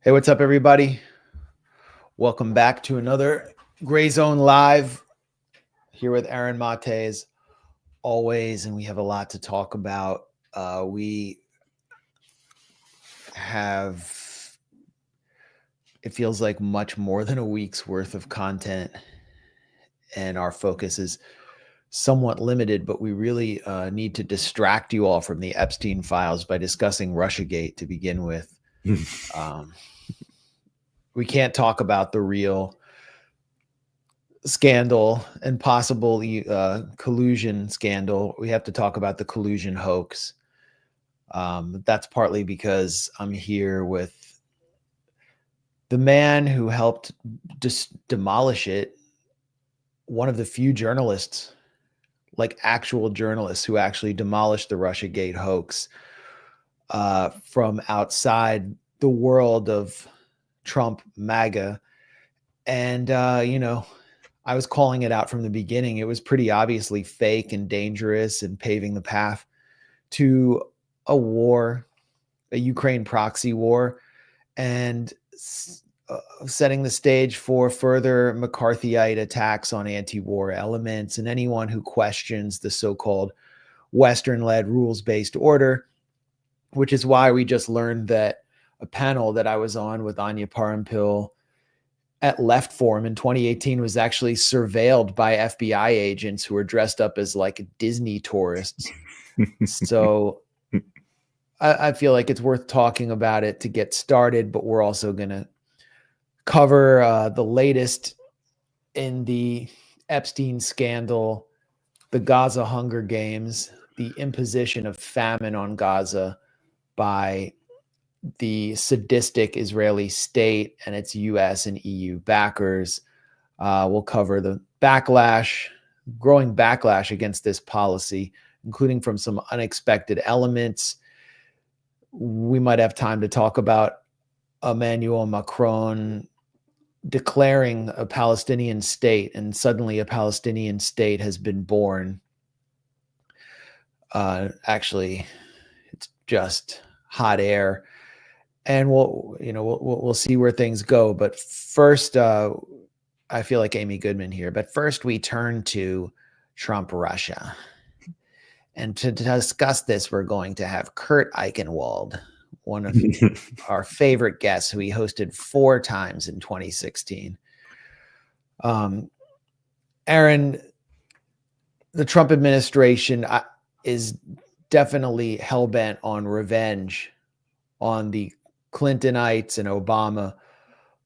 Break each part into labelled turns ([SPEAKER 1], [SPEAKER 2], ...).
[SPEAKER 1] Hey, what's up, everybody? Welcome back to another Grayzone Live here with Aaron Mate as always, and we have a lot to talk about. We have, it feels like much more than a week's worth of content, and our focus is somewhat limited, but we really need to distract you all from the Epstein files by discussing Russiagate to begin with. We can't talk about the real scandal and possible collusion scandal. We have to talk about the collusion hoax. That's partly because I'm here with the man who helped demolish it, one of the few journalists, like actual journalists, who actually demolished the Russiagate hoax from outside the world of Trump MAGA. And, I was calling it out from the beginning. It was pretty obviously fake and dangerous and paving the path to a war, a Ukraine proxy war, and setting the stage for further McCarthyite attacks on anti-war elements and anyone who questions the so-called Western-led rules-based order, which is why we just learned that a panel that I was on with Anya Parampil at Left Forum in 2018 was actually surveilled by FBI agents who were dressed up as like Disney tourists. So I feel like it's worth talking about it to get started, but we're also going to cover the latest in the Epstein scandal, the Gaza Hunger Games, the imposition of famine on Gaza by the sadistic Israeli state and its US and EU backers. We'll cover the growing backlash against this policy, including from some unexpected elements. We might have time to talk about Emmanuel Macron declaring a Palestinian state, and suddenly a Palestinian state has been born. Actually, it's just hot air. And we'll see where things go. But first, I feel like Amy Goodman here. But first, we turn to Trump Russia. And to discuss this, we're going to have Kurt Eichenwald, one of our favorite guests, who we hosted 4 times in 2016. Aaron, the Trump administration is definitely hell-bent on revenge on the Clintonites and Obama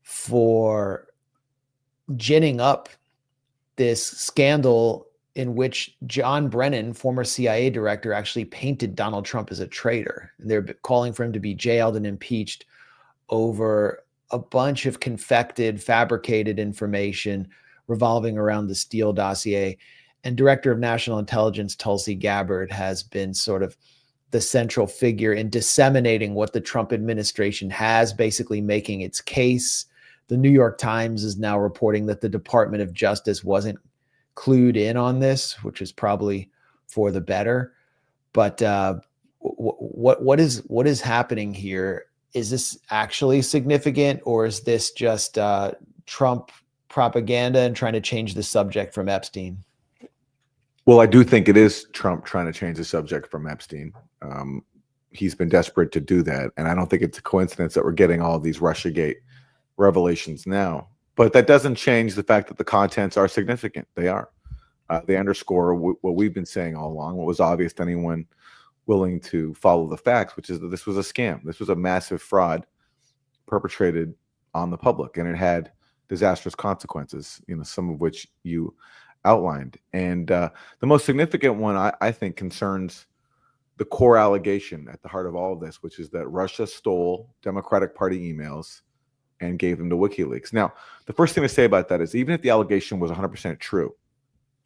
[SPEAKER 1] for ginning up this scandal in which John Brennan, former CIA director, actually painted Donald Trump as a traitor. They're calling for him to be jailed and impeached over a bunch of confected, fabricated information revolving around the Steele dossier. And Director of National Intelligence Tulsi Gabbard has been sort of the central figure in disseminating what the Trump administration has, basically making its case. The New York Times is now reporting that the Department of Justice wasn't clued in on this, which is probably for the better. But what is happening here? Is this actually significant, or is this just Trump propaganda and trying to change the subject from Epstein?
[SPEAKER 2] Well, I do think it is Trump trying to change the subject from Epstein. He's been desperate to do that. And I don't think it's a coincidence that we're getting all of these Russiagate revelations now. But that doesn't change the fact that the contents are significant. They are. They underscore what we've been saying all along, what was obvious to anyone willing to follow the facts, which is that this was a scam. This was a massive fraud perpetrated on the public, and it had disastrous consequences, some of which you outlined. And the most significant one, I think, concerns the core allegation at the heart of all of this, which is that Russia stole Democratic Party emails and gave them to WikiLeaks. Now, the first thing to say about that is, even if the allegation was 100% true,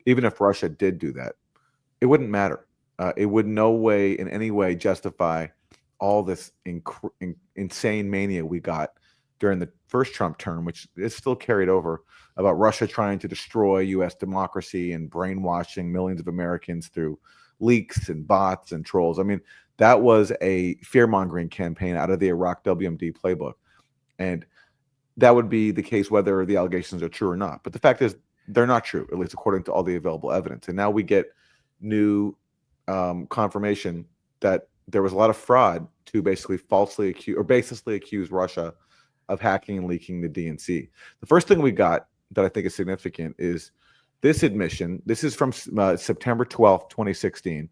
[SPEAKER 2] even if Russia did do that, it wouldn't matter. It would in any way justify all this insane mania we got during the first Trump term, which is still carried over, about Russia trying to destroy U.S. democracy and brainwashing millions of Americans through leaks and bots and trolls. I mean, that was a fear-mongering campaign out of the Iraq WMD playbook. And that would be the case whether the allegations are true or not. But the fact is, they're not true, at least according to all the available evidence. And now we get new confirmation that there was a lot of fraud to basically falsely accuse or baselessly accuse Russia of hacking and leaking the DNC. The first thing we got that I think is significant is this admission. This is from September 12th, 2016.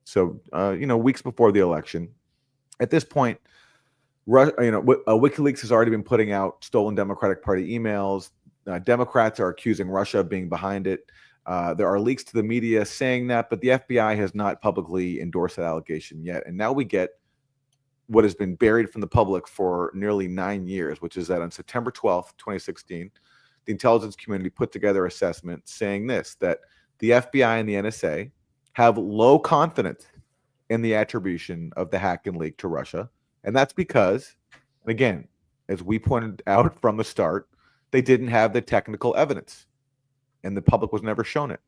[SPEAKER 2] So, weeks before the election. At this point, WikiLeaks has already been putting out stolen Democratic Party emails. Democrats are accusing Russia of being behind it. There are leaks to the media saying that, but the FBI has not publicly endorsed that allegation yet. And now we get what has been buried from the public for nearly 9 years, which is that on September 12th, 2016, the intelligence community put together an assessment saying this, that the FBI and the NSA have low confidence in the attribution of the hack and leak to Russia. And that's because, again, as we pointed out from the start, they didn't have the technical evidence. And the public was never shown it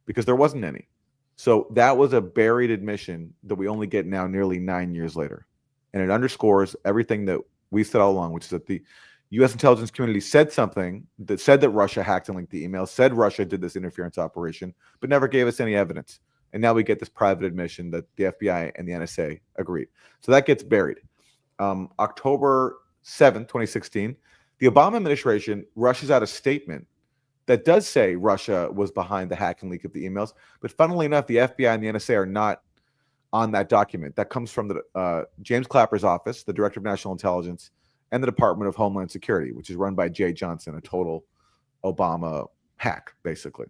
[SPEAKER 2] because there wasn't any. So that was a buried admission that we only get now nearly 9 years later. And it underscores everything that we said all along, which is that the U.S. intelligence community said something that said that Russia hacked and linked the emails, said Russia did this interference operation, but never gave us any evidence. And now we get this private admission that the FBI and the NSA agreed. So that gets buried. October 7th, 2016, the Obama administration rushes out a statement that does say Russia was behind the hack and leak of the emails. But funnily enough, the FBI and the NSA are not on that document. That comes from the James Clapper's office, the Director of National Intelligence, and the Department of Homeland Security, which is run by Jay Johnson, a total Obama hack, basically.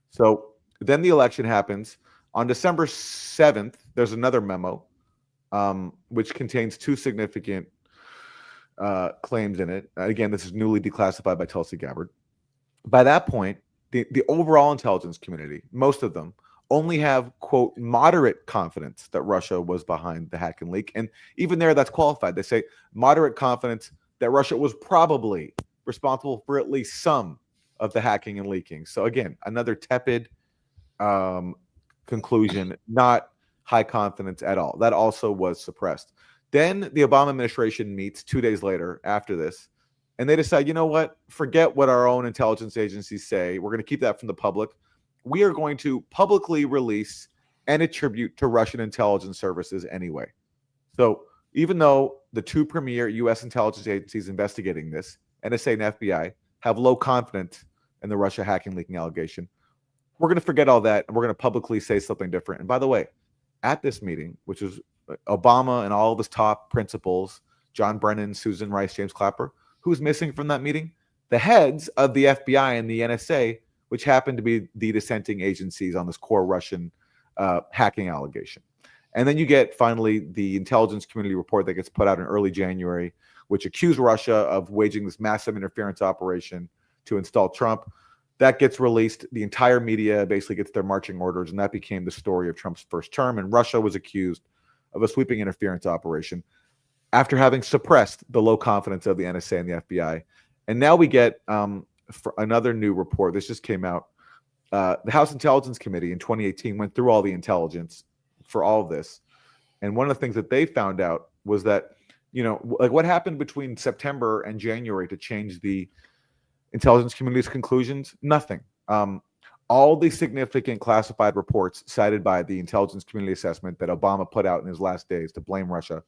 [SPEAKER 2] So then the election happens. On December 7th, there's another memo, which contains two significant claims in it. Again, this is newly declassified by Tulsi Gabbard. By that point, the overall intelligence community, most of them, only have, quote, moderate confidence that Russia was behind the hack and leak. And even there, that's qualified. They say moderate confidence that Russia was probably responsible for at least some of the hacking and leaking. So again, another tepid conclusion, not high confidence at all. That also was suppressed. Then the Obama administration meets 2 days later after this, and they decide, you know what, forget what our own intelligence agencies say. We're going to keep that from the public. We are going to publicly release and attribute to Russian intelligence services anyway. So even though the two premier U.S. intelligence agencies investigating this, NSA and FBI, have low confidence in the Russia hacking leaking allegation, we're going to forget all that, and we're going to publicly say something different. And by the way, at this meeting, which was Obama and all of his top principals, John Brennan, Susan Rice, James Clapper, who's missing from that meeting? The heads of the FBI and the NSA, which happened to be the dissenting agencies on this core Russian hacking allegation. And then you get, finally, the intelligence community report that gets put out in early January, which accused Russia of waging this massive interference operation to install Trump. That gets released. The entire media basically gets their marching orders, and that became the story of Trump's first term. And Russia was accused of a sweeping interference operation after having suppressed the low confidence of the NSA and the FBI. And now we get for another new report. This just came out. The House Intelligence Committee in 2018 went through all the intelligence for all of this. And one of the things that they found out was that, like what happened between September and January to change the intelligence community's conclusions? Nothing. All the significant classified reports cited by the intelligence community assessment that Obama put out in his last days to blame Russia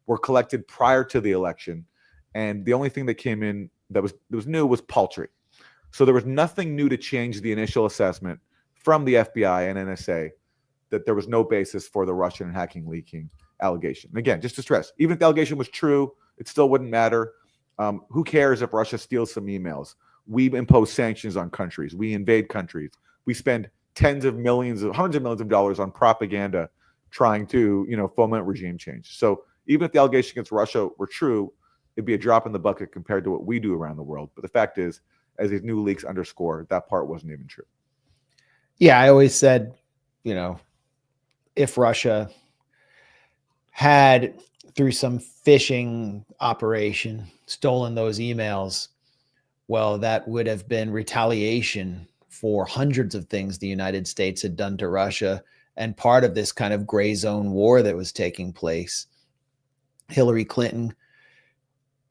[SPEAKER 2] were collected prior to the election. And the only thing that came in that was new was paltry. So there was nothing new to change the initial assessment from the FBI and NSA that there was no basis for the Russian hacking leaking allegation. And again, just to stress, even if the allegation was true, it still wouldn't matter. Who cares if Russia steals some emails? We impose sanctions on countries. We invade countries. We spend hundreds of millions of dollars on propaganda trying to, foment regime change. So even if the allegation against Russia were true, it'd be a drop in the bucket compared to what we do around the world. But the fact is, as these new leaks underscore, that part wasn't even true.
[SPEAKER 1] Yeah, I always said, if Russia had, through some phishing operation, stolen those emails, well, that would have been retaliation for hundreds of things the United States had done to Russia, and part of this kind of gray zone war that was taking place. Hillary Clinton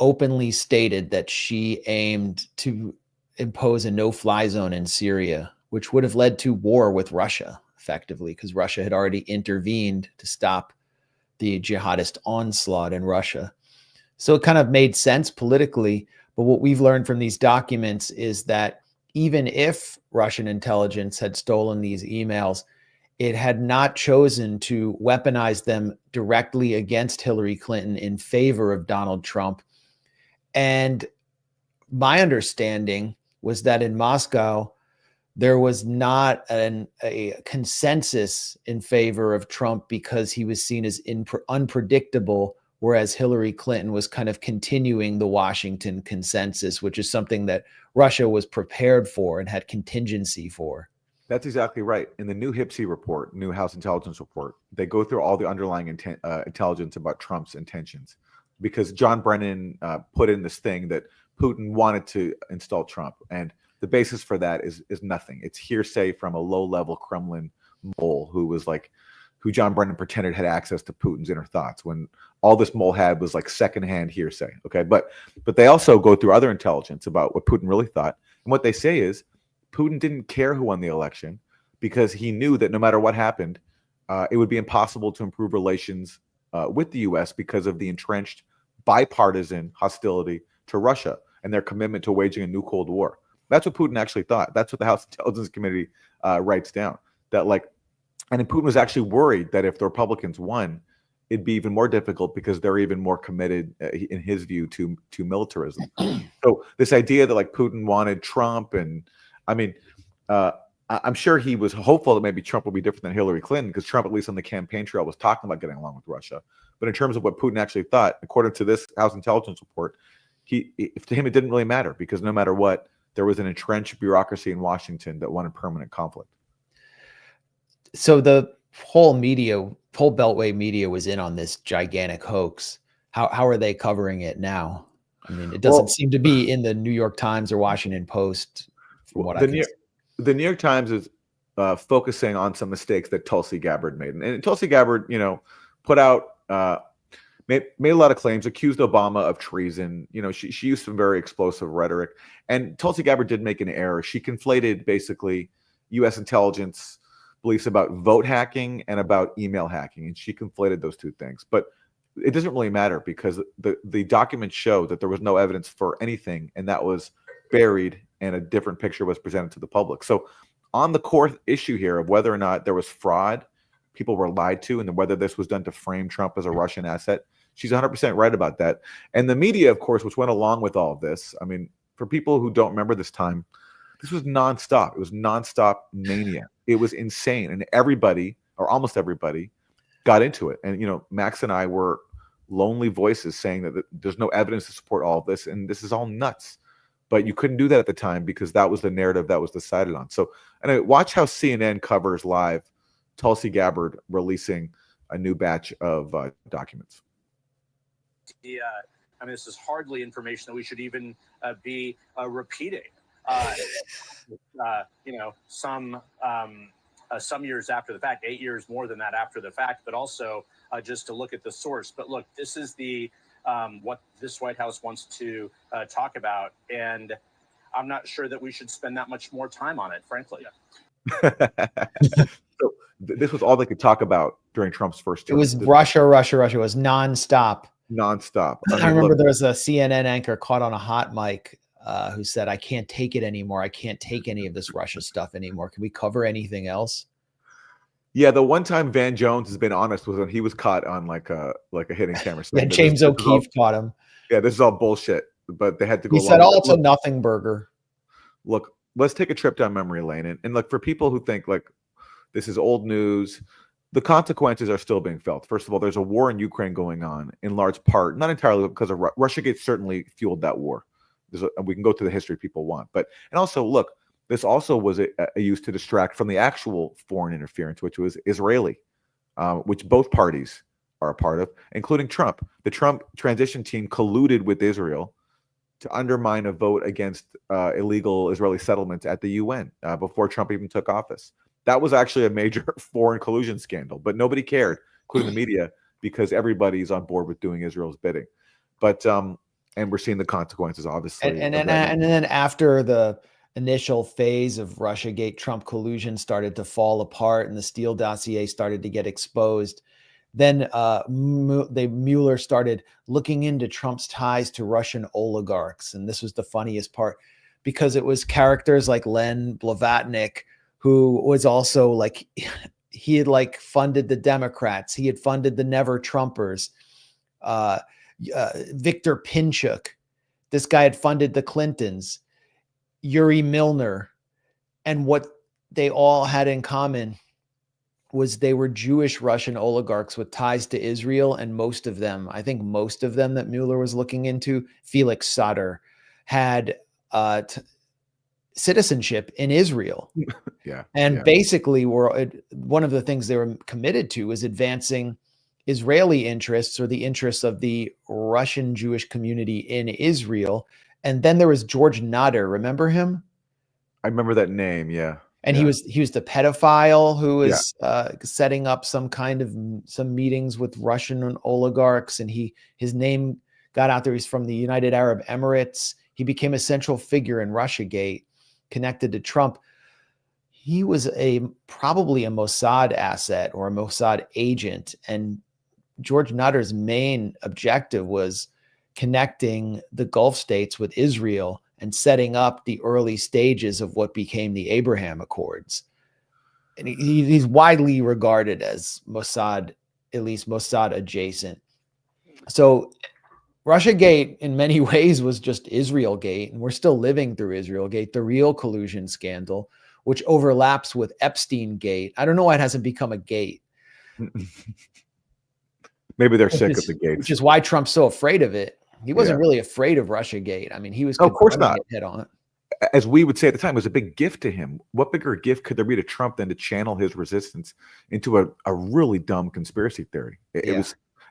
[SPEAKER 1] openly stated that she aimed to impose a no-fly zone in Syria, which would have led to war with Russia, effectively, because Russia had already intervened to stop the jihadist onslaught in Russia. So it kind of made sense politically. But what we've learned from these documents is that even if Russian intelligence had stolen these emails, it had not chosen to weaponize them directly against Hillary Clinton in favor of Donald Trump. And my understanding was that in Moscow, there was not a consensus in favor of Trump because he was seen as unpredictable, whereas Hillary Clinton was kind of continuing the Washington consensus, which is something that Russia was prepared for and had contingency for.
[SPEAKER 2] That's exactly right. In the new HIPSI report, new House Intelligence report, they go through all the underlying intelligence about Trump's intentions, because John Brennan put in this thing that Putin wanted to install Trump, and the basis for that is nothing. It's hearsay from a low-level Kremlin mole who John Brennan pretended had access to Putin's inner thoughts, when all this mole had was like secondhand hearsay. Okay, but they also go through other intelligence about what Putin really thought, and what they say is Putin didn't care who won the election because he knew that no matter what happened, it would be impossible to improve relations with the U.S. because of the entrenched bipartisan hostility to Russia and their commitment to waging a new Cold War. That's what Putin actually thought. That's what the House Intelligence Committee writes down. And then Putin was actually worried that if the Republicans won, it'd be even more difficult because they're even more committed, in his view, to militarism. So this idea that Putin wanted Trump, and I mean, I'm sure he was hopeful that maybe Trump would be different than Hillary Clinton, because Trump, at least on the campaign trail, was talking about getting along with Russia. But in terms of what Putin actually thought, according to this House Intelligence report, to him it didn't really matter, because no matter what, there was an entrenched bureaucracy in Washington that wanted permanent conflict.
[SPEAKER 1] So the whole Beltway media was in on this gigantic hoax. How are they covering it now? I mean, it doesn't seem to be in the New York Times or Washington Post, from what I can see.
[SPEAKER 2] The New York Times is focusing on some mistakes that Tulsi Gabbard made, and Tulsi Gabbard, put out made a lot of claims, accused Obama of treason. She used some very explosive rhetoric, and Tulsi Gabbard did make an error. She conflated basically U.S. intelligence beliefs about vote hacking and about email hacking, and she conflated those two things. But it doesn't really matter, because the documents show that there was no evidence for anything, and that was buried, and a different picture was presented to the public. So on the core issue here of whether or not there was fraud, people were lied to, and whether this was done to frame Trump as a Russian asset, she's 100% right about that. And the media, of course, which went along with all of this, I mean, for people who don't remember this time, this was nonstop. It was nonstop mania. It was insane. And everybody, or almost everybody, got into it. And, Max and I were lonely voices saying that there's no evidence to support all of this, and this is all nuts. But you couldn't do that at the time, because that was the narrative that was decided on. So, and watch how CNN covers live Tulsi Gabbard releasing a new batch of documents.
[SPEAKER 3] This is hardly information that we should even be repeating. Some years after the fact, 8 years more than that after the fact, but also just to look at the source. But look, this is what this White House wants to talk about, and I'm not sure that we should spend that much more time on it, frankly.
[SPEAKER 2] So this was all they could talk about during Trump's first term.
[SPEAKER 1] It was Russia. It was nonstop. I remember there was a CNN anchor caught on a hot mic who said, "I can't take it anymore. I can't take any of this Russia stuff anymore. Can we cover anything else?"
[SPEAKER 2] Yeah, the one time Van Jones has been honest was when he was caught on like a hidden camera.
[SPEAKER 1] Yeah, James O'Keefe caught him.
[SPEAKER 2] Yeah, this is all bullshit. But they had to go.
[SPEAKER 1] He said, "It's a nothing burger."
[SPEAKER 2] Look, let's take a trip down memory lane, and look, for people who think this is old news, the consequences are still being felt. First of all, there's a war in Ukraine going on, in large part, not entirely because of Russiagate certainly fueled that war. We can go to the history people want, and also look, this also was a use to distract from the actual foreign interference, which was Israeli, which both parties are a part of, including Trump. The Trump transition team colluded with Israel to undermine a vote against illegal Israeli settlements at the UN before Trump even took office. That was actually a major foreign collusion scandal, but nobody cared, including the media, because everybody's on board with doing Israel's bidding. But And we're seeing the consequences, obviously.
[SPEAKER 1] And then after the initial phase of Russiagate, Trump collusion started to fall apart and the Steele dossier started to get exposed. Then Mueller started looking into Trump's ties to Russian oligarchs. And this was the funniest part, because it was characters like Len Blavatnik, who was also like, he had like funded the Democrats. He had funded the Never Trumpers. Victor Pinchuk, this guy had funded the Clintons. Yuri Milner. And what they all had in common was they were Jewish Russian oligarchs with ties to Israel. And most of them, I think most of them that Mueller was looking into, Felix Sater, had citizenship in Israel. Basically one of the things they were committed to was advancing Israeli interests, or the interests of the Russian Jewish community in Israel. And then there was George Nader. Remember him?
[SPEAKER 2] I remember that name. Yeah.
[SPEAKER 1] And he was the pedophile who was setting up some meetings with Russian oligarchs, and his name got out there. He's from the United Arab Emirates. He became a central figure in Russiagate, connected to Trump. He was probably a Mossad asset or a Mossad agent, and George Nader's main objective was connecting the Gulf states with Israel and setting up the early stages of what became the Abraham Accords. And he's widely regarded as Mossad, at least Mossad adjacent. So Russiagate in many ways was just Israelgate, and we're still living through Israelgate, the real collusion scandal, which overlaps with Epstein Gate. I don't know why it hasn't become a gate.
[SPEAKER 2] Maybe they're sick of the gates.
[SPEAKER 1] Which is why Trump's so afraid of it. He wasn't really afraid of Russiagate. I mean, he was
[SPEAKER 2] of course not
[SPEAKER 1] hit on it.
[SPEAKER 2] As we would say at the time, it was a big gift to him. What bigger gift could there be to Trump than to channel his resistance into a really dumb conspiracy theory? It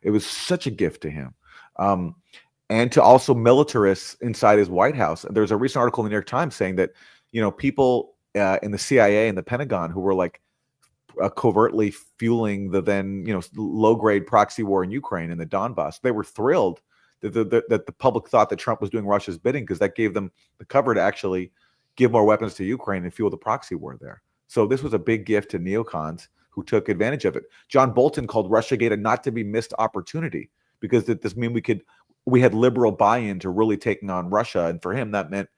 [SPEAKER 2] was such a gift to him. And to also militarists inside his White House. There's a recent article in the New York Times saying that, people in the CIA and the Pentagon who were like covertly fueling the then, low-grade proxy war in Ukraine and the Donbass, they were thrilled that the public thought that Trump was doing Russia's bidding, because that gave them the cover to actually give more weapons to Ukraine and fuel the proxy war there. So this was a big gift to neocons who took advantage of it. John Bolton called Russiagate a not to be missed opportunity, because this mean we had liberal buy-in to really taking on Russia. And for him, that meant,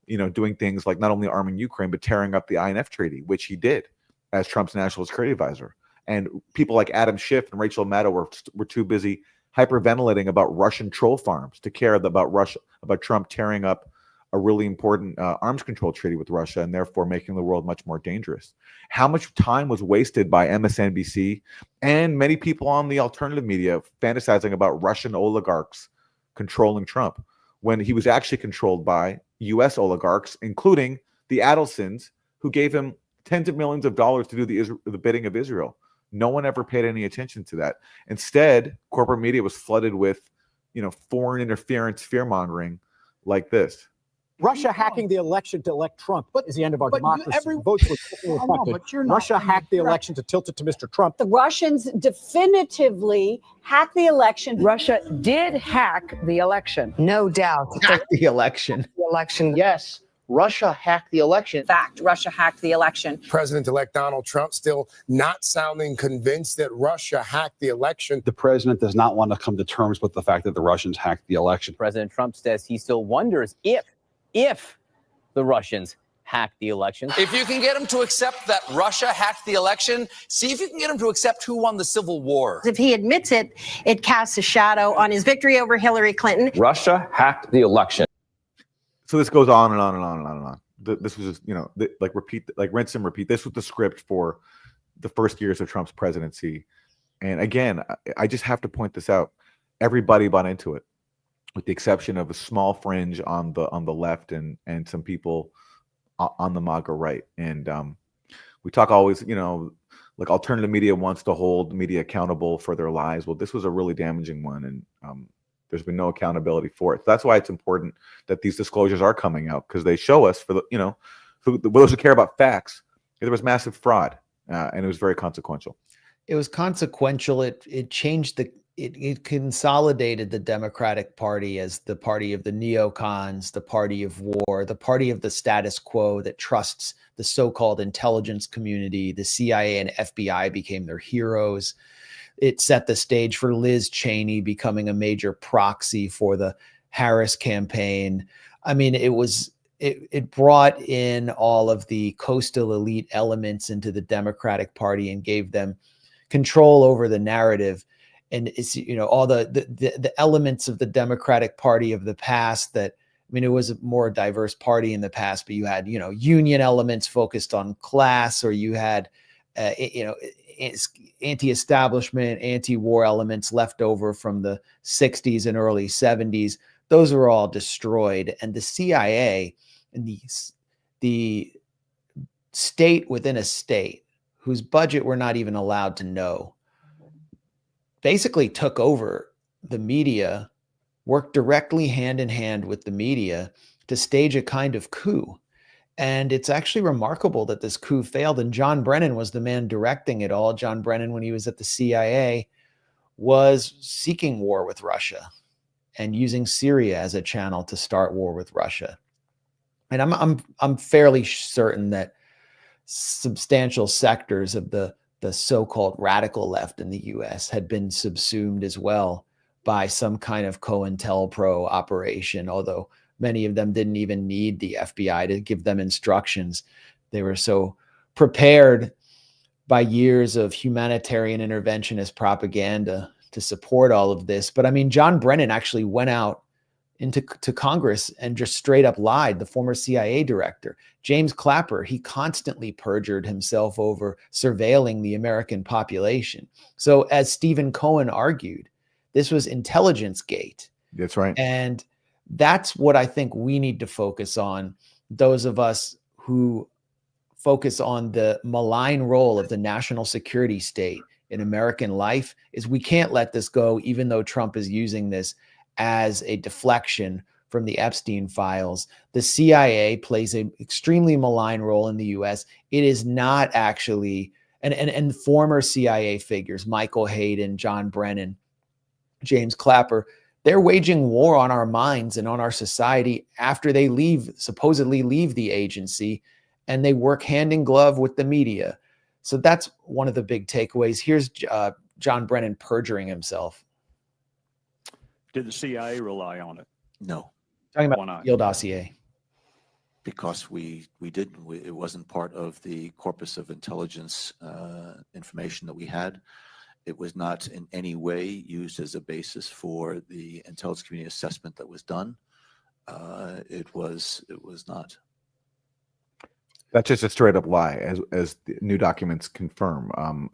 [SPEAKER 2] doing things like not only arming Ukraine, but tearing up the INF treaty, which he did as Trump's national security advisor. And people like Adam Schiff and Rachel Maddow were too busy hyperventilating about Russian troll farms to care about Trump tearing up a really important arms control treaty with Russia, and therefore making the world much more dangerous. How much time was wasted by MSNBC and many people on the alternative media fantasizing about Russian oligarchs controlling Trump, when he was actually controlled by U.S. oligarchs, including the Adelsons, who gave him tens of millions of dollars to do the bidding of Israel. No one ever paid any attention to that. Instead, corporate media was flooded with, foreign interference, fear-mongering like this.
[SPEAKER 4] Russia hacking the election to elect Trump is the end of our democracy. Votes were affected. Russia hacked the election to tilt it to Mr. Trump.
[SPEAKER 5] The Russians definitively hacked the election.
[SPEAKER 6] Russia did hack the election.
[SPEAKER 7] No doubt.
[SPEAKER 1] Hack the election.
[SPEAKER 7] The election.
[SPEAKER 8] Yes, Russia hacked the election.
[SPEAKER 5] Fact, Russia hacked the election.
[SPEAKER 9] President-elect Donald Trump still not sounding convinced that Russia hacked the election.
[SPEAKER 10] The president does not want to come to terms with the fact that the Russians hacked the election.
[SPEAKER 11] President Trump says he still wonders if the Russians hacked the election.
[SPEAKER 12] If you can get him to accept that Russia hacked the election, see if you can get him to accept who won the Civil War.
[SPEAKER 7] If he admits it, it casts a shadow on his victory over Hillary Clinton.
[SPEAKER 11] Russia hacked the election.
[SPEAKER 2] So this goes on and on and on and on and on. This was just, like rinse and repeat. This was the script for the first years of Trump's presidency. And again, I just have to point this out. Everybody bought into it, with the exception of a small fringe on the left and some people on the MAGA right. And we talk always, like alternative media wants to hold media accountable for their lies. Well, this was a really damaging one, and there's been no accountability for it. So that's why it's important that these disclosures are coming out, because they show us, for those who care about facts, there was massive fraud, and it was very consequential.
[SPEAKER 1] It was consequential. It changed it consolidated the Democratic Party as the party of the neocons, the party of war, the party of the status quo that trusts the so-called intelligence community. The CIA and FBI became their heroes. It set the stage for Liz Cheney becoming a major proxy for the Harris campaign. I mean, it brought in all of the coastal elite elements into the Democratic Party and gave them control over the narrative. And it's, all the elements of the Democratic Party of the past that, I mean, it was a more diverse party in the past, but you had, union elements focused on class, or you had, anti-establishment, anti-war elements left over from the 60s and early 70s. Those were all destroyed. And the CIA and the state within a state whose budget we're not even allowed to know basically took over the media, worked directly hand in hand with the media to stage a kind of coup. And it's actually remarkable that this coup failed. And John Brennan was the man directing it all. John Brennan, when he was at the CIA, was seeking war with Russia and using Syria as a channel to start war with Russia. And I'm fairly certain that substantial sectors of the so-called radical left in the US had been subsumed as well by some kind of COINTELPRO operation, although many of them didn't even need the FBI to give them instructions. They were so prepared by years of humanitarian interventionist propaganda to support all of this. But I mean, John Brennan actually went out to Congress and just straight up lied, the former CIA director. James Clapper, he constantly perjured himself over surveilling the American population. So as Stephen Cohen argued, this was intelligence gate.
[SPEAKER 2] That's right.
[SPEAKER 1] And that's what I think we need to focus on. Those of us who focus on the malign role of the national security state in American life is we can't let this go, even though Trump is using this as a deflection from the Epstein files. The CIA plays an extremely malign role in the US. It is not actually, and former CIA figures, Michael Hayden, John Brennan, James Clapper, they're waging war on our minds and on our society after they supposedly leave the agency, and they work hand in glove with the media. So that's one of the big takeaways. Here's John Brennan perjuring himself.
[SPEAKER 13] Did the CIA rely on it?
[SPEAKER 14] No.
[SPEAKER 1] Talking about the Steele dossier.
[SPEAKER 14] Because we didn't. It wasn't part of the corpus of intelligence information that we had. It was not in any way used as a basis for the intelligence community assessment that was done. It was not.
[SPEAKER 2] That's just a straight up lie, as the new documents confirm.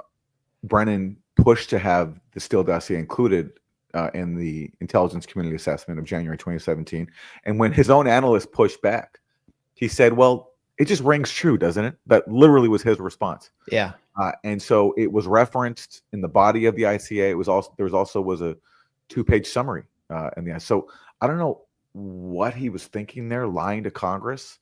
[SPEAKER 2] Brennan pushed to have the Steele dossier included in the intelligence community assessment of January 2017. And when his own analyst pushed back, he said, well, it just rings true, doesn't it? That literally was his response.
[SPEAKER 1] Yeah.
[SPEAKER 2] And so it was referenced in the body of the ICA. It was also, there was also a 2-page summary in the, so I don't know what he was thinking there, lying to Congress.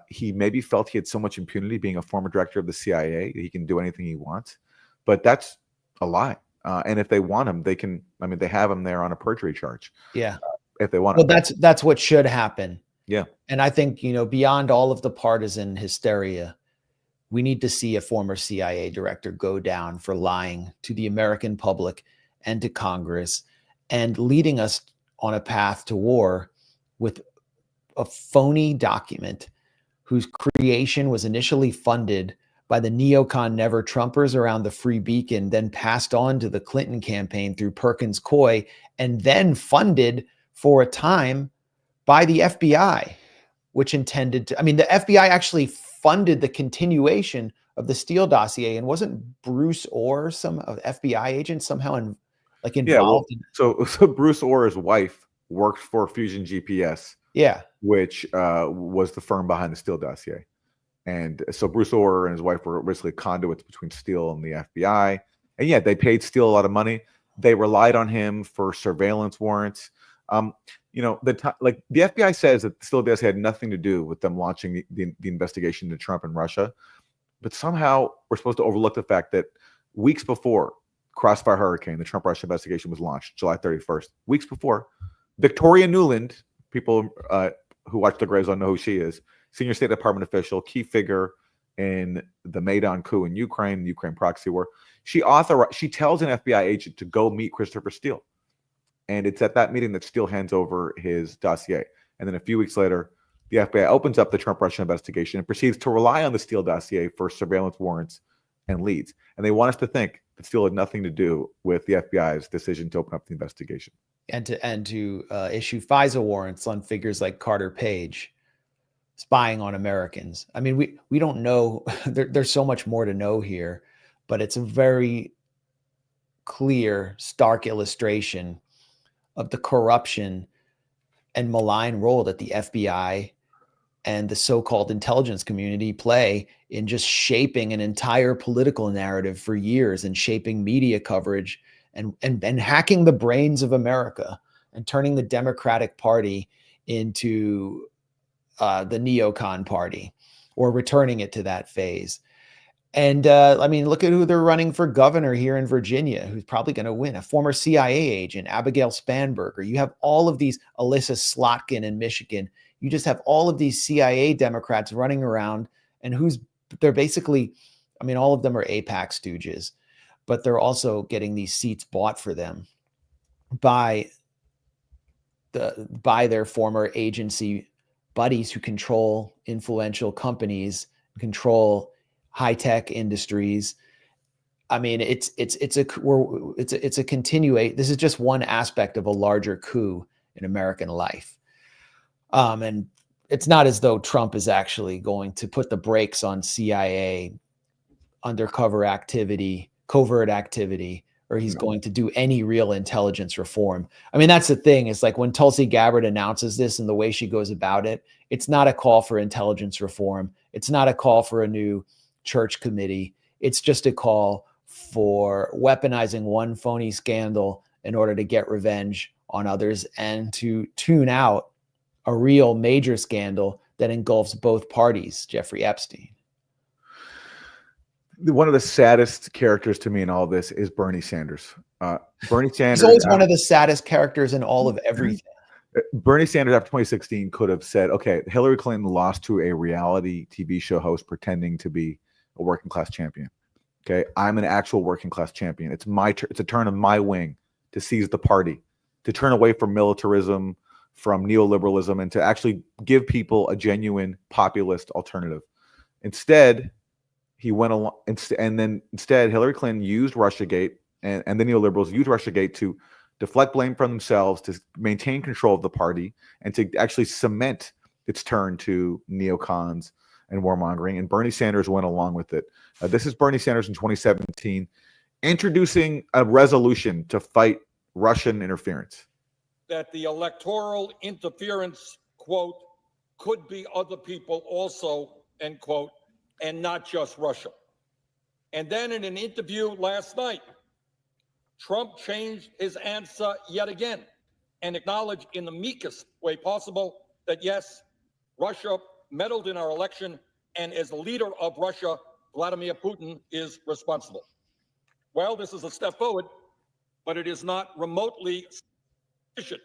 [SPEAKER 2] He maybe felt he had so much impunity being a former director of the CIA, he can do anything he wants, but that's a lie. And if they want him, they can, I mean, they have him there on a perjury charge.
[SPEAKER 1] Yeah.
[SPEAKER 2] If they want
[SPEAKER 1] well,
[SPEAKER 2] him.
[SPEAKER 1] That's what should happen.
[SPEAKER 2] Yeah.
[SPEAKER 1] And I think, beyond all of the partisan hysteria, we need to see a former CIA director go down for lying to the American public and to Congress and leading us on a path to war with a phony document whose creation was initially funded by the neocon Never Trumpers around the Free Beacon, then passed on to the Clinton campaign through Perkins Coie, and then funded for a time by the FBI, which intended to, I mean, the FBI actually funded the continuation of the Steele dossier, and wasn't Bruce Orr, some FBI agent, somehow involved?
[SPEAKER 2] Yeah, so Bruce Orr's wife worked for Fusion GPS.
[SPEAKER 1] Yeah.
[SPEAKER 2] Which was the firm behind the Steele dossier. And so Bruce Orr and his wife were basically conduits between Steele and the FBI. And yeah, they paid Steele a lot of money. They relied on him for surveillance warrants. The FBI says that the Steele dossier had nothing to do with them launching the investigation into Trump and Russia. But somehow we're supposed to overlook the fact that weeks before, Crossfire Hurricane, the Trump-Russia investigation, was launched July 31st. Weeks before, Victoria Nuland, people who watch the Grayzone know who she is, senior State Department official, key figure in the Maidan coup in Ukraine, the Ukraine proxy war. She tells an FBI agent to go meet Christopher Steele. And it's at that meeting that Steele hands over his dossier. And then a few weeks later, the FBI opens up the Trump-Russia investigation and proceeds to rely on the Steele dossier for surveillance warrants and leads. And they want us to think that Steele had nothing to do with the FBI's decision to open up the investigation.
[SPEAKER 1] And to issue FISA warrants on figures like Carter Page spying on Americans. I mean, we don't know. There's so much more to know here, but it's a very clear, stark illustration of the corruption and malign role that the FBI and the so-called intelligence community play in just shaping an entire political narrative for years and shaping media coverage and hacking the brains of America and turning the Democratic Party into the neocon party, or returning it to that phase. And I mean, look at who they're running for governor here in Virginia, who's probably going to win, a former CIA agent, Abigail Spanberger. You have all of these, Alyssa Slotkin in Michigan. You just have all of these CIA Democrats running around, and they're basically, I mean, all of them are AIPAC stooges, but they're also getting these seats bought for them by their former agency buddies who control influential companies, control high-tech industries. I mean, it's a continuation. This is just one aspect of a larger coup in American life. And it's not as though Trump is actually going to put the brakes on CIA undercover activity, covert activity, or he's going to do any real intelligence reform. I mean, that's the thing. It's like when Tulsi Gabbard announces this and the way she goes about it, it's not a call for intelligence reform. It's not a call for a new church committee. It's just a call for weaponizing one phony scandal in order to get revenge on others and to tune out a real major scandal that engulfs both parties, Jeffrey Epstein.
[SPEAKER 2] One of the saddest characters to me in all this is Bernie Sanders. Bernie Sanders.
[SPEAKER 1] He's always one of the saddest characters in all of everything.
[SPEAKER 2] Bernie Sanders after 2016 could have said, okay, Hillary Clinton lost to a reality TV show host pretending to be a working class champion. Okay, I'm an actual working class champion. It's my it's a turn of my wing to seize the party, to turn away from militarism, from neoliberalism, and to actually give people a genuine populist alternative. Instead, he went along, instead Hillary Clinton used Russiagate, and the neoliberals used Russiagate to deflect blame from themselves, to maintain control of the party, and to actually cement its turn to neocons and warmongering. And Bernie Sanders went along with it. This is Bernie Sanders in 2017, introducing a resolution to fight Russian interference.
[SPEAKER 15] That the electoral interference, quote, could be other people also, end quote, and not just Russia. And then in an interview last night, Trump changed his answer yet again and acknowledged in the meekest way possible that, yes, Russia meddled in our election, and as the leader of Russia, Vladimir Putin is responsible. Well, this is a step forward, but it is not remotely sufficient.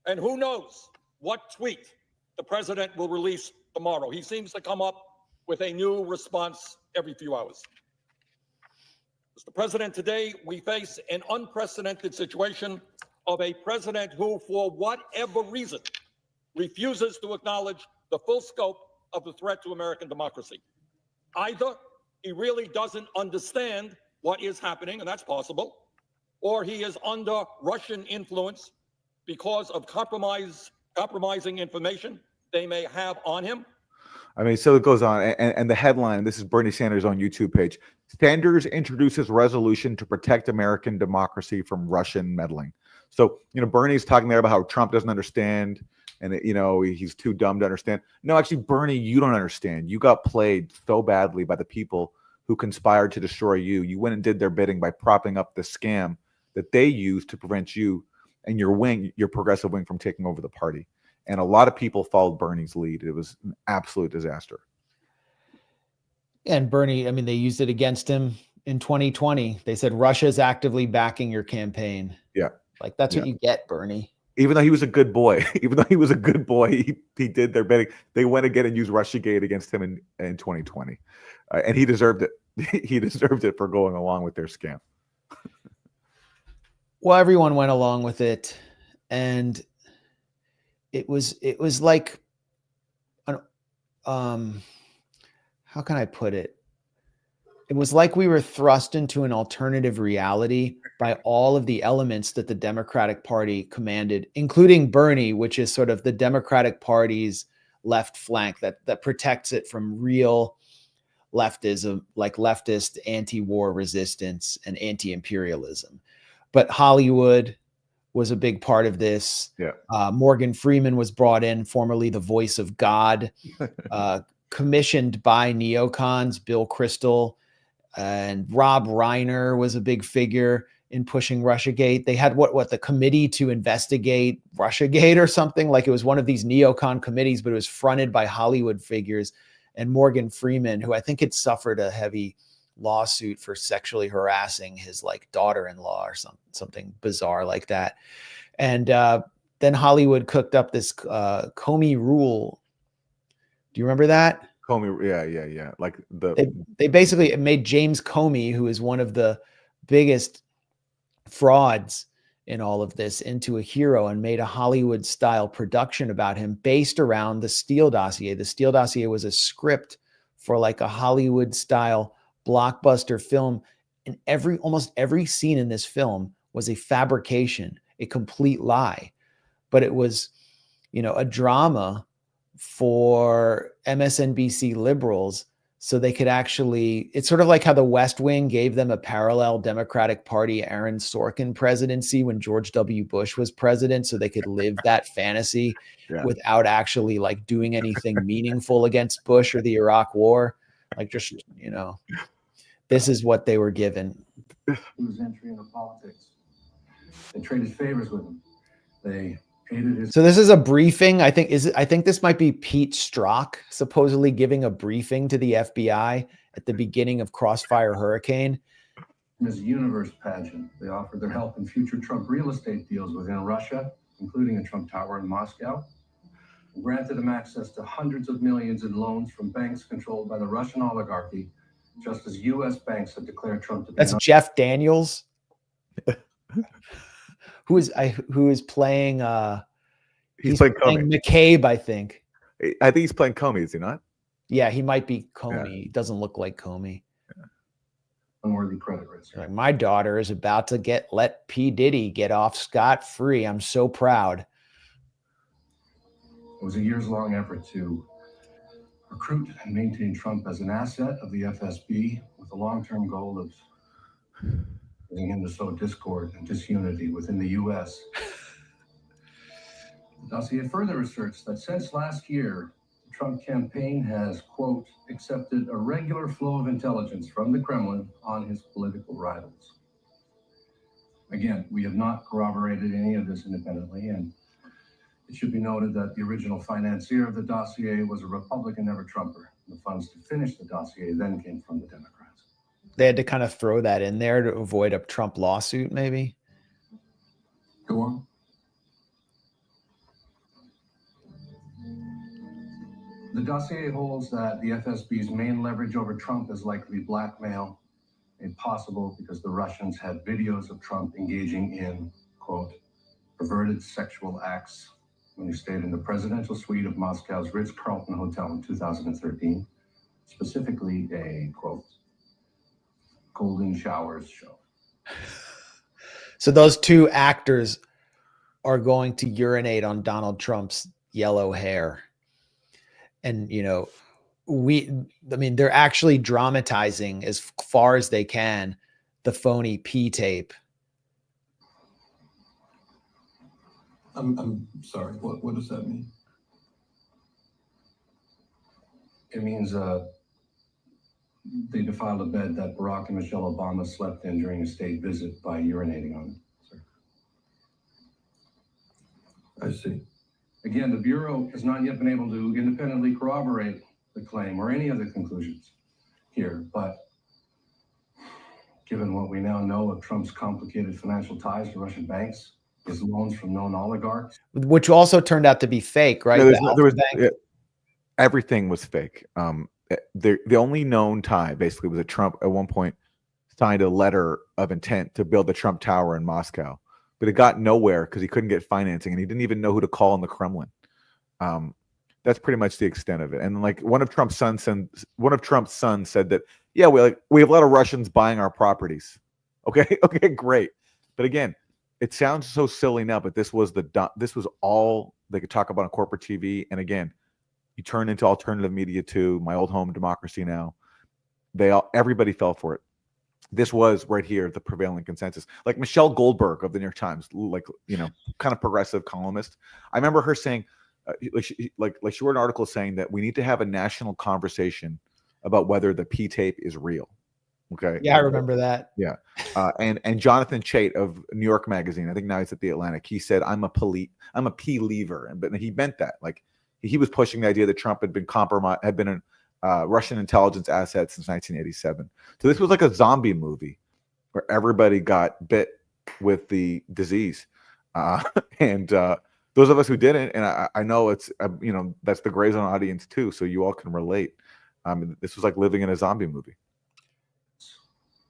[SPEAKER 15] And who knows what tweet the president will release tomorrow. He seems to come up with a new response every few hours. Mr. President, today we face an unprecedented situation of a president who, for whatever reason, refuses to acknowledge the full scope of the threat to American democracy. Either he really doesn't understand what is happening, and that's possible, or he is under Russian influence because of compromising information they may have on him.
[SPEAKER 2] I mean, so it goes on. And the headline, this is Bernie Sanders' own YouTube page. Sanders introduces resolution to protect American democracy from Russian meddling. So, Bernie's talking there about how Trump doesn't understand and, he's too dumb to understand. No, actually, Bernie, you don't understand. You got played so badly by the people who conspired to destroy you. You went and did their bidding by propping up the scam that they used to prevent you and your progressive wing from taking over the party. And a lot of people followed Bernie's lead. It was an absolute disaster.
[SPEAKER 1] And Bernie, I mean, they used it against him in 2020. They said Russia's actively backing your campaign.
[SPEAKER 2] Yeah.
[SPEAKER 1] Like that's what you get, Bernie.
[SPEAKER 2] Even though he was a good boy, he did their bidding. They went again and used Russiagate against him in 2020. And he deserved it. He deserved it for going along with their scam.
[SPEAKER 1] Well, everyone went along with it. And it was like, how can I put it? It was like we were thrust into an alternative reality by all of the elements that the Democratic Party commanded, including Bernie, which is sort of the Democratic Party's left flank that protects it from real leftism, like leftist anti-war resistance and anti-imperialism. But Hollywood was a big part of this.
[SPEAKER 2] Yeah.
[SPEAKER 1] Morgan Freeman was brought in, formerly the voice of God, commissioned by neocons, Bill Kristol, and Rob Reiner was a big figure in pushing Russiagate. They had what the committee to investigate Russiagate or something, like it was one of these neocon committees, but it was fronted by Hollywood figures. And Morgan Freeman, who I think had suffered a heavy lawsuit for sexually harassing his like daughter-in-law or something bizarre like that. And then Hollywood cooked up this Comey rule. Do you remember that?
[SPEAKER 2] Comey, yeah. Like
[SPEAKER 1] they basically made James Comey, who is one of the biggest frauds in all of this, into a hero and made a Hollywood-style production about him based around the Steele dossier. The Steele dossier was a script for like a Hollywood-style blockbuster film, and almost every scene in this film was a fabrication, a complete lie. But it was, a drama for MSNBC liberals, so they could actually, it's sort of like how the West Wing gave them a parallel Democratic Party Aaron Sorkin presidency when George W. Bush was president, so they could live that fantasy without actually like doing anything meaningful against Bush or the Iraq War. Like just, this is what they were given.
[SPEAKER 16] His entry into politics. They traded favors with him. They hated his.
[SPEAKER 1] So this is a briefing. I think this might be Pete Strzok supposedly giving a briefing to the FBI at the beginning of Crossfire Hurricane.
[SPEAKER 16] In his universe pageant, they offered their help in future Trump real estate deals within Russia, including a Trump tower in Moscow, and granted him access to hundreds of millions in loans from banks controlled by the Russian oligarchy, just as U.S. banks had declared Trump to be.
[SPEAKER 1] That's Jeff Daniels, who is playing. He's playing McCabe, I think.
[SPEAKER 2] I think he's playing Comey, is he not?
[SPEAKER 1] Yeah, he might be Comey. Yeah. He doesn't look like Comey.
[SPEAKER 16] Yeah. Unworthy credit risk.
[SPEAKER 1] Like, my daughter is about to let P. Diddy get off scot-free. I'm so proud.
[SPEAKER 16] It was a years-long effort to recruit and maintain Trump as an asset of the FSB with the long-term goal of getting him to sow discord and disunity within the U.S. The dossier further asserts that since last year, the Trump campaign has, quote, accepted a regular flow of intelligence from the Kremlin on his political rivals. Again, we have not corroborated any of this independently, and it should be noted that the original financier of the dossier was a Republican, never Trumper. The funds to finish the dossier then came from the Democrats.
[SPEAKER 1] They had to kind of throw that in there to avoid a Trump lawsuit, maybe?
[SPEAKER 16] Go on. The dossier holds that the FSB's main leverage over Trump is likely blackmail, made possible because the Russians had videos of Trump engaging in, quote, perverted sexual acts when he stayed in the presidential suite of Moscow's Ritz-Carlton Hotel in 2013, specifically a, quote, golden showers show.
[SPEAKER 1] So those two actors are going to urinate on Donald Trump's yellow hair. And, they're actually dramatizing as far as they can the phony P tape.
[SPEAKER 16] I'm sorry. What does that mean? It means they defiled a bed that Barack and Michelle Obama slept in during a state visit by urinating on it. Sir. I see. Again, the Bureau has not yet been able to independently corroborate the claim or any of the conclusions here, but given what we now know of Trump's complicated financial ties to Russian banks, his loans from known oligarchs.
[SPEAKER 1] Which also turned out to be fake, right?
[SPEAKER 2] No, there was everything was fake. The only known tie basically was that Trump at one point signed a letter of intent to build the Trump Tower in Moscow, but it got nowhere because he couldn't get financing and he didn't even know who to call in the Kremlin. That's pretty much the extent of it. And like one of Trump's sons said that, yeah, we have a lot of Russians buying our properties. Okay, great. But again, it sounds so silly now, but this was all they could talk about on corporate TV. And again, you turn into alternative media too. My old home, Democracy Now. Everybody fell for it. This was right here the prevailing consensus. Like Michelle Goldberg of the New York Times, kind of progressive columnist. I remember her saying, she wrote an article saying that we need to have a national conversation about whether the P tape is real. Okay.
[SPEAKER 1] Yeah, I remember that.
[SPEAKER 2] Yeah. And Jonathan Chait of New York Magazine, I think now he's at the Atlantic. He said, I'm a P-lever. But he meant that. Like he was pushing the idea that Trump had been compromised, had been in Russian intelligence assets since 1987. So this was like a zombie movie where everybody got bit with the disease. Those of us who didn't, and I know it's, that's the Grayzone audience too. So you all can relate. This was like living in a zombie movie.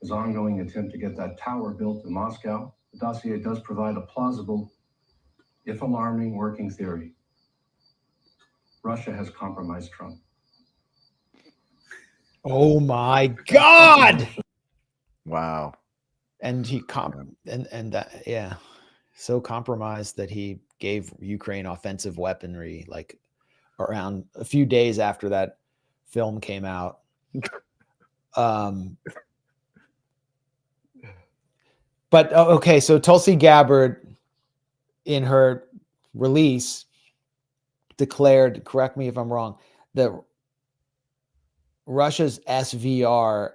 [SPEAKER 16] His ongoing attempt to get that tower built in Moscow, the dossier does provide a plausible, if alarming, working theory. Russia has compromised Trump.
[SPEAKER 1] Oh my God!
[SPEAKER 2] Wow.
[SPEAKER 1] And he so compromised that he gave Ukraine offensive weaponry like around a few days after that film came out. But okay, so Tulsi Gabbard in her release declared, correct me if I'm wrong, that Russia's SVR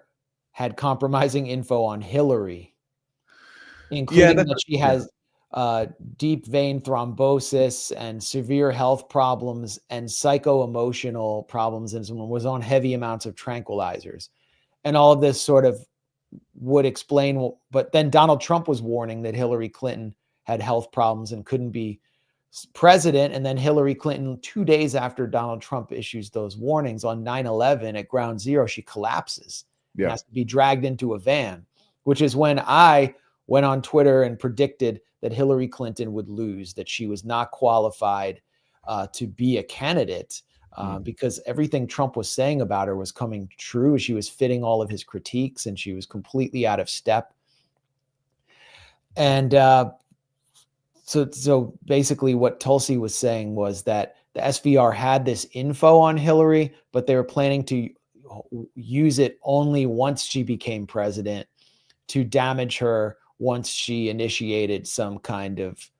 [SPEAKER 1] had compromising info on Hillary, including that she has deep vein thrombosis and severe health problems and psycho-emotional problems, and was on heavy amounts of tranquilizers. And all of this sort of would explain, but then Donald Trump was warning that Hillary Clinton had health problems and couldn't be president. And then Hillary Clinton, 2 days after Donald Trump issues those warnings on 9/11 at Ground Zero, she collapses and has to be dragged into a van, which is when I went on Twitter and predicted that Hillary Clinton would lose, that she was not qualified to be a candidate. Because everything Trump was saying about her was coming true. She was fitting all of his critiques and she was completely out of step. And so basically what Tulsi was saying was that the SVR had this info on Hillary, but they were planning to use it only once she became president to damage her once she initiated some kind of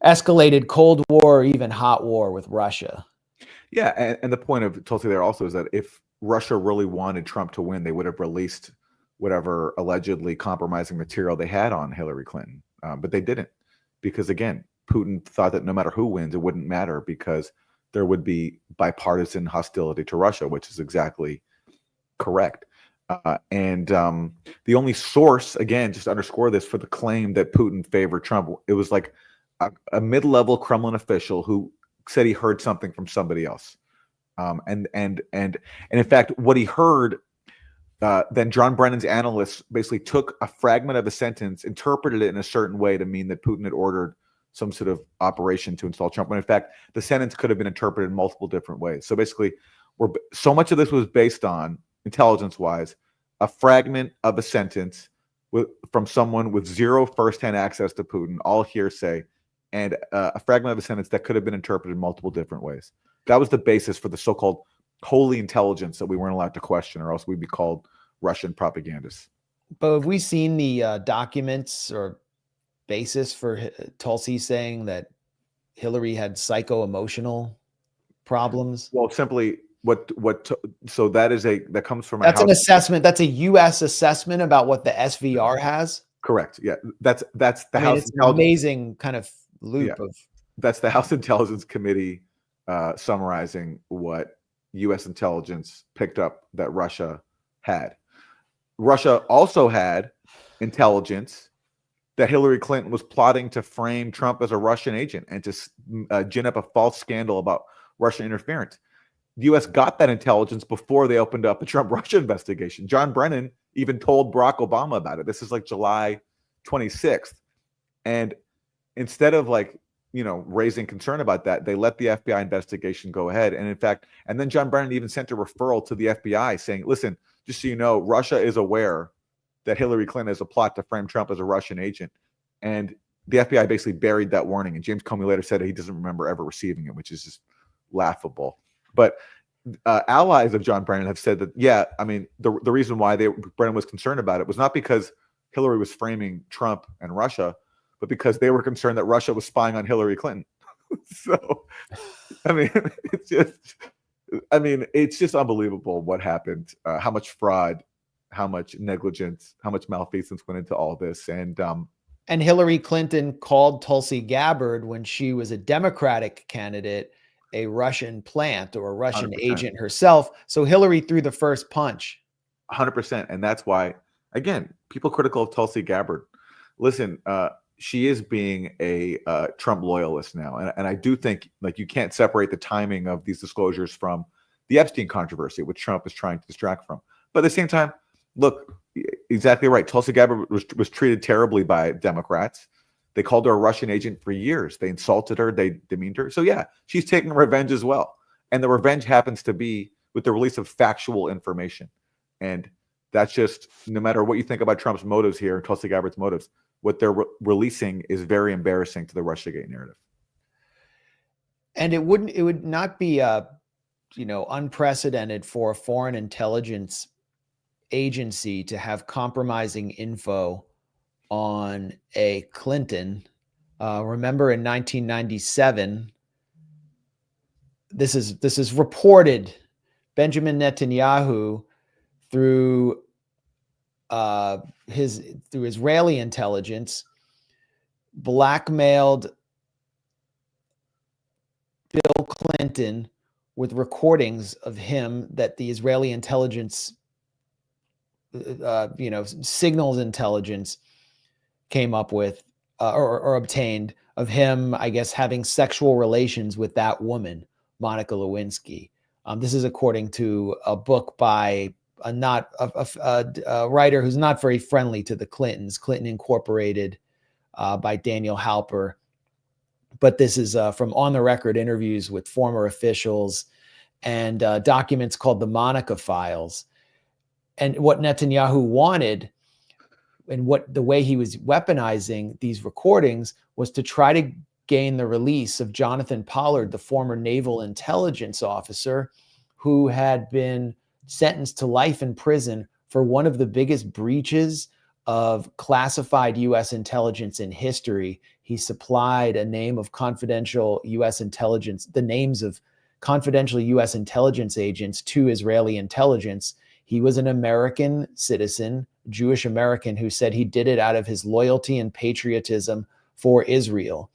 [SPEAKER 1] escalated Cold War or even hot war with Russia.
[SPEAKER 2] Yeah, and the point of Tulsi there also is that if Russia really wanted Trump to win, they would have released whatever allegedly compromising material they had on Hillary Clinton. But they didn't, because again, Putin thought that no matter who wins, it wouldn't matter because there would be bipartisan hostility to Russia, which is exactly correct. And the only source, again, just to underscore this, for the claim that Putin favored Trump, it was like a mid-level Kremlin official who said he heard something from somebody else. And in fact, what he heard, then John Brennan's analysts basically took a fragment of a sentence, interpreted it in a certain way to mean that Putin had ordered some sort of operation to install Trump. When in fact, the sentence could have been interpreted in multiple different ways. So basically, so much of this was based on, intelligence-wise, a fragment of a sentence from someone with zero firsthand access to Putin, all hearsay, and a fragment of a sentence that could have been interpreted in multiple different ways. That was the basis for the so-called holy intelligence that we weren't allowed to question, or else we'd be called Russian propagandists.
[SPEAKER 1] But have we seen the documents or basis for Tulsi saying that Hillary had psycho-emotional problems?
[SPEAKER 2] Well, simply so that comes from
[SPEAKER 1] an assessment. That's a U.S. assessment about what the SVR has.
[SPEAKER 2] Correct. Yeah, that's the House.
[SPEAKER 1] It's an amazing kind of loop of.
[SPEAKER 2] That's the House Intelligence Committee summarizing what U.S. intelligence picked up that Russia had. Russia also had intelligence that Hillary Clinton was plotting to frame Trump as a Russian agent and to gin up a false scandal about Russian interference. The U.S. got that intelligence before they opened up the Trump-Russia investigation. John Brennan even told Barack Obama about it. This is like July 26th. And instead of raising concern about that, they let the FBI investigation go ahead. And in fact, and then John Brennan even sent a referral to the FBI saying, listen, just so you know, Russia is aware that Hillary Clinton has a plot to frame Trump as a Russian agent. And the FBI basically buried that warning. And James Comey later said that he doesn't remember ever receiving it, which is just laughable. But allies of John Brennan have said that, yeah, I mean, the reason why Brennan was concerned about it was not because Hillary was framing Trump and Russia, but because they were concerned that Russia was spying on Hillary Clinton. So, I mean, it's just unbelievable what happened, how much fraud, how much negligence, how much malfeasance went into all this. And
[SPEAKER 1] Hillary Clinton called Tulsi Gabbard, when she was a Democratic candidate, a Russian plant or a Russian
[SPEAKER 2] 100%.
[SPEAKER 1] agent herself. So Hillary threw the first punch.
[SPEAKER 2] 100%. And that's why, again, people critical of Tulsi Gabbard, listen, she is being a Trump loyalist now. And I do think you can't separate the timing of these disclosures from the Epstein controversy, which Trump is trying to distract from. But at the same time, look, exactly right. Tulsi Gabbard was treated terribly by Democrats. They called her a Russian agent for years. They insulted her. They demeaned her. So yeah, she's taking revenge as well. And the revenge happens to be with the release of factual information. And that's just, no matter what you think about Trump's motives here, Tulsi Gabbard's motives, what they're releasing is very embarrassing to the Russiagate narrative.
[SPEAKER 1] And it would not be unprecedented for a foreign intelligence agency to have compromising info on a Clinton. Remember in 1997, this is reported, Benjamin Netanyahu, through Israeli intelligence, blackmailed Bill Clinton with recordings of him that the Israeli intelligence, signals intelligence came up with or obtained of him, I guess, having sexual relations with that woman, Monica Lewinsky. This is according to a book by a writer who's not very friendly to the Clintons, Clinton Incorporated, by Daniel Halper. But this is from on-the-record interviews with former officials and documents called the Monica Files. And what Netanyahu wanted, and the way he was weaponizing these recordings, was to try to gain the release of Jonathan Pollard, the former naval intelligence officer who had been sentenced to life in prison for one of the biggest breaches of classified U.S. intelligence in history. He supplied a name of confidential U.S. intelligence, the names of confidential U.S. intelligence agents to Israeli intelligence. He was an American citizen, Jewish American, who said he did it out of his loyalty and patriotism for Israel.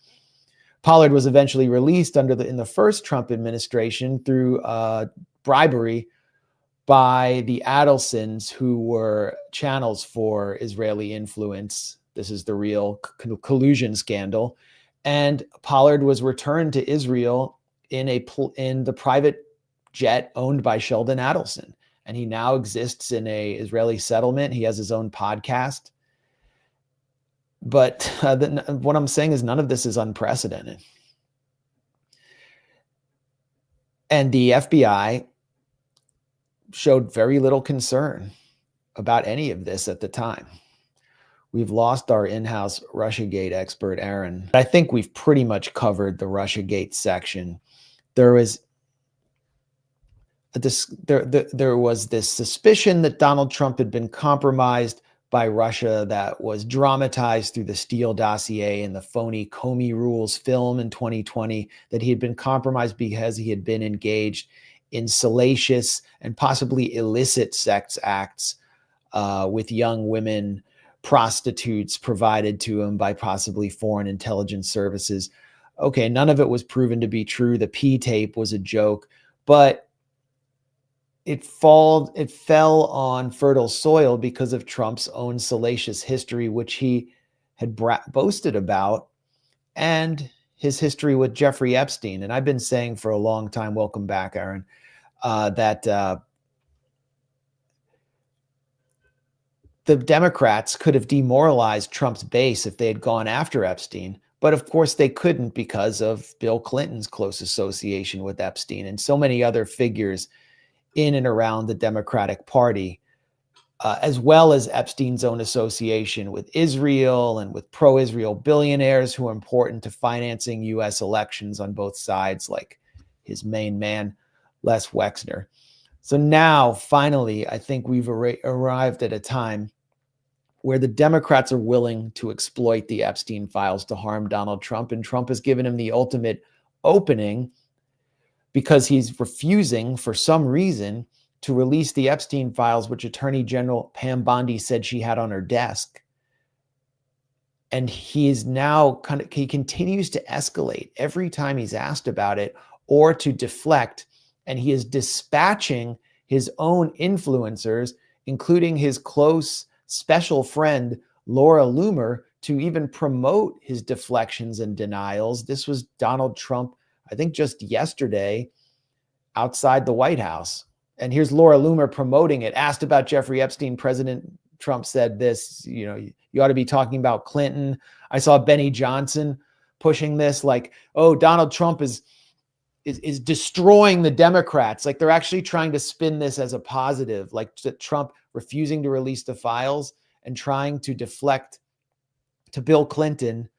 [SPEAKER 1] Pollard was eventually released in the first Trump administration through bribery by the Adelsons, who were channels for Israeli influence. This is the real collusion scandal. And Pollard was returned to Israel in the private jet owned by Sheldon Adelson. And he now exists in a Israeli settlement. He has his own podcast. But what I'm saying is none of this is unprecedented. And the FBI showed very little concern about any of this at the time. We've lost our in-house Russiagate expert, Aaron. I think we've pretty much covered the Russiagate section. There was this suspicion that Donald Trump had been compromised by Russia that was dramatized through the Steele dossier and the phony Comey Rules film in 2020, that he had been compromised because he had been engaged in salacious and possibly illicit sex acts with young women, prostitutes provided to him by possibly foreign intelligence services. Okay, none of it was proven to be true. The P tape was a joke, but it fell on fertile soil because of Trump's own salacious history, which he had boasted about, and his history with Jeffrey Epstein. And I've been saying for a long time, welcome back, Aaron, that the Democrats could have demoralized Trump's base if they had gone after Epstein. But of course they couldn't because of Bill Clinton's close association with Epstein and so many other figures in and around the Democratic Party, as well as Epstein's own association with Israel and with pro-Israel billionaires who are important to financing U.S. elections on both sides, like his main man, Les Wexner. So now, finally, I think we've arrived at a time where the Democrats are willing to exploit the Epstein files to harm Donald Trump, and Trump has given him the ultimate opening because he's refusing, for some reason, to release the Epstein files, which Attorney General Pam Bondi said she had on her desk. And he is now he continues to escalate every time he's asked about it or to deflect. And he is dispatching his own influencers, including his close special friend, Laura Loomer, to even promote his deflections and denials. This was Donald Trump, I think just yesterday, outside the White House. And here's Laura Loomer promoting it. Asked about Jeffrey Epstein, President Trump said this, you ought to be talking about Clinton. I saw Benny Johnson pushing this like, oh, Donald Trump is destroying the Democrats. Like they're actually trying to spin this as a positive, like Trump refusing to release the files and trying to deflect to Bill Clinton,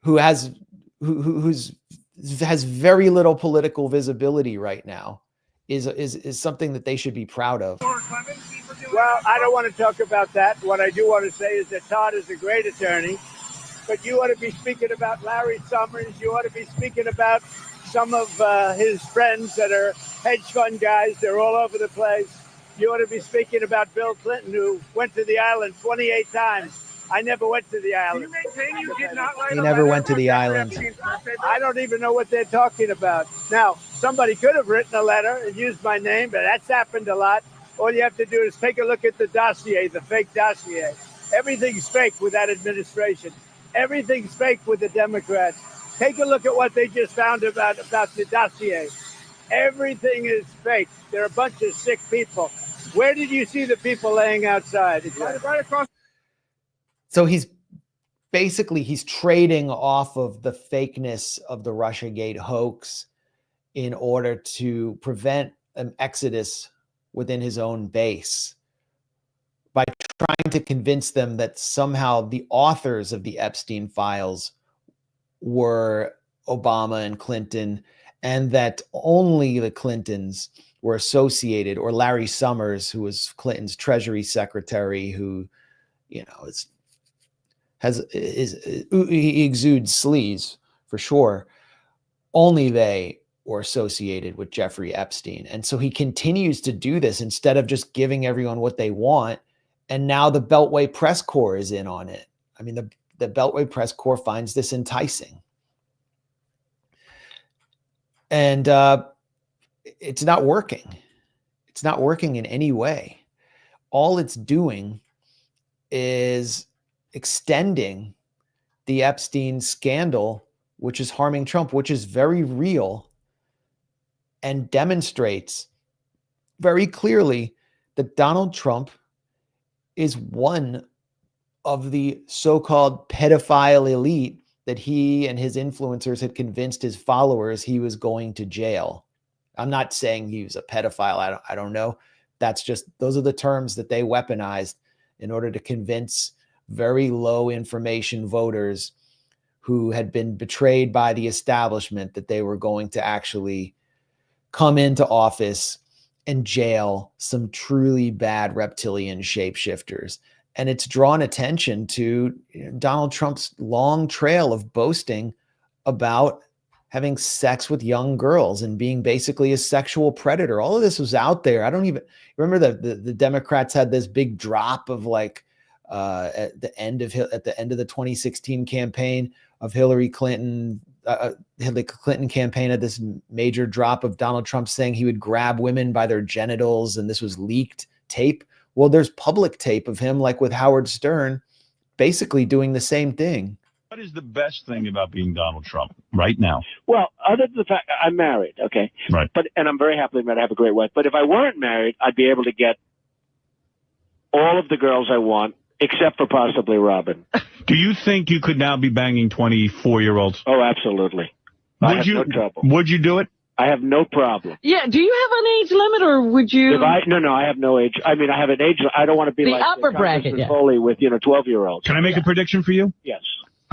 [SPEAKER 1] who has very little political visibility right now, is something that they should be proud of.
[SPEAKER 17] Well, I don't want to talk about that. What I do want to say is that Todd is a great attorney, but you ought to be speaking about Larry Summers. You ought to be speaking about some of his friends that are hedge fund guys. They're all over the place. You ought to be speaking about Bill Clinton, who went to the island 28 times. I never went to the island.
[SPEAKER 18] You maintain you did not write
[SPEAKER 1] He never went to the island.
[SPEAKER 17] I don't even know what they're talking about. Now, somebody could have written a letter and used my name, but that's happened a lot. All you have to do is take a look at the dossier, the fake dossier. Everything's fake with that administration. Everything's fake with the Democrats. Take a look at what they just found about the dossier. Everything is fake. They're a bunch of sick people. Where did you see the people laying outside? Right across.
[SPEAKER 1] So he's trading off of the fakeness of the Russiagate hoax in order to prevent an exodus within his own base by trying to convince them that somehow the authors of the Epstein files were Obama and Clinton, and that only the Clintons were associated, or Larry Summers, who was Clinton's Treasury Secretary, who, he exudes sleaze for sure. Only they were associated with Jeffrey Epstein. And so he continues to do this instead of just giving everyone what they want. And now the Beltway Press Corps is in on it. I mean, the Beltway Press Corps finds this enticing. And it's not working. It's not working in any way. All it's doing is extending the Epstein scandal, which is harming Trump, which is very real and demonstrates very clearly that Donald Trump is one of the so-called pedophile elite that he and his influencers had convinced his followers he was going to jail. I'm not saying he was a pedophile. I don't know. Those are the terms that they weaponized in order to convince very low information voters who had been betrayed by the establishment that they were going to actually come into office and jail some truly bad reptilian shapeshifters. And it's drawn attention to Donald Trump's long trail of boasting about having sex with young girls and being basically a sexual predator. All of this was out there. I don't even remember the Democrats had this big drop of at the end of the 2016 campaign of Hillary Clinton Hillary Clinton campaign had this major drop of Donald Trump saying he would grab women by their genitals, and this was leaked tape. Well, there's public tape of him, like with Howard Stern, basically doing the same thing.
[SPEAKER 13] What is the best thing about being Donald Trump right now?
[SPEAKER 17] Well, other than the fact I'm married, okay,
[SPEAKER 13] Right.
[SPEAKER 17] and I'm very happily married. I have a great wife. But if I weren't married, I'd be able to get all of the girls I want, except for possibly Robin.
[SPEAKER 13] Do you think you could now be banging 24-year-olds?
[SPEAKER 17] Oh, absolutely. I have no trouble.
[SPEAKER 13] Would you do it?
[SPEAKER 17] I have no problem.
[SPEAKER 6] Yeah. Do you have an age limit, or would you?
[SPEAKER 17] No, I have no age. I mean, I have an age. I don't want to be
[SPEAKER 6] The
[SPEAKER 17] like
[SPEAKER 6] upper bracket,
[SPEAKER 17] Congressman Foley with 12-year-olds.
[SPEAKER 13] Can I make a prediction for you?
[SPEAKER 17] Yes.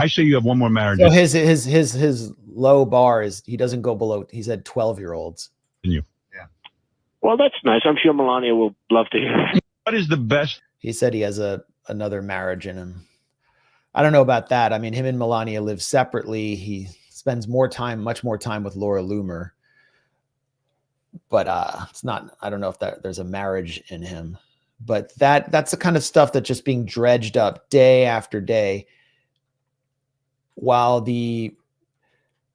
[SPEAKER 13] I say you have one more marriage.
[SPEAKER 1] So his low bar is he doesn't go below. He said 12-year-olds.
[SPEAKER 13] Than you.
[SPEAKER 17] Well, that's nice. I'm sure Melania will love to hear that.
[SPEAKER 13] What is the best?
[SPEAKER 1] He said he has another marriage in him. I don't know about that. I mean, him and Melania live separately. He spends much more time with Laura Loomer. But it's not, I don't know if there's a marriage in him. But that's the kind of stuff that's just being dredged up day after day, while the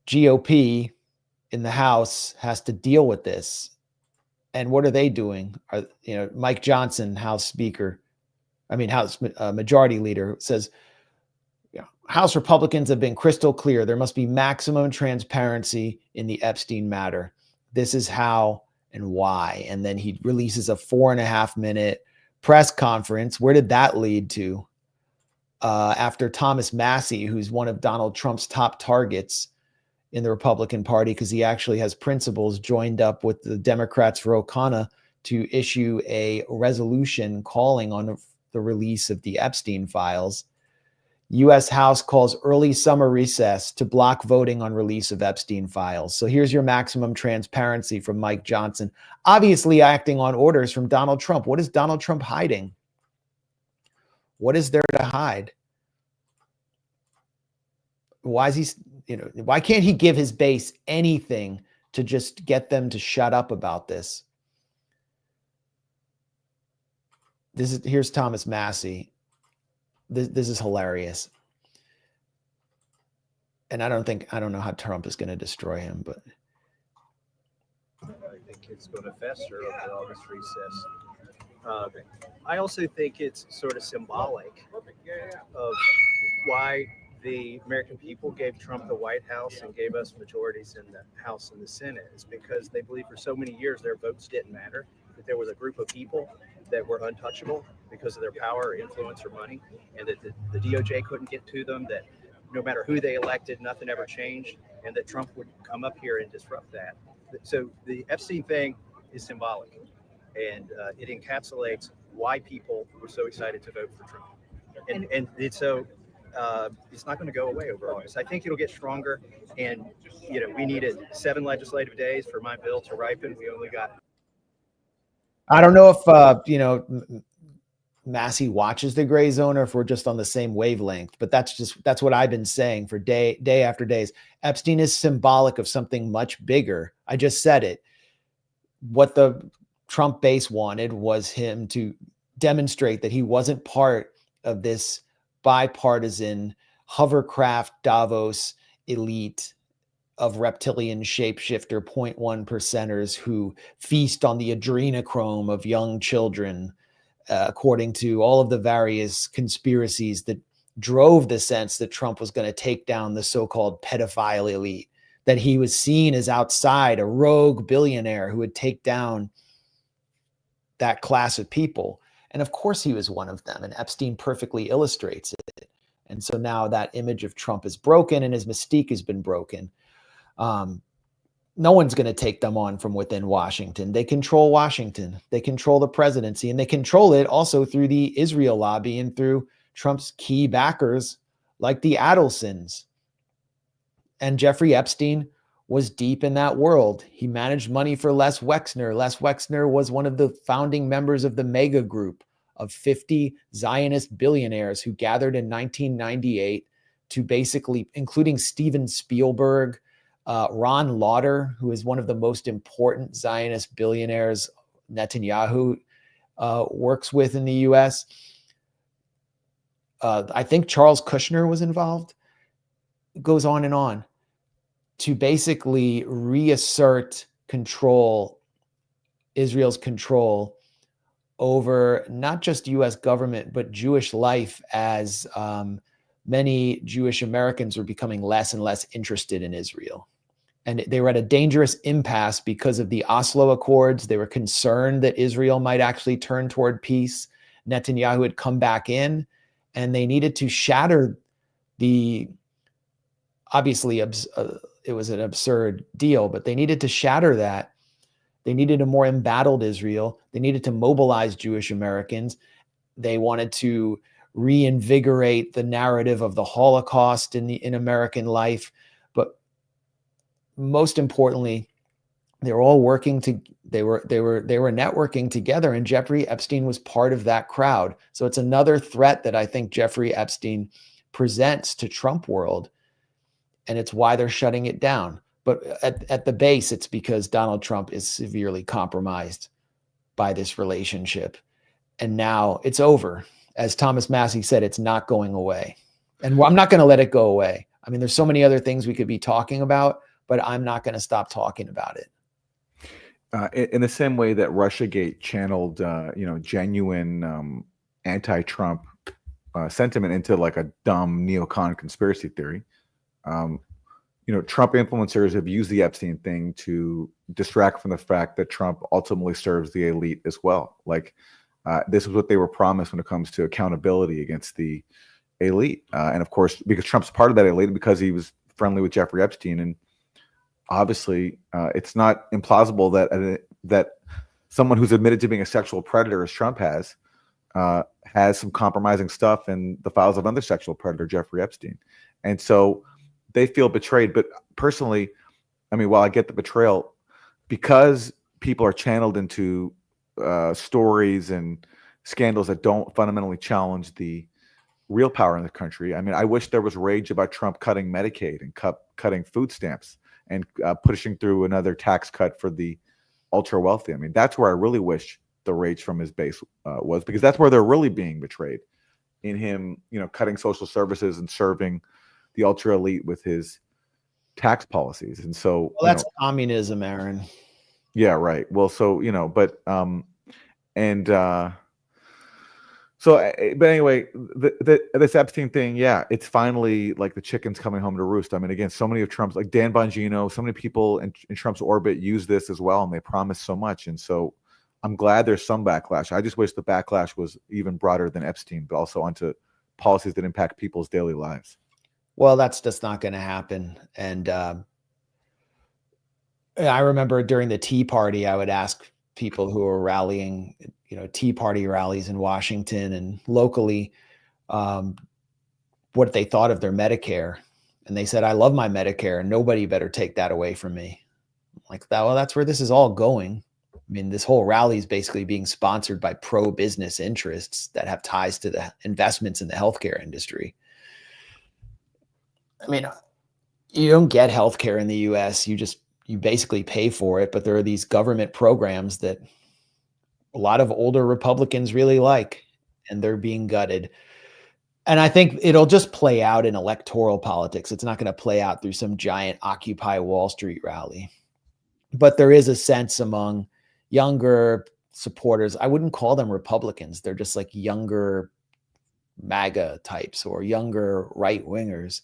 [SPEAKER 1] GOP in the House has to deal with this. And what are they doing? Mike Johnson, House Majority Leader, says, House Republicans have been crystal clear. There must be maximum transparency in the Epstein matter. This is how and why. And then he releases a 4.5-minute press conference. Where did that lead to? After Thomas Massie, who's one of Donald Trump's top targets in the Republican Party, because he actually has principles, joined up with the Democrats for O'Connor to issue a resolution calling on the release of the Epstein files. U.S. House calls early summer recess to block voting on release of Epstein files. So here's your maximum transparency from Mike Johnson, obviously acting on orders from Donald Trump. What is Donald Trump hiding? What is there to hide? Why is why can't he give his base anything to just get them to shut up about this? Here's Thomas Massie. This is hilarious. And I don't know how Trump is going to destroy him, but
[SPEAKER 18] I think it's going to fester over all this recess. I also think it's sort of symbolic of why the American people gave Trump the White House and gave us majorities in the House and the Senate, is because they believed for so many years their votes didn't matter, that there was a group of people that were untouchable because of their power or influence or money, and that the DOJ couldn't get to them, that no matter who they elected, nothing ever changed, and that Trump would come up here and disrupt that. So the Epstein thing is symbolic, and it encapsulates why people were so excited to vote for Trump. And so it's not going to go away over August. I think it'll get stronger, and we needed 7 legislative days for my bill to ripen. We only got.
[SPEAKER 1] I don't know if Massie watches the Grayzone or if we're just on the same wavelength, but that's what I've been saying for day after days. Epstein is symbolic of something much bigger. I just said it. What the Trump base wanted was him to demonstrate that he wasn't part of this bipartisan hovercraft Davos elite of reptilian shapeshifter 0.1 percenters who feast on the adrenochrome of young children, according to all of the various conspiracies that drove the sense that Trump was going to take down the so-called pedophile elite, that he was seen as outside, a rogue billionaire who would take down that class of people. And of course he was one of them, and Epstein perfectly illustrates it. And so now that image of Trump is broken and his mystique has been broken. No one's going to take them on from within Washington. They control Washington. They control the presidency, and they control it also through the Israel lobby and through Trump's key backers like the Adelsons. And Jeffrey Epstein was deep in that world. He managed money for Les Wexner. Les Wexner was one of the founding members of the mega group of 50 Zionist billionaires who gathered in 1998 to basically, including Steven Spielberg, Ron Lauder, who is one of the most important Zionist billionaires Netanyahu works with in the U.S. I think Charles Kushner was involved. It goes on and on. to basically reassert Israel's control over not just U.S. government, but Jewish life, as many Jewish Americans were becoming less and less interested in Israel. And they were at a dangerous impasse because of the Oslo Accords. They were concerned that Israel might actually turn toward peace. Netanyahu had come back in, and they needed to shatter obviously, it was an absurd deal, but they needed to shatter that. They needed a more embattled Israel. They needed to mobilize Jewish Americans. They wanted to reinvigorate the narrative of the Holocaust in American life. But most importantly, they were all working they were networking together, and Jeffrey Epstein was part of that crowd. So it's another threat that I think Jeffrey Epstein presents to Trump world, and it's why they're shutting it down. But at the base, it's because Donald Trump is severely compromised by this relationship. And now it's over. As Thomas Massey said, it's not going away. And I'm not going to let it go away. I mean, there's so many other things we could be talking about, but I'm not going to stop talking about it.
[SPEAKER 2] In the same way that Russiagate channeled, genuine anti-Trump sentiment into like a dumb neocon conspiracy theory, Trump influencers have used the Epstein thing to distract from the fact that Trump ultimately serves the elite as well. Like this is what they were promised when it comes to accountability against the elite. And of course, because Trump's part of that elite, because he was friendly with Jeffrey Epstein. And obviously, it's not implausible that someone who's admitted to being a sexual predator, as Trump has some compromising stuff in the files of other sexual predator, Jeffrey Epstein. And so they feel betrayed. But personally, I mean, while I get the betrayal, because people are channeled into stories and scandals that don't fundamentally challenge the real power in the country. I mean, I wish there was rage about Trump cutting Medicaid and cutting food stamps and pushing through another tax cut for the ultra wealthy. I mean, that's where I really wish the rage from his base was, because that's where they're really being betrayed, in him, cutting social services and serving the ultra elite with his tax policies. And so,
[SPEAKER 1] that's communism, Aaron.
[SPEAKER 2] Yeah, right. Well, so, but anyway, this Epstein thing, yeah, it's finally like the chicken's coming home to roost. I mean, again, so many of Trump's, like Dan Bongino, so many people in Trump's orbit use this as well, and they promise so much. And so I'm glad there's some backlash. I just wish the backlash was even broader than Epstein, but also onto policies that impact people's daily lives.
[SPEAKER 1] Well, that's just not going to happen. And I remember during the Tea Party, I would ask people who were rallying, Tea Party rallies in Washington and locally, what they thought of their Medicare. And they said, I love my Medicare and nobody better take that away from me. Like that, well, that's where this is all going. I mean, this whole rally is basically being sponsored by pro-business interests that have ties to the investments in the healthcare industry. I mean, you don't get healthcare in the US. You basically pay for it, but there are these government programs that a lot of older Republicans really like, and they're being gutted. And I think it'll just play out in electoral politics. It's not going to play out through some giant Occupy Wall Street rally. But there is a sense among younger supporters, I wouldn't call them Republicans. They're just like younger MAGA types or younger right wingers,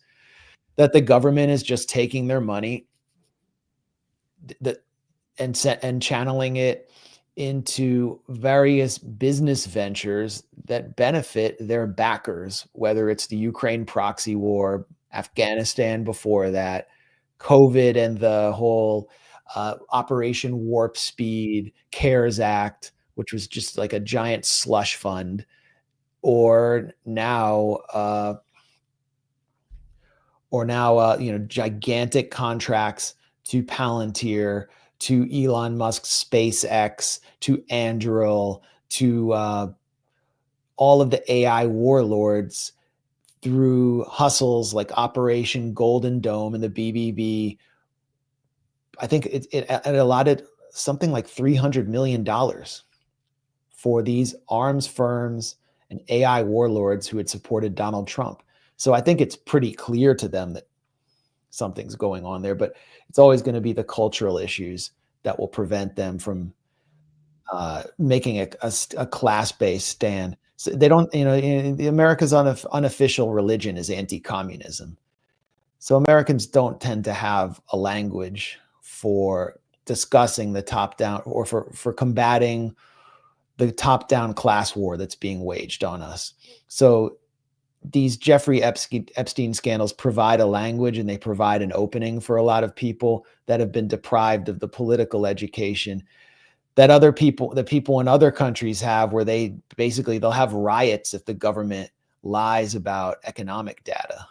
[SPEAKER 1] that the government is just taking their money and channeling it into various business ventures that benefit their backers, whether it's the Ukraine proxy war, Afghanistan before that, COVID and the whole Operation Warp Speed, CARES Act, which was just like a giant slush fund, or now gigantic contracts to Palantir, to Elon Musk's SpaceX, to Anduril, to all of the AI warlords through hustles like Operation Golden Dome and the BBB. I think it allotted something like $300 million for these arms firms and AI warlords who had supported Donald Trump. So I think it's pretty clear to them that something's going on there, but it's always going to be the cultural issues that will prevent them from making a class-based stand. So they don't, the America's unofficial religion is anti-communism. So Americans don't tend to have a language for discussing the top-down or for combating the top-down class war that's being waged on us. So these Jeffrey Epstein scandals provide a language, and they provide an opening for a lot of people that have been deprived of the political education that the people in other countries have, where they'll have riots if the government lies about economic data.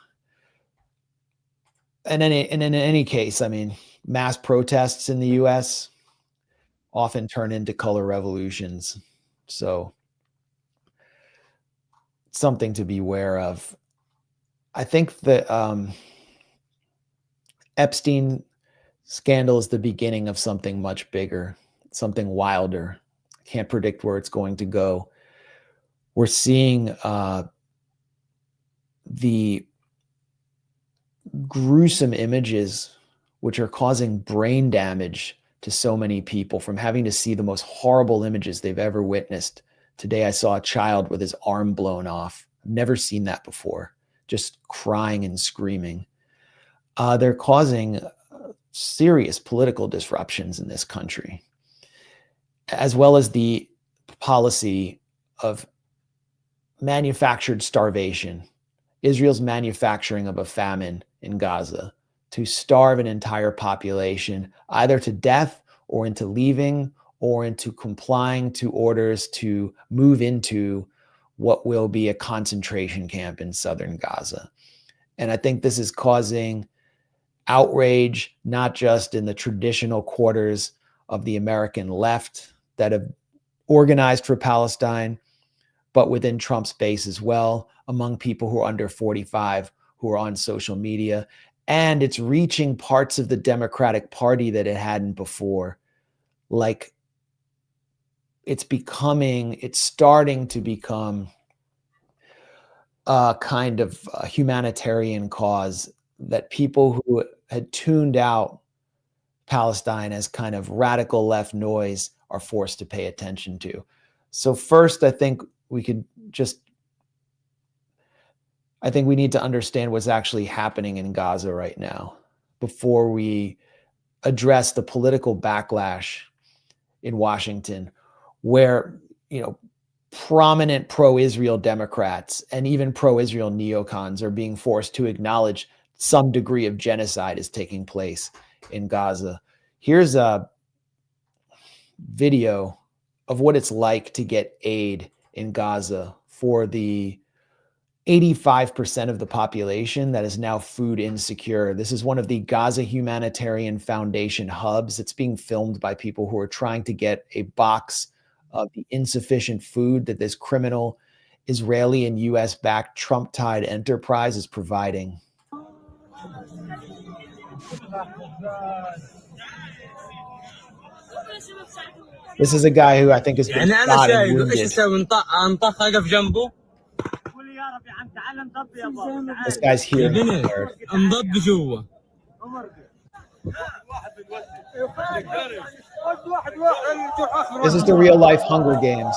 [SPEAKER 1] And in any case, I mean, mass protests in the US often turn into color revolutions. So something to be aware of. I think the Epstein scandal is the beginning of something much bigger, something wilder. I can't predict where it's going to go. We're seeing the gruesome images which are causing brain damage to so many people from having to see the most horrible images they've ever witnessed. Today I saw a child with his arm blown off. I've never seen that before, just crying and screaming. They're causing serious political disruptions in this country, as well as the policy of manufactured starvation. Israel's manufacturing of a famine in Gaza to starve an entire population either to death or into leaving or into complying to orders to move into what will be a concentration camp in southern Gaza. And I think this is causing outrage, not just in the traditional quarters of the American left that have organized for Palestine, but within Trump's base as well, among people who are under 45, who are on social media. And it's reaching parts of the Democratic Party that it hadn't before. Like, it's starting to become a kind of a humanitarian cause that people who had tuned out Palestine as kind of radical left noise are forced to pay attention to. So first, I think we need to understand what's actually happening in Gaza right now before we address the political backlash in Washington, where, prominent pro-Israel Democrats and even pro-Israel neocons are being forced to acknowledge some degree of genocide is taking place in Gaza. Here's a video of what it's like to get aid in Gaza for the 85% of the population that is now food insecure. This is one of the Gaza Humanitarian Foundation hubs. It's being filmed by people who are trying to get a box of the insufficient food that this criminal Israeli and US-backed Trump-tied enterprise is providing. This is a guy who I think has been shot and wounded. This guy's here. This is the real life Hunger Games.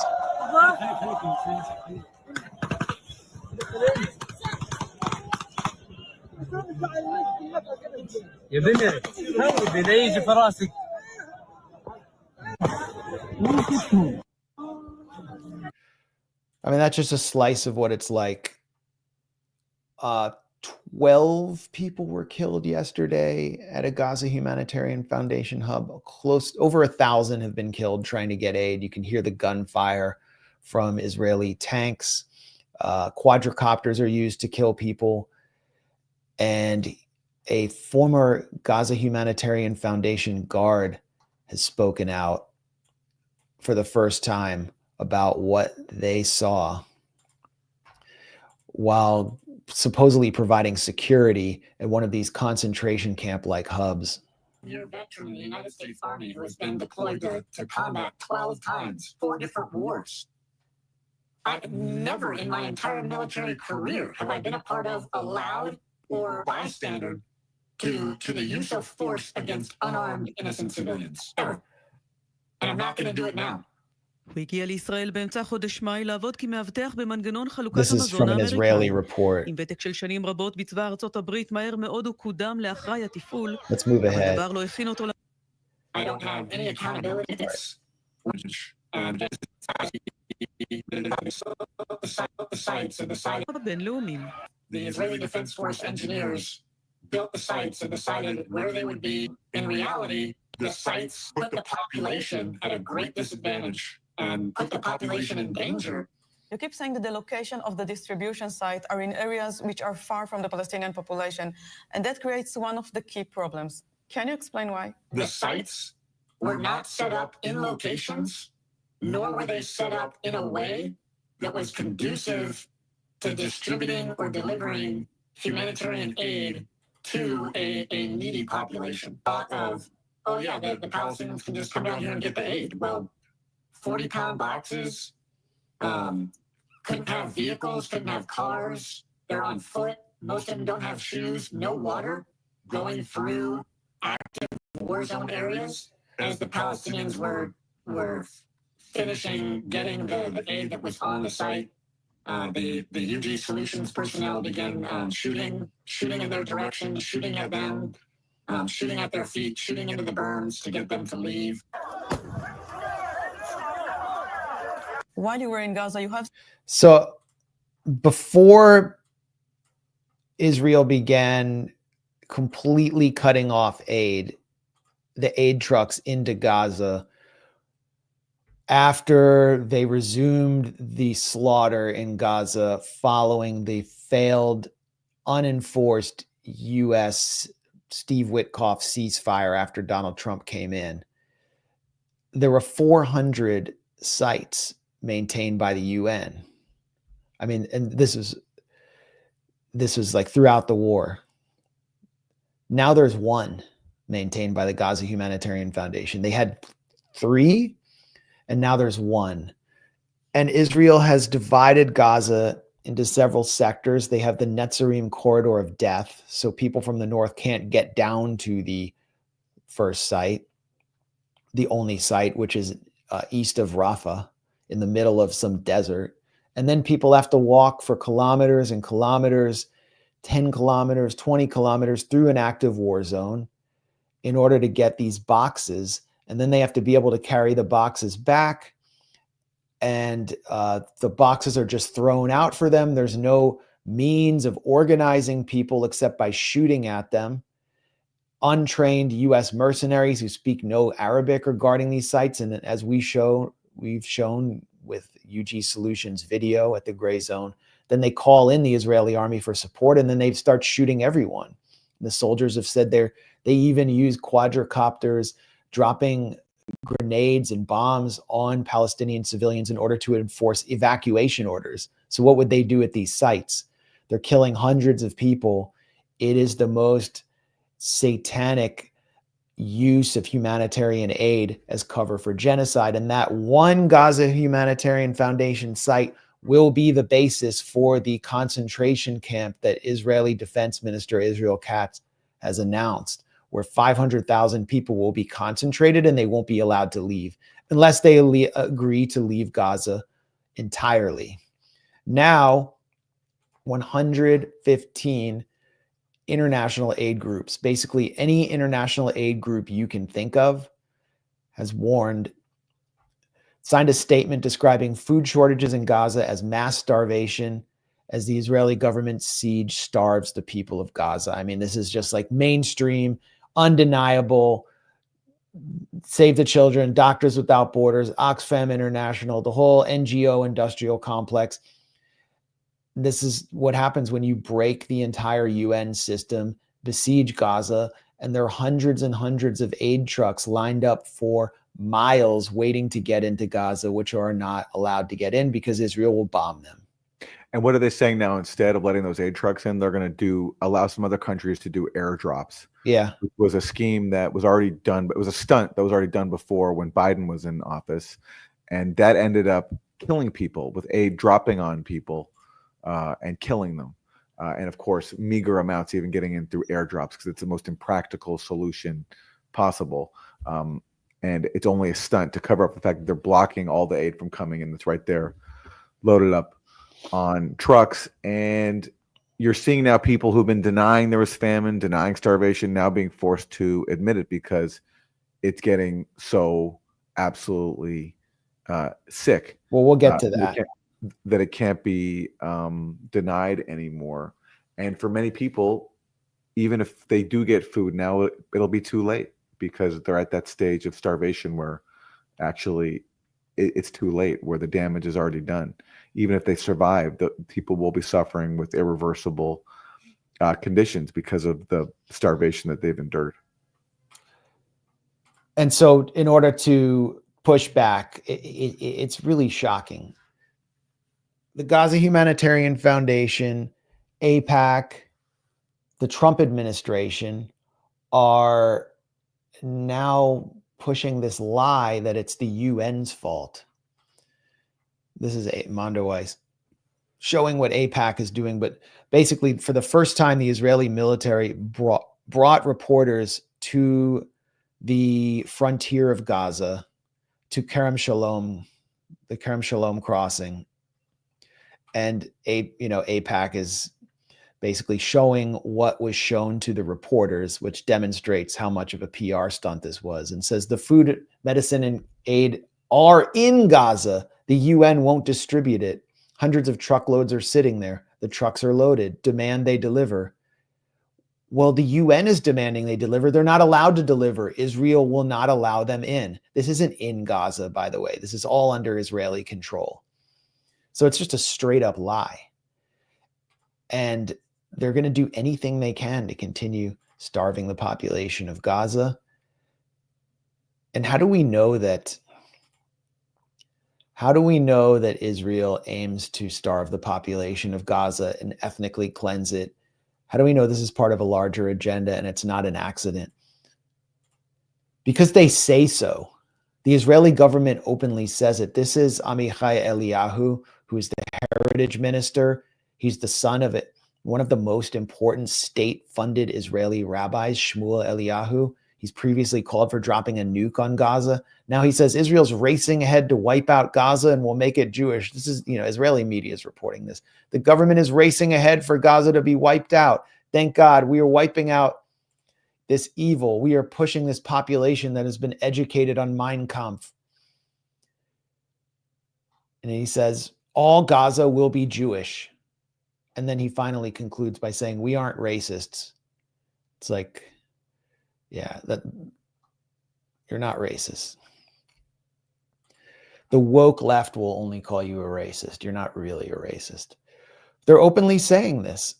[SPEAKER 1] I mean, that's just a slice of what it's like. 12 people were killed yesterday at a Gaza Humanitarian Foundation hub. Over 1,000 have been killed trying to get aid. You can hear the gunfire from Israeli tanks. Quadricopters are used to kill people. And a former Gaza Humanitarian Foundation guard has spoken out for the first time about what they saw while supposedly providing security at one of these concentration camp-like hubs.
[SPEAKER 19] You're a veteran of the United States Army who has been deployed to combat 12 times, 4 different wars. I've never in my entire military career have I been a part of, allowed, or bystander to the use of force against unarmed innocent civilians, ever. And I'm not going to do it now.
[SPEAKER 20] הוא הגיע לישראל באמצע חודש מאי לעבוד כמאבטח במנגנון חלוקת
[SPEAKER 1] This is
[SPEAKER 20] המזון
[SPEAKER 1] from an
[SPEAKER 20] האמריקאי.
[SPEAKER 1] Israeli report.
[SPEAKER 20] עם ותק של שנים רבות בצבא ארצות הברית, מהר מאוד הוא קודם לאחראי התפעול.
[SPEAKER 1] Let's move ahead.
[SPEAKER 20] הדבר לא הכין אותו.
[SPEAKER 19] I don't have any accountability to this. The Israeli Defense Force engineers built the sites and decided where they would be. In reality, the sites put the population at a great disadvantage and put the population in danger.
[SPEAKER 21] You keep saying that the location of the distribution site are in areas which are far from the Palestinian population, and that creates one of the key problems. Can you explain why?
[SPEAKER 19] The sites were not set up in locations, nor were they set up in a way that was conducive to distributing or delivering humanitarian aid to a needy population. Thought of, oh yeah, the Palestinians can just come down here and get the aid. Well, 40-pound boxes, couldn't have vehicles, couldn't have cars, they're on foot, most of them don't have shoes, no water, going through active war zone areas as the Palestinians were finishing getting the aid that was on the site. The UG Solutions personnel began shooting in their direction, shooting at them, shooting at their feet, shooting into the berms to get them to leave.
[SPEAKER 21] While you were in Gaza, you have...
[SPEAKER 1] So before Israel began completely cutting off aid, the aid trucks into Gaza, after they resumed the slaughter in Gaza following the failed, unenforced U.S. Steve Witkoff ceasefire after Donald Trump came in, there were 400 sites maintained by the UN. I mean, and this was like throughout the war. Now there's one maintained by the Gaza Humanitarian Foundation. They had 3, and now there's 1. And Israel has divided Gaza into several sectors. They have the Netzarim corridor of death, so people from the north can't get down to the first site, the only site, which is east of Rafah, in the middle of some desert. And then people have to walk for kilometers and kilometers, 10 kilometers, 20 kilometers through an active war zone in order to get these boxes. And then they have to be able to carry the boxes back. And the boxes are just thrown out for them. There's no means of organizing people except by shooting at them. Untrained U.S. mercenaries who speak no Arabic are guarding these sites. And as we've shown with UG Solutions video at the Grayzone, then they call in the Israeli army for support, and then they start shooting everyone. The soldiers have said they even use quadricopters, dropping grenades and bombs on Palestinian civilians in order to enforce evacuation orders. So what would they do at these sites? They're killing hundreds of people. It is the most satanic use of humanitarian aid as cover for genocide. And that one Gaza Humanitarian Foundation site will be the basis for the concentration camp that Israeli Defense Minister Israel Katz has announced, where 500,000 people will be concentrated and they won't be allowed to leave unless they agree to leave Gaza entirely. Now, 115 international aid groups, basically any international aid group you can think of, has signed a statement describing food shortages in Gaza as mass starvation as the Israeli government siege starves the people of Gaza. I mean, this is just like mainstream, undeniable, Save the Children, Doctors Without Borders, Oxfam International, the whole NGO industrial complex. This is what happens when you break the entire UN system, besiege Gaza, and there are hundreds and hundreds of aid trucks lined up for miles waiting to get into Gaza, which are not allowed to get in because Israel will bomb them.
[SPEAKER 2] And what are they saying now? Instead of letting those aid trucks in, they're going to allow some other countries to do airdrops.
[SPEAKER 1] Yeah.
[SPEAKER 2] It was a scheme that was already done, but it was a stunt that was already done before when Biden was in office. And that ended up killing people, with aid dropping on people and killing them. and of course, meager amounts even getting in through airdrops because it's the most impractical solution possible. And it's only a stunt to cover up the fact that they're blocking all the aid from coming in. That's right there, loaded up on trucks. And you're seeing now people who've been denying there was famine, denying starvation, now being forced to admit it because it's getting so absolutely sick.
[SPEAKER 1] Well, we'll get to that.
[SPEAKER 2] That it can't be denied anymore. And for many people, even if they do get food now, it'll be too late because they're at that stage of starvation where actually it's too late, where the damage is already done. Even if they survive, the people will be suffering with irreversible conditions because of the starvation that they've endured.
[SPEAKER 1] And so in order to push back, it's really shocking. The Gaza Humanitarian Foundation, AIPAC, the Trump administration are now pushing this lie that it's the UN's fault. This is Mondo Weiss showing what AIPAC is doing. But basically, for the first time, the Israeli military brought reporters to the frontier of Gaza, to Kerem Shalom, the Kerem Shalom crossing. And AIPAC is basically showing what was shown to the reporters, which demonstrates how much of a PR stunt this was, and says the food, medicine, and aid are in Gaza. The UN won't distribute it. Hundreds of truckloads are sitting there. The trucks are loaded. Demand they deliver. Well, the UN is demanding they deliver. They're not allowed to deliver. Israel will not allow them in. This isn't in Gaza, by the way. This is all under Israeli control. So it's just a straight up lie. And they're going to do anything they can to continue starving the population of Gaza. And how do we know that? How do we know that Israel aims to starve the population of Gaza and ethnically cleanse it? How do we know this is part of a larger agenda and it's not an accident? Because they say so. The Israeli government openly says it. This is Amichai Eliyahu, who is the heritage minister. He's the son of one of the most important state-funded Israeli rabbis, Shmuel Eliyahu. He's previously called for dropping a nuke on Gaza. Now he says Israel's racing ahead to wipe out Gaza and will make it Jewish. This is, Israeli media is reporting this. The government is racing ahead for Gaza to be wiped out. Thank God we are wiping out this evil. We are pushing this population that has been educated on Mein Kampf. And he says, all Gaza will be Jewish. And then he finally concludes by saying, we aren't racists. It's like, yeah, that you're not racist. The woke left will only call you a racist. You're not really a racist. They're openly saying this.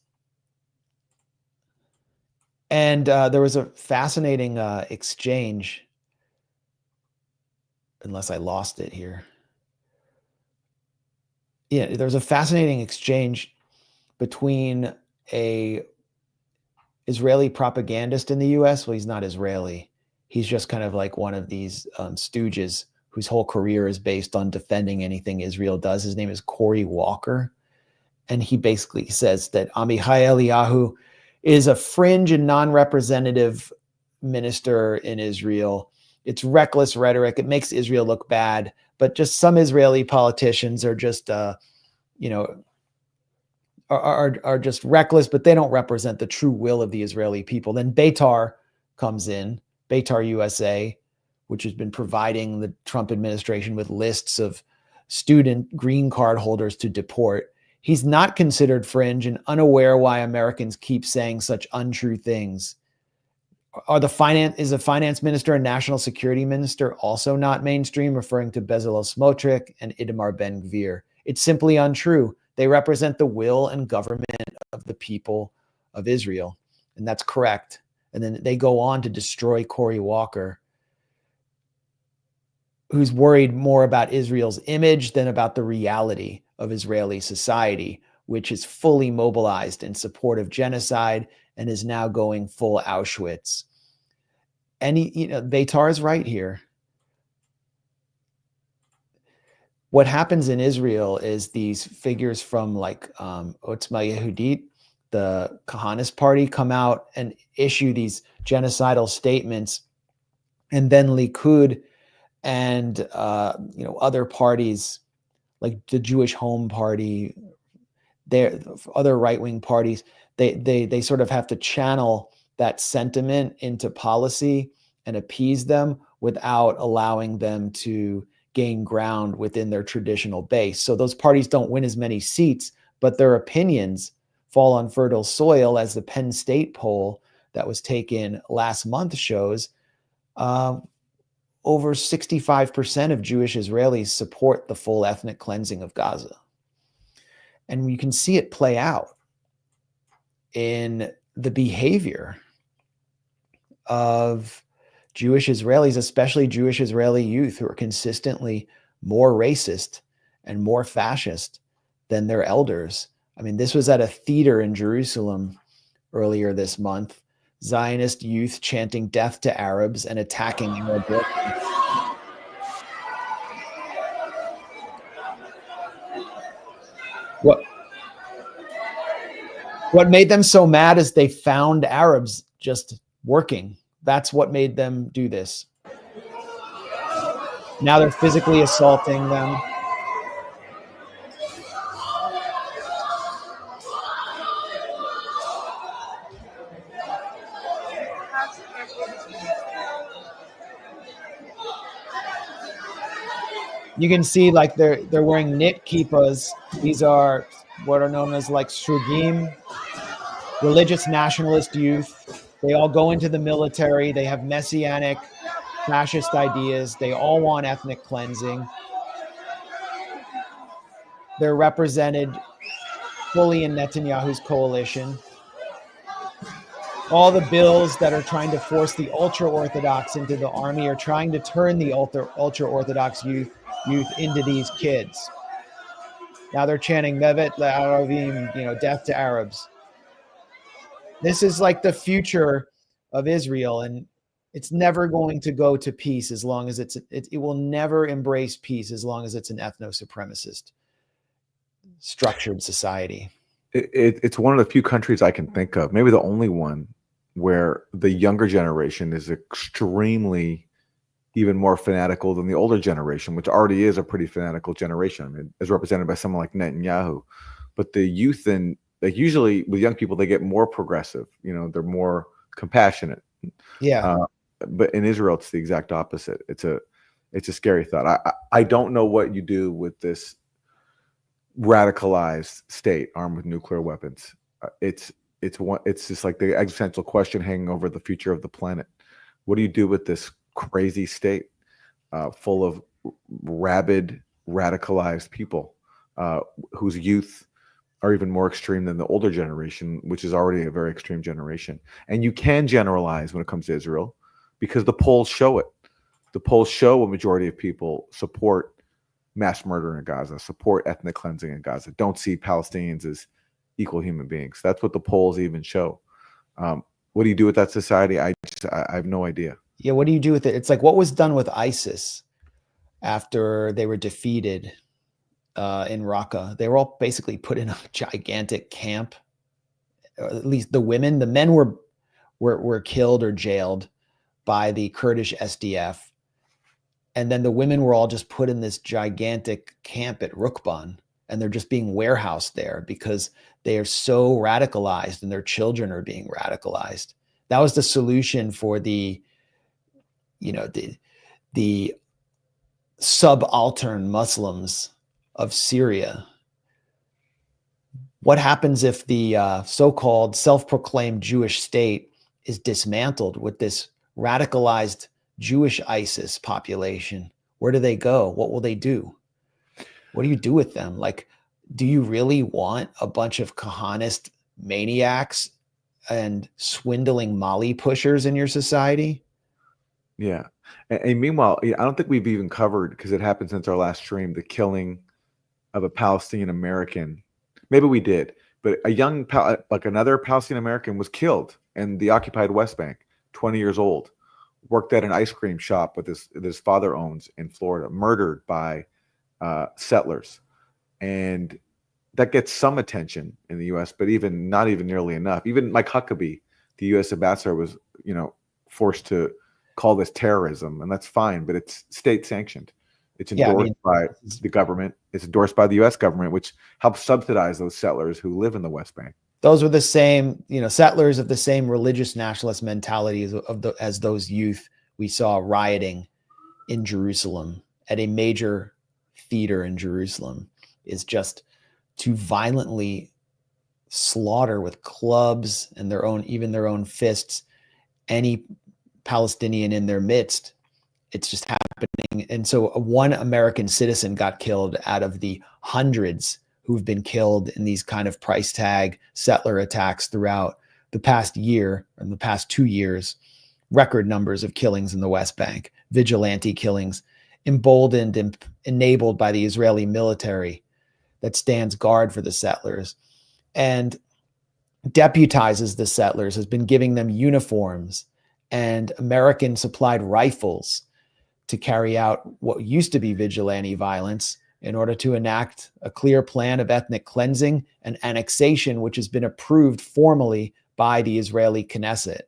[SPEAKER 1] And there was a fascinating exchange, unless I lost it here. Yeah, there was a fascinating exchange between a Israeli propagandist in the US. Well, he's not Israeli. He's just kind of like one of these stooges whose whole career is based on defending anything Israel does. His name is Cory Walker. And he basically says that Amichai Eliyahu is a fringe and non-representative minister in Israel. It's reckless rhetoric. It makes Israel look bad. But just some Israeli politicians are just, are just reckless, but they don't represent the true will of the Israeli people. Then Beitar comes in, Beitar USA, which has been providing the Trump administration with lists of student green card holders to deport. He's not considered fringe and unaware why Americans keep saying such untrue things. Is the finance minister and national security minister also not mainstream, referring to Bezalel Smotrich and Itamar Ben-Gvir? It's simply untrue. They represent the will and government of the people of Israel. And that's correct. And then they go on to destroy Cory Walker, who's worried more about Israel's image than about the reality of Israeli society, which is fully mobilized in support of genocide and is now going full Auschwitz. And Beitar is right here. What happens in Israel is these figures from like Otzma Yehudit, the Kahanist party come out and issue these genocidal statements, and then Likud and other parties like the Jewish Home Party, their other right-wing parties, they sort of have to channel that sentiment into policy and appease them without allowing them to gain ground within their traditional base. So those parties don't win as many seats, but their opinions fall on fertile soil, as the Penn State poll that was taken last month shows. Over 65% of Jewish Israelis support the full ethnic cleansing of Gaza. And you can see it play out in the behavior of Jewish Israelis, especially Jewish Israeli youth, who are consistently more racist and more fascist than their elders. I mean, this was at a theater in Jerusalem earlier this month. Zionist youth chanting death to Arabs and attacking Arab workers. What made them so mad is they found Arabs just working. That's what made them do this. Now they're physically assaulting them. You can see like they're wearing knit kippas. These are what are known as like shrugim, religious nationalist youth. They all go into the military. They have messianic fascist ideas. They all want ethnic cleansing. They're represented fully in Netanyahu's coalition. All the bills that are trying to force the ultra-Orthodox into the army are trying to turn the ultra-Orthodox youth into these kids. Now they're chanting Mevet LaAravim, death to Arabs. This is like the future of Israel, and it's never going to go to peace as long as it will never embrace peace as long as it's an ethno-supremacist structured society.
[SPEAKER 2] It's one of the few countries I can think of, maybe the only one, where the younger generation is extremely even more fanatical than the older generation, which already is a pretty fanatical generation. I mean, as represented by someone like Netanyahu. But the youth, and like usually with young people, they get more progressive. They're more compassionate.
[SPEAKER 1] Yeah.
[SPEAKER 2] But in Israel, it's the exact opposite. It's a scary thought. I don't know what you do with this radicalized state armed with nuclear weapons. It's just like the existential question hanging over the future of the planet. What do you do with this crazy state full of rabid, radicalized people whose youth are even more extreme than the older generation, which is already a very extreme generation? And you can generalize when it comes to Israel because the polls show it. The polls show a majority of people support mass murder in Gaza, support ethnic cleansing in Gaza, don't see Palestinians as equal human beings. That's what the polls even show. What do you do with that society? I have no idea.
[SPEAKER 1] Yeah, what do you do with it? It's like what was done with ISIS after they were defeated in Raqqa. They were all basically put in a gigantic camp. Or at least the women. The men were killed or jailed by the Kurdish SDF. And then the women were all just put in this gigantic camp at Rukban, and they're just being warehoused there because they are so radicalized and their children are being radicalized. That was the solution for the subaltern Muslims of Syria. What happens if the so-called self-proclaimed Jewish state is dismantled with this radicalized Jewish ISIS population? Where do they go? What will they do? What do you do with them? Like, do you really want a bunch of Kahanist maniacs and swindling Mali pushers in your society?
[SPEAKER 2] Yeah. And meanwhile, I don't think we've even covered, because it happened since our last stream, the killing of a Palestinian American. Maybe we did, but a young, another Palestinian American was killed in the occupied West Bank, 20 years old, worked at an ice cream shop with his father owns in Florida, murdered by settlers. And that gets some attention in the U.S., but not even nearly enough. Even Mike Huckabee, the U.S. ambassador, was forced to call this terrorism, and that's fine, but it's state sanctioned. It's endorsed by the government. It's endorsed by the U.S. government, which helps subsidize those settlers who live in the West Bank.
[SPEAKER 1] Those were the same, settlers of the same religious nationalist mentality as those youth we saw rioting in Jerusalem at a major theater in Jerusalem, is just to violently slaughter with clubs and even their own fists any Palestinian in their midst. It's just happening. And so one American citizen got killed out of the hundreds who've been killed in these kind of price tag settler attacks throughout the past year and the past 2 years. Record numbers of killings in the West Bank, vigilante killings, emboldened and enabled by the Israeli military that stands guard for the settlers and deputizes the settlers, has been giving them uniforms and American supplied rifles to carry out what used to be vigilante violence in order to enact a clear plan of ethnic cleansing and annexation, which has been approved formally by the Israeli Knesset.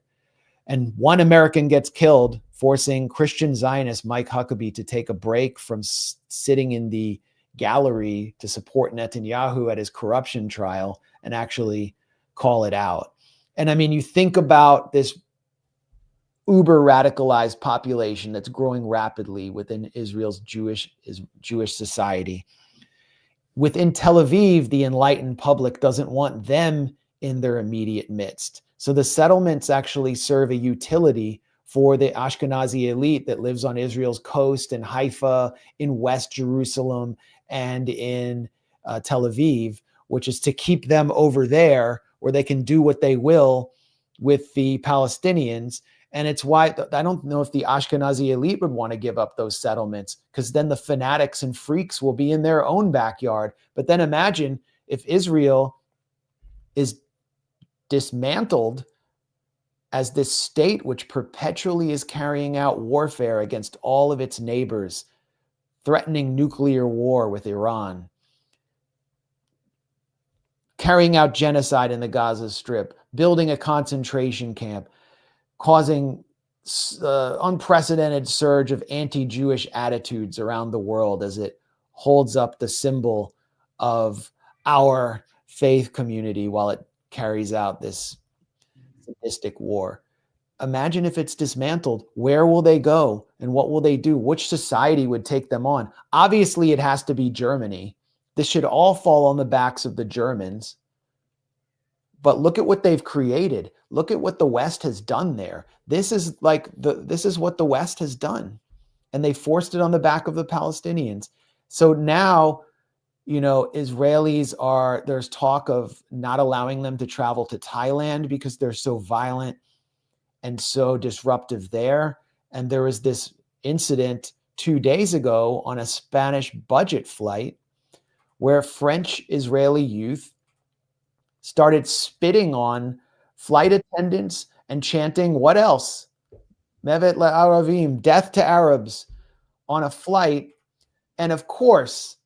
[SPEAKER 1] And one American gets killed, forcing Christian Zionist Mike Huckabee to take a break from sitting in the gallery to support Netanyahu at his corruption trial and actually call it out. And I mean, you think about this uber radicalized population that's growing rapidly within Israel's Jewish society. Within Tel Aviv, the enlightened public doesn't want them in their immediate midst. So the settlements actually serve a utility for the Ashkenazi elite that lives on Israel's coast in Haifa, in West Jerusalem, and in Tel Aviv, which is to keep them over there where they can do what they will with the Palestinians. And it's why I don't know if the Ashkenazi elite would want to give up those settlements, because then the fanatics and freaks will be in their own backyard. But then imagine if Israel is dismantled as this state which perpetually is carrying out warfare against all of its neighbors, threatening nuclear war with Iran, carrying out genocide in the Gaza Strip, building a concentration camp, causing unprecedented surge of anti-Jewish attitudes around the world as it holds up the symbol of our faith community while it carries out this sadistic war. Imagine if it's dismantled. Where will they go and what will they do? Which society would take them on? Obviously, it has to be Germany. This should all fall on the backs of the Germans. But look at what they've created. Look at what the West has done there. This is what the West has done. And they forced it on the back of the Palestinians. So now, Israelis there's talk of not allowing them to travel to Thailand because they're so violent and so disruptive there. And there was this incident 2 days ago on a Spanish budget flight where French Israeli youth started spitting on flight attendants and chanting, what else? Mevet la'Aravim, death to Arabs, on a flight. And of course,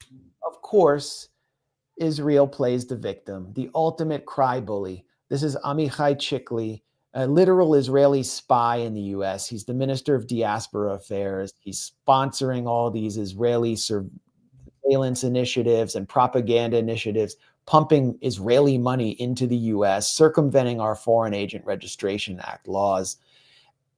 [SPEAKER 1] Israel plays the victim, the ultimate cry bully. This is Amichai Chikli, a literal Israeli spy in the US. He's the Minister of Diaspora Affairs. He's sponsoring all these Israeli surveillance initiatives and propaganda initiatives, pumping Israeli money into the US, circumventing our Foreign Agent Registration Act laws.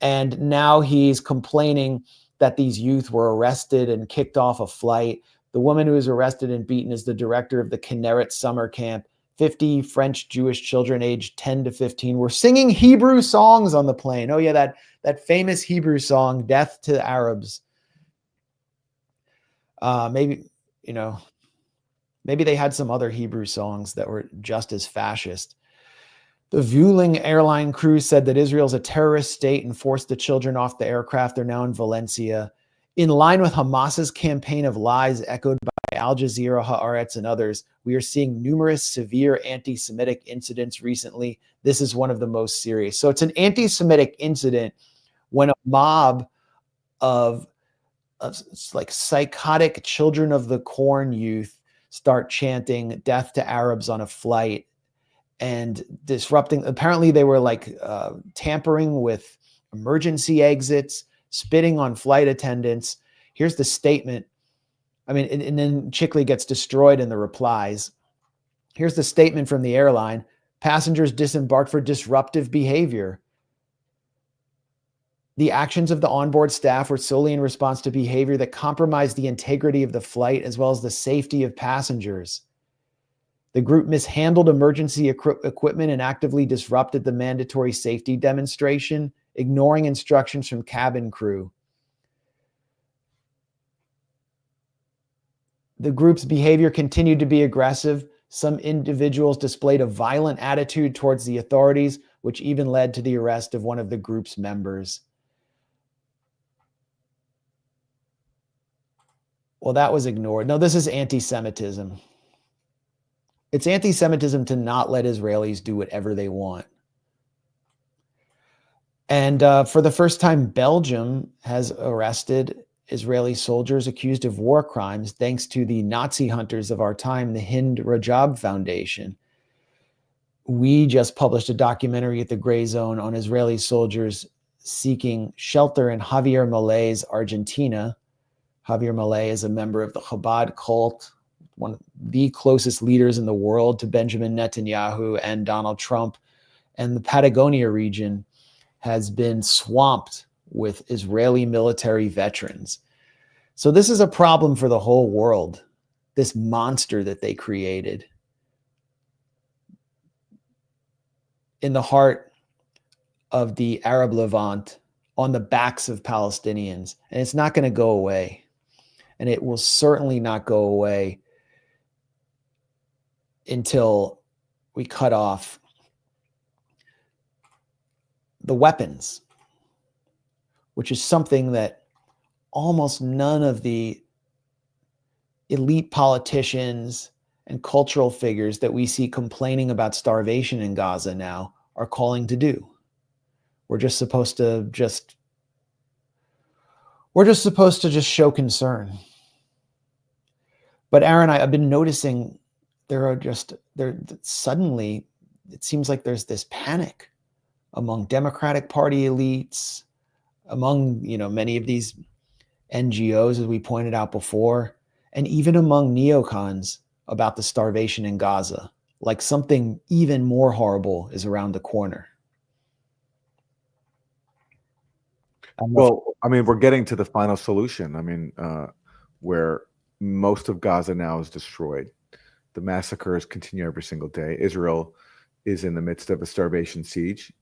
[SPEAKER 1] And now he's complaining that these youth were arrested and kicked off a flight. The woman who was arrested and beaten is the director of the Kinneret summer camp. 50 French Jewish children aged 10 to 15 were singing Hebrew songs on the plane. Oh yeah, that famous Hebrew song, Death to Arabs. Maybe they had some other Hebrew songs that were just as fascist. The Vueling airline crew said that Israel's a terrorist state and forced the children off the aircraft. They're now in Valencia. In line with Hamas's campaign of lies echoed by Al Jazeera, Haaretz, and others, we are seeing numerous severe anti-Semitic incidents recently. This is one of the most serious. So it's an anti-Semitic incident when a mob of like psychotic children of the corn youth start chanting "Death to Arabs" on a flight and disrupting. Apparently, they were like tampering with emergency exits, spitting on flight attendants. Here's the statement. I mean, and then Chickley gets destroyed in the replies. Here's the statement from the airline. Passengers disembarked for disruptive behavior. The actions of the onboard staff were solely in response to behavior that compromised the integrity of the flight as well as the safety of passengers. The group mishandled emergency equipment and actively disrupted the mandatory safety demonstration, ignoring instructions from cabin crew. The group's behavior continued to be aggressive. Some individuals displayed a violent attitude towards the authorities, which even led to the arrest of one of the group's members. Well, that was ignored. No, this is anti-Semitism. It's anti-Semitism to not let Israelis do whatever they want. And for the first time, Belgium has arrested Israeli soldiers accused of war crimes, thanks to the Nazi hunters of our time, the Hind Rajab Foundation. We just published a documentary at the Grayzone on Israeli soldiers seeking shelter in Javier Milei's Argentina. Javier Milei is a member of the Chabad cult, one of the closest leaders in the world to Benjamin Netanyahu and Donald Trump. And the Patagonia region has been swamped with Israeli military veterans. So this is a problem for the whole world, this monster that they created in the heart of the Arab Levant on the backs of Palestinians. And it's not going to go away. And it will certainly not go away until we cut off the weapons, which is something that almost none of the elite politicians and cultural figures that we see complaining about starvation in Gaza now are calling to do. We're just supposed to just show concern. But Aaron, I've been noticing suddenly it seems like there's this panic among Democratic Party elites, among many of these NGOs, as we pointed out before, and even among neocons about the starvation in Gaza, like something even more horrible is around the corner.
[SPEAKER 2] Well, I mean, we're getting to the final solution. I mean, where most of Gaza now is destroyed. The massacres continue every single day. Israel is in the midst of a starvation siege.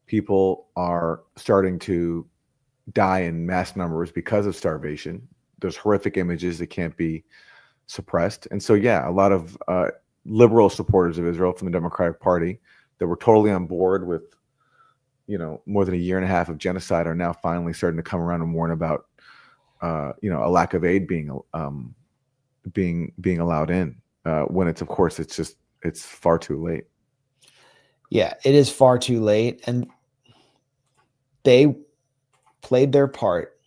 [SPEAKER 2] People are starting to die in mass numbers because of starvation. There's horrific images that can't be suppressed. And so, yeah, a lot of liberal supporters of Israel from the Democratic Party that were totally on board with, more than a year and a half of genocide are now finally starting to come around and warn about, a lack of aid being allowed in, when it's far too late.
[SPEAKER 1] Yeah, it is far too late. And they played their part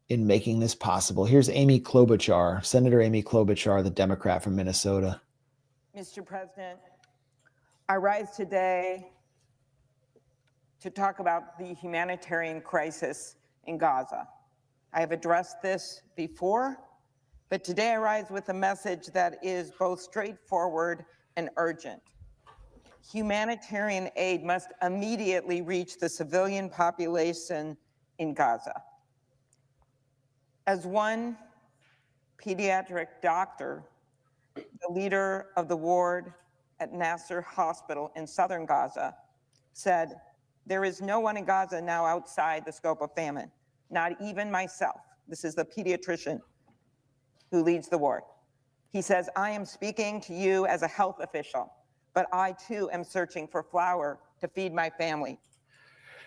[SPEAKER 1] in making this possible. Here's Amy Klobuchar, Senator Amy Klobuchar, the Democrat from Minnesota.
[SPEAKER 3] Mr. President, I rise today to talk about the humanitarian crisis in Gaza. I have addressed this before, but today I rise with a message that is both straightforward and urgent. Humanitarian aid must immediately reach the civilian population in Gaza. As one pediatric doctor, the leader of the ward at Nasser Hospital in southern Gaza, said, "There is no one in Gaza now outside the scope of famine, not even myself." This is the pediatrician who leads the ward. He says, "I am speaking to you as a health official, but I too am searching for flour to feed my family."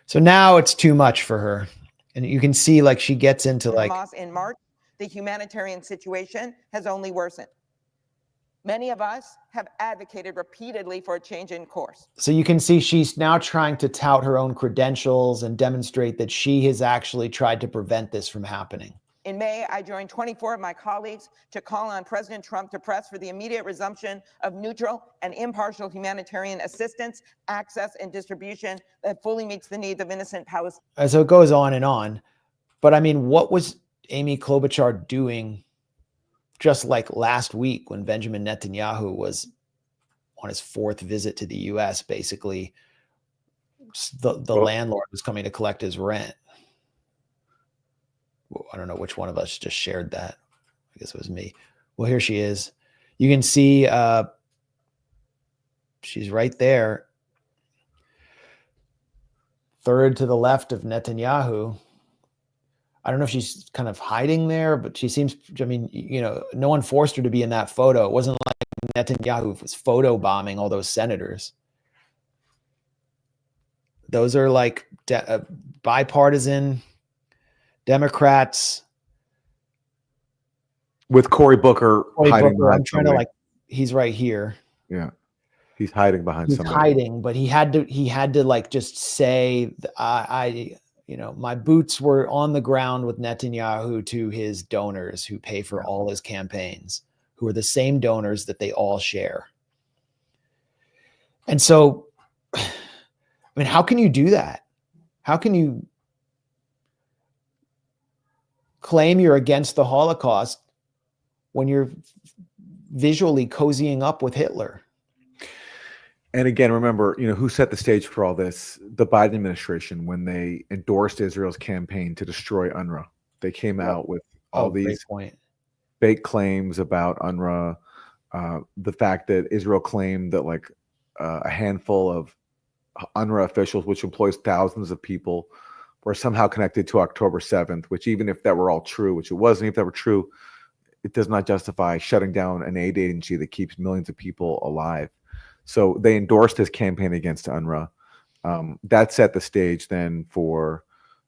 [SPEAKER 1] So now it's too much for her. And you can see like she gets into like
[SPEAKER 3] Hamas in March, the humanitarian situation has only worsened. Many of us have advocated repeatedly for a change in course.
[SPEAKER 1] So you can see she's now trying to tout her own credentials and demonstrate that she has actually tried to prevent this from happening.
[SPEAKER 3] In May, I joined 24 of my colleagues to call on President Trump to press for the immediate resumption of neutral and impartial humanitarian assistance, access, and distribution that fully meets the needs of innocent Palestinians.
[SPEAKER 1] And so it goes on and on. But I mean, what was Amy Klobuchar doing just like last week when Benjamin Netanyahu was on his 4th visit to the US, basically the landlord was coming to collect his rent. I don't know which one of us just shared that. I guess it was me. Well, here she is. You can see she's right there. 3rd to the left of Netanyahu. I don't know if she's kind of hiding there, but she seems, I mean, you know, no one forced her to be in that photo. It wasn't like Netanyahu was photo bombing all those senators. Those are like bipartisan Democrats.
[SPEAKER 2] With Cory Booker hiding behind
[SPEAKER 1] I'm trying to like, he's right here.
[SPEAKER 2] Yeah. He's hiding behind somebody.
[SPEAKER 1] He's hiding, but he had to like just say, you know, my boots were on the ground with Netanyahu to his donors who pay for all his campaigns, who are the same donors that they all share. And so, I mean, how can you do that? How can you claim you're against the Holocaust when you're visually cozying up with Hitler?
[SPEAKER 2] And again, remember, you know, who set the stage for all this? The Biden administration, when they endorsed Israel's campaign to destroy UNRWA. They came out with all these fake claims about UNRWA. The fact that Israel claimed that like a handful of UNRWA officials, which employs thousands of people, were somehow connected to October 7th, which even if that were all true, which it wasn't, if that were true, it does not justify shutting down an aid agency that keeps millions of people alive. So they endorsed his campaign against UNRWA. That set the stage then for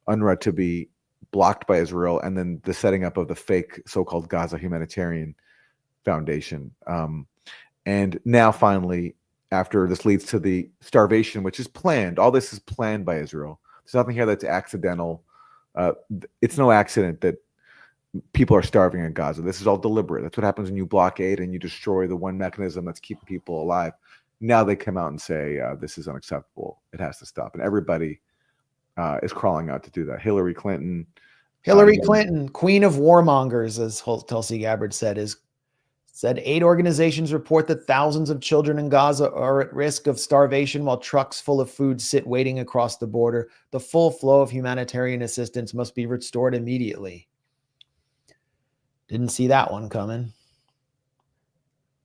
[SPEAKER 2] UNRWA to be blocked by Israel, and then the setting up of the fake so-called Gaza Humanitarian Foundation. And now finally, after this leads to the starvation, which is planned, all this is planned by Israel. There's nothing here that's accidental. It's no accident that people are starving in Gaza. This is all deliberate. That's what happens when you blockade and you destroy the one mechanism that's keeping people alive. Now they come out and say, this is unacceptable. It has to stop. And everybody is crawling out to do that. Hillary Clinton,
[SPEAKER 1] queen of warmongers, as Tulsi Gabbard said 8 organizations report that thousands of children in Gaza are at risk of starvation while trucks full of food sit waiting across the border. The full flow of humanitarian assistance must be restored immediately. Didn't see that one coming.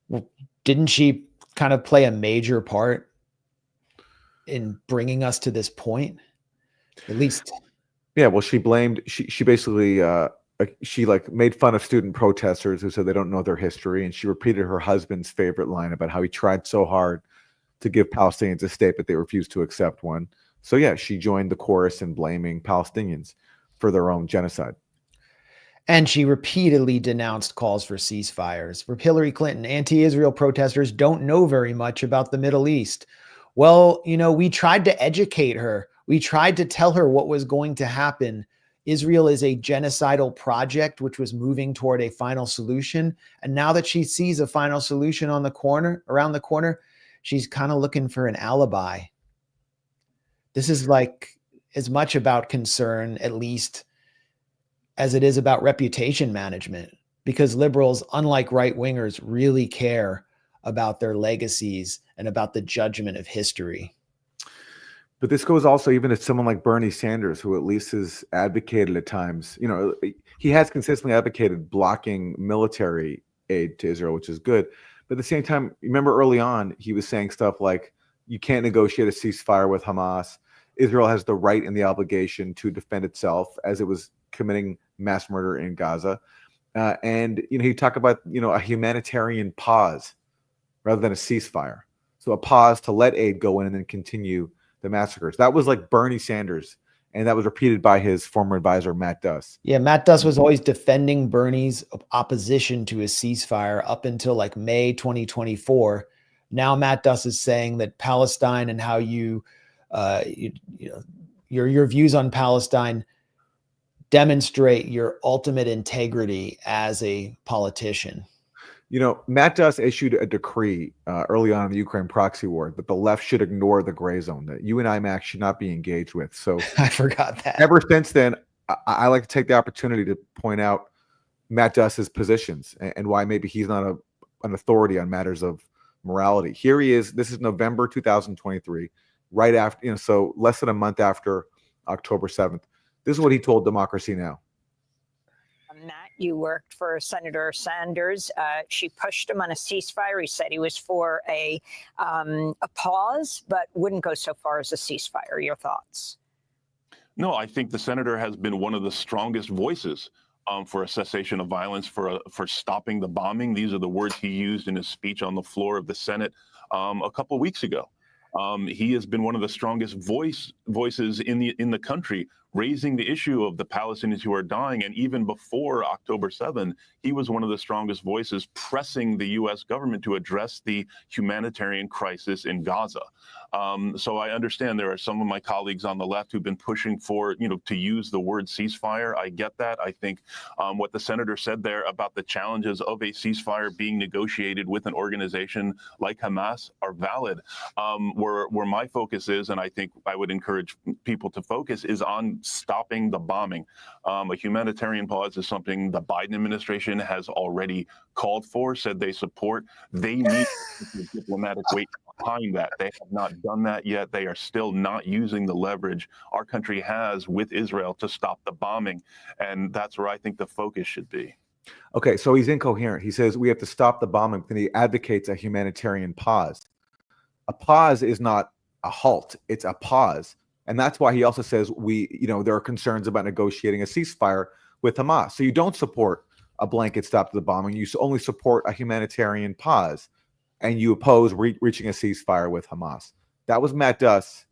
[SPEAKER 1] Well, didn't she kind of play a major part in bringing us to this point? At least.
[SPEAKER 2] Yeah, well, she basically she like made fun of student protesters who said they don't know their history, and she repeated her husband's favorite line about how he tried so hard to give Palestinians a state, but they refused to accept one. So yeah, she joined the chorus in blaming Palestinians for their own genocide.
[SPEAKER 1] And she repeatedly denounced calls for ceasefires. For Hillary Clinton, anti-Israel protesters don't know very much about the Middle East. Well, you know, we tried to educate her. We tried to tell her what was going to happen. Israel is a genocidal project which was moving toward a final solution. And now that she sees a final solution around the corner, she's kind of looking for an alibi. This is like as much about concern, at least, as it is about reputation management, because liberals, unlike right-wingers, really care about their legacies and about the judgment of history.
[SPEAKER 2] But this goes also even to someone like Bernie Sanders, who at least has advocated at times, you know, he has consistently advocated blocking military aid to Israel, which is good. But at the same time, remember early on, he was saying stuff like, you can't negotiate a ceasefire with Hamas. Israel has the right and the obligation to defend itself as it was committing mass murder in Gaza. And, you know, he talked about, you know, a humanitarian pause rather than a ceasefire. So a pause to let aid go in and then continue the massacres. That was like Bernie Sanders. And that was repeated by his former advisor, Matt Duss.
[SPEAKER 1] Yeah, Matt Duss was always defending Bernie's opposition to a ceasefire up until like May 2024. Now Matt Duss is saying that Palestine and how your views on Palestine demonstrate your ultimate integrity as a politician?
[SPEAKER 2] You know, Matt Duss issued a decree early on in the Ukraine proxy war that the left should ignore the gray zone, that you and I, Max, should not be engaged with. So
[SPEAKER 1] I forgot that.
[SPEAKER 2] Ever since then, I like to take the opportunity to point out Matt Duss's positions and why maybe he's not an authority on matters of morality. Here he is. This is November 2023, right after, so less than a month after October 7th. This is what he told Democracy Now!
[SPEAKER 4] Matt, you worked for Senator Sanders. She pushed him on a ceasefire. He said he was for a pause, but wouldn't go so far as a ceasefire. Your thoughts?
[SPEAKER 22] No, I think the senator has been one of the strongest voices for a cessation of violence, for stopping the bombing. These are the words he used in his speech on the floor of the Senate a couple of weeks ago. He has been one of the strongest voices in the country, raising the issue of the Palestinians who are dying. And even before October 7, he was one of the strongest voices pressing the U.S. government to address the humanitarian crisis in Gaza. So I understand there are some of my colleagues on the left who've been pushing for, to use the word ceasefire. I get that. I think what the senator said there about the challenges of a ceasefire being negotiated with an organization like Hamas are valid. Where my focus is, and I think I would encourage people to focus, is on stopping the bombing. A humanitarian pause is something the Biden administration has already called for, said they support. They need diplomatic weight behind that. They have not done that yet. They are still not using the leverage our country has with Israel to stop the bombing. And that's where I think the focus should be.
[SPEAKER 2] Okay, so he's incoherent. He says we have to stop the bombing, and he advocates a humanitarian pause. A pause is not a halt, it's a pause. And that's why he also says there are concerns about negotiating a ceasefire with Hamas. So you don't support a blanket stop to the bombing. You only support a humanitarian pause, and you oppose reaching a ceasefire with Hamas. That was Matt Duss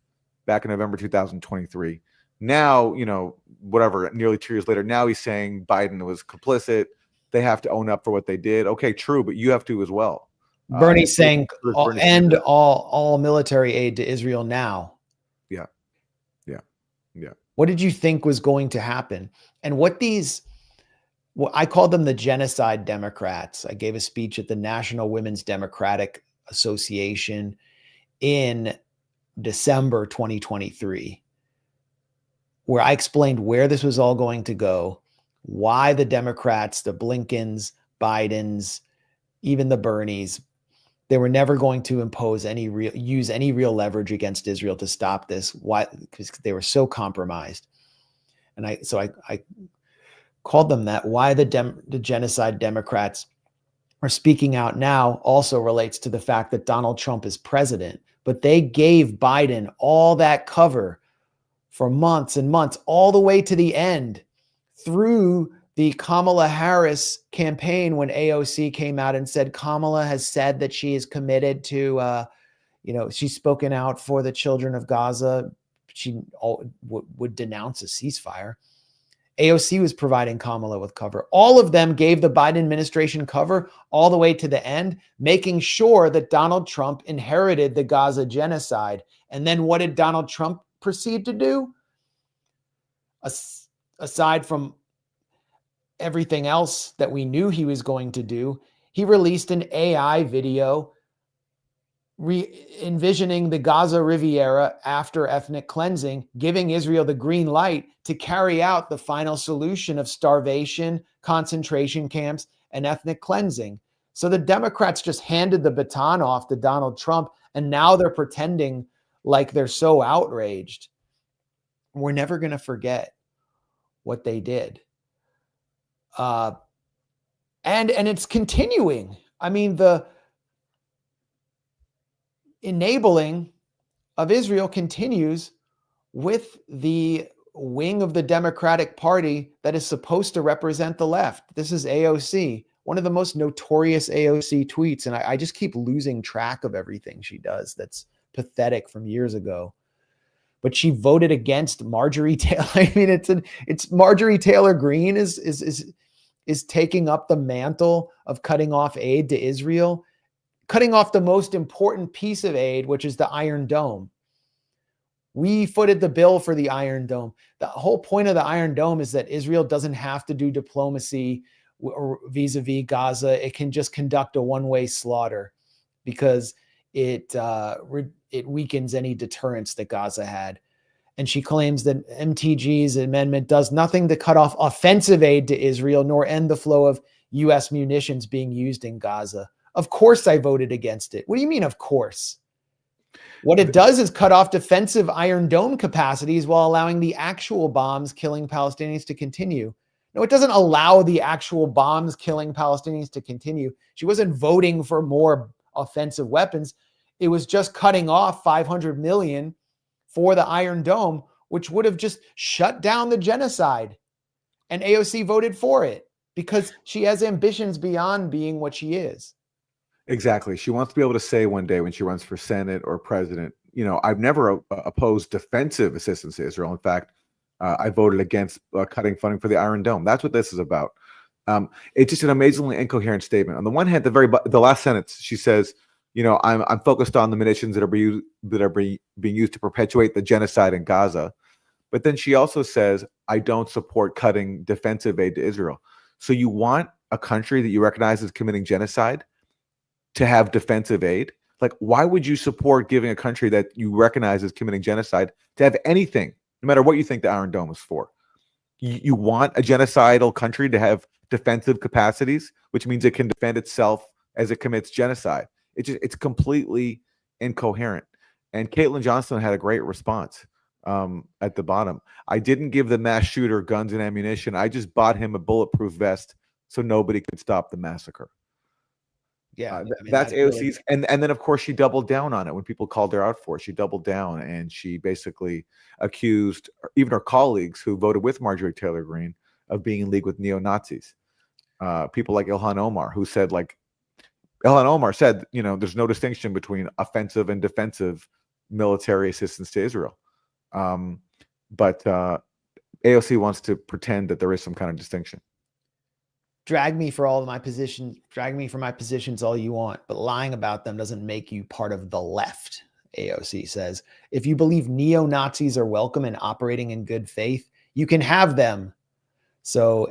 [SPEAKER 2] back in November 2023. Now, nearly 2 years later, now he's saying Biden was complicit. They have to own up for what they did. Okay, true, but you have to as well.
[SPEAKER 1] Bernie's saying end all military aid to Israel now.
[SPEAKER 2] Yeah.
[SPEAKER 1] What did you think was going to happen? And I called them the genocide Democrats. I gave a speech at the National Women's Democratic Association in December 2023, where I explained where this was all going to go, why the Democrats, the Blinkens, Bidens, even the Bernies, they were never going to use any real leverage against Israel to stop this. Why? Because they were so compromised. And I called them that. Why the genocide Democrats are speaking out now also relates to the fact that Donald Trump is president. But they gave Biden all that cover for months and months, all the way to the end, through the Kamala Harris campaign, when AOC came out and said Kamala has said that she is committed to, she's spoken out for the children of Gaza. She would denounce a ceasefire. AOC was providing Kamala with cover. All of them gave the Biden administration cover all the way to the end, making sure that Donald Trump inherited the Gaza genocide. And then what did Donald Trump proceed to do? Aside from everything else that we knew he was going to do, he released an AI video envisioning the Gaza Riviera after ethnic cleansing, giving Israel the green light to carry out the final solution of starvation, concentration camps, and ethnic cleansing. So the Democrats just handed the baton off to Donald Trump, and now they're pretending like they're so outraged. We're never going to forget what they did. And it's continuing. I mean, the enabling of Israel continues with the wing of the Democratic Party that is supposed to represent the left. This is AOC, one of the most notorious AOC tweets. And I just keep losing track of everything she does. That's pathetic from years ago. But she voted against Marjorie Taylor. I mean, it's Marjorie Taylor Greene is taking up the mantle of cutting off aid to Israel, cutting off the most important piece of aid, which is the Iron Dome. We footed the bill for the Iron Dome. The whole point of the Iron Dome is that Israel doesn't have to do diplomacy vis-a-vis Gaza. It can just conduct a one-way slaughter because it weakens any deterrence that Gaza had. And she claims that MTG's amendment does nothing to cut off offensive aid to Israel nor end the flow of U.S. munitions being used in Gaza. Of course I voted against it. What do you mean, of course? What it does is cut off defensive Iron Dome capacities while allowing the actual bombs killing Palestinians to continue. No, it doesn't allow the actual bombs killing Palestinians to continue. She wasn't voting for more offensive weapons. It was just cutting off $500 million for the Iron Dome, which would have just shut down the genocide. And AOC voted for it because she has ambitions beyond being what she is.
[SPEAKER 2] Exactly. She wants to be able to say one day when she runs for Senate or president, you know, I've never opposed defensive assistance to Israel. In fact, I voted against cutting funding for the Iron Dome. That's what this is about. It's just an amazingly incoherent statement. On the one hand, the last sentence, she says, you know, I'm focused on the munitions that are being used to perpetuate the genocide in Gaza. But then she also says, I don't support cutting defensive aid to Israel. So you want a country that you recognize as committing genocide to have defensive aid? Like, why would you support giving a country that you recognize as committing genocide to have anything, no matter what you think the Iron Dome is for? You want a genocidal country to have defensive capacities, which means it can defend itself as it commits genocide. It's completely incoherent. And Caitlin Johnston had a great response at the bottom. I didn't give the mass shooter guns and ammunition. I just bought him a bulletproof vest so nobody could stop the massacre.
[SPEAKER 1] Yeah,
[SPEAKER 2] that's AOC's. And then, of course, she doubled down on it when people called her out for it. She doubled down and she basically accused even her colleagues who voted with Marjorie Taylor Greene of being in league with neo-Nazis. People like Ilhan Omar, who said, you know, there's no distinction between offensive and defensive military assistance to Israel. But AOC wants to pretend that there is some kind of distinction.
[SPEAKER 1] Drag me for my positions all you want, but lying about them doesn't make you part of the left, AOC says. If you believe neo-Nazis are welcome and operating in good faith, you can have them. So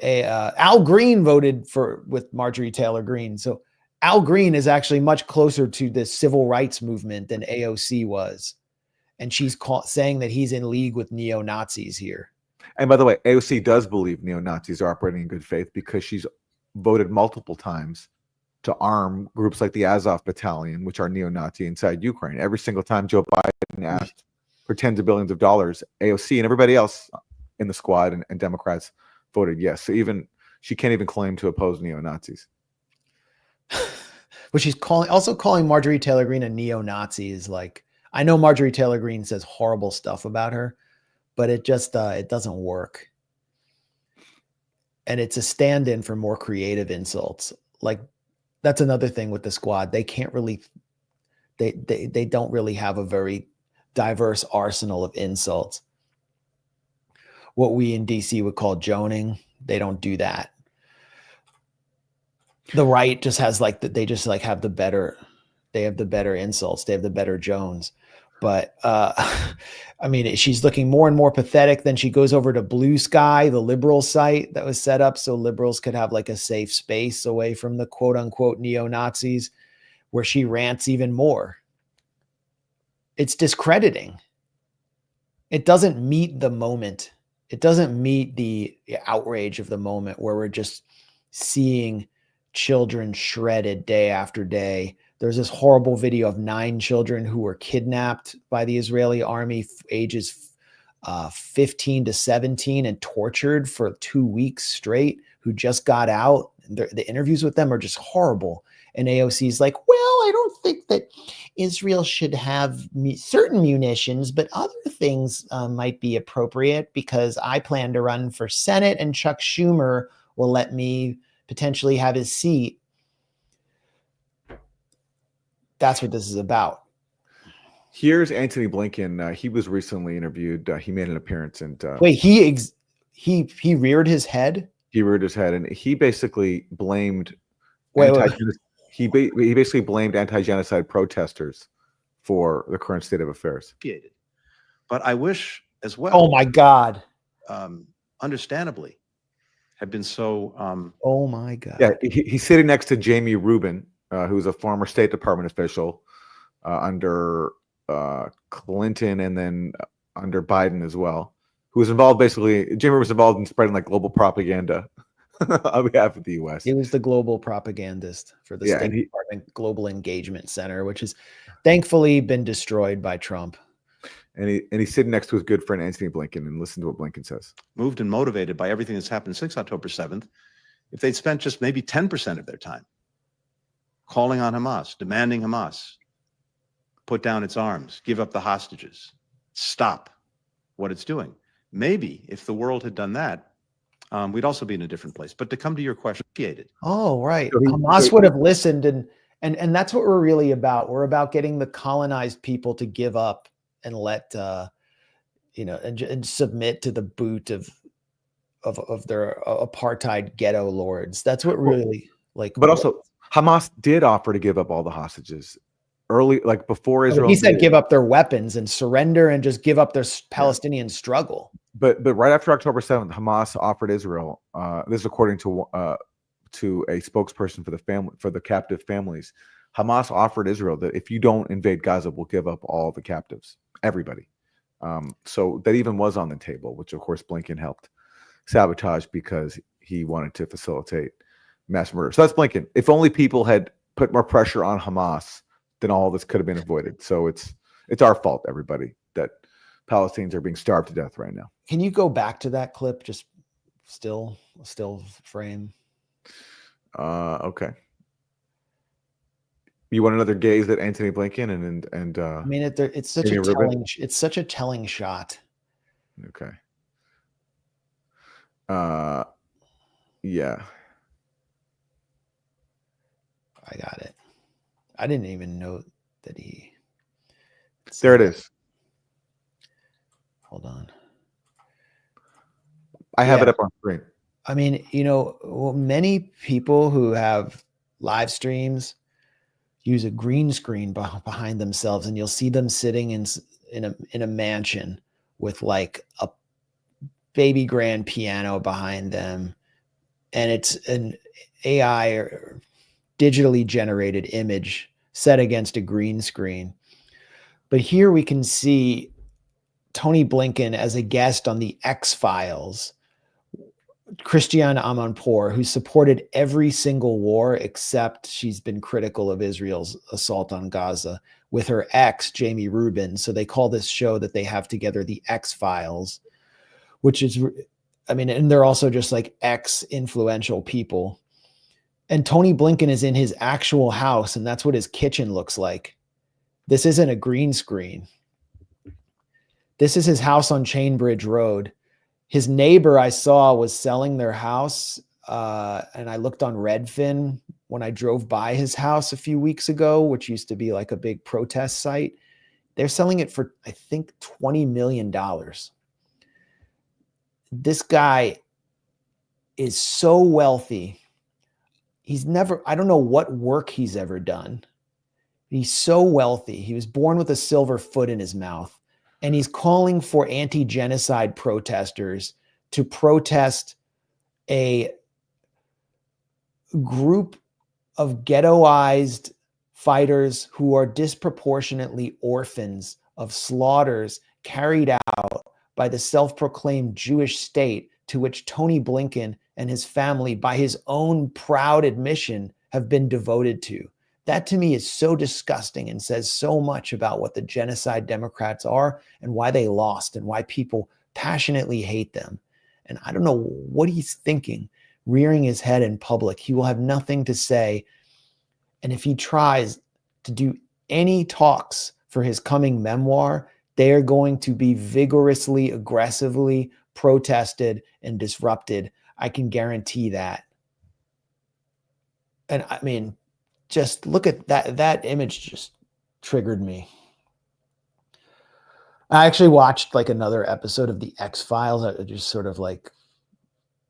[SPEAKER 1] Al Green voted with Marjorie Taylor Greene. So Al Green is actually much closer to the civil rights movement than AOC was. And she's saying that he's in league with neo-Nazis here.
[SPEAKER 2] And by the way, AOC does believe neo-Nazis are operating in good faith because she's voted multiple times to arm groups like the Azov Battalion, which are neo-Nazi inside Ukraine. Every single time Joe Biden asked for tens of billions of dollars, AOC and everybody else in the squad and Democrats voted yes. So she can't even claim to oppose neo-Nazis.
[SPEAKER 1] But she's also calling Marjorie Taylor Greene a neo-Nazi is like, I know Marjorie Taylor Greene says horrible stuff about her, but it just it doesn't work. And it's a stand-in for more creative insults. Like, that's another thing with the squad. They can't really, they don't really have a very diverse arsenal of insults. What we in DC would call joning, they don't do that. The right just has they have the better insults. They have the better Jones. But I mean, she's looking more and more pathetic. Then she goes over to Blue Sky, the liberal site that was set up so liberals could have like a safe space away from the quote unquote neo-Nazis, where she rants even more. It's discrediting. It doesn't meet the moment. It doesn't meet the outrage of the moment where we're just seeing children shredded day after day. There's this horrible video of 9 children who were kidnapped by the Israeli army, ages 15 to 17, and tortured for 2 weeks straight, who just got out. The interviews with them are just horrible. And AOC is like, well, I don't think that Israel should have certain munitions, but other things might be appropriate because I plan to run for Senate and Chuck Schumer will let me potentially have his seat. That's what this is about.
[SPEAKER 2] Here's Antony Blinken. He was recently interviewed. He made an appearance and
[SPEAKER 1] wait, he reared his head.
[SPEAKER 2] He reared his head, and he basically blamed. He basically blamed anti-genocide protesters for the current state of affairs.
[SPEAKER 5] But I wish as well.
[SPEAKER 1] Oh my God.
[SPEAKER 5] Understandably, have been so.
[SPEAKER 1] Oh my God.
[SPEAKER 2] Yeah, he's sitting next to Jamie Rubin, who's a former State Department official under Clinton and then under Biden as well, who was involved basically. Jamie was involved in spreading like global propaganda on behalf of the U.S.
[SPEAKER 1] He was the global propagandist for the
[SPEAKER 2] Yeah,
[SPEAKER 1] State Department Global Engagement Center, which has thankfully been destroyed by Trump.
[SPEAKER 2] And he's sitting next to his good friend Antony Blinken, and listen to what Blinken says.
[SPEAKER 5] Moved and motivated by everything that's happened since October 7th, if they'd spent just maybe 10% of their time calling on Hamas, demanding Hamas put down its arms, give up the hostages, stop what it's doing. Maybe if the world had done that, we'd also be in a different place. But to come to your question,
[SPEAKER 1] Oh, right. Hamas would have listened, and that's what we're really about. We're about getting the colonized people to give up and let and submit to the boot of their apartheid ghetto lords. That's what really
[SPEAKER 2] But also, Hamas did offer to give up all the hostages early, like before Israel.
[SPEAKER 1] He said give up their weapons and surrender and just give up their Palestinian struggle.
[SPEAKER 2] But right after October 7th, Hamas offered Israel. This is according to a spokesperson for the captive families. Hamas offered Israel that if you don't invade Gaza, we'll give up all the captives, everybody. So that even was on the table, which of course Blinken helped sabotage because he wanted to facilitate mass murder. So that's Blinken. If only people had put more pressure on Hamas, then all this could have been avoided. So it's our fault, everybody, that Palestinians are being starved to death right now.
[SPEAKER 1] Can you go back to that clip? Just still frame.
[SPEAKER 2] Okay. You want another gaze at Antony Blinken and
[SPEAKER 1] I mean, it's such a telling. It's such a telling shot.
[SPEAKER 2] Okay. Yeah.
[SPEAKER 1] I got it. I didn't even know that he.
[SPEAKER 2] There it is.
[SPEAKER 1] Hold on.
[SPEAKER 2] I have it up on screen.
[SPEAKER 1] I mean, many people who have live streams use a green screen behind themselves, and you'll see them sitting in a mansion with like a baby grand piano behind them, and it's an AI or digitally generated image set against a green screen. But here we can see Tony Blinken as a guest on the X-Files, Christiane Amanpour, who supported every single war except she's been critical of Israel's assault on Gaza, with her ex, Jamie Rubin. So they call this show that they have together the X-Files, which is, and they're also just like ex-influential people. And Tony Blinken is in his actual house, and that's what his kitchen looks like. This isn't a green screen. This is his house on Chainbridge Road. His neighbor I saw was selling their house, and I looked on Redfin when I drove by his house a few weeks ago, which used to be like a big protest site. They're selling it for, I think, $20 million. This guy is so wealthy. I don't know what work he's ever done. He's so wealthy. He was born with a silver foot in his mouth. And he's calling for anti-genocide protesters to protest a group of ghettoized fighters who are disproportionately orphans of slaughters carried out by the self-proclaimed Jewish state to which Tony Blinken and his family, by his own proud admission, have been devoted to. That to me is so disgusting and says so much about what the genocide Democrats are and why they lost and why people passionately hate them. And I don't know what he's thinking, rearing his head in public. He will have nothing to say. And if he tries to do any talks for his coming memoir, they are going to be vigorously, aggressively protested and disrupted. I can guarantee that. And I mean, just look at that image just triggered me. I actually watched like another episode of the X-Files. I just sort of like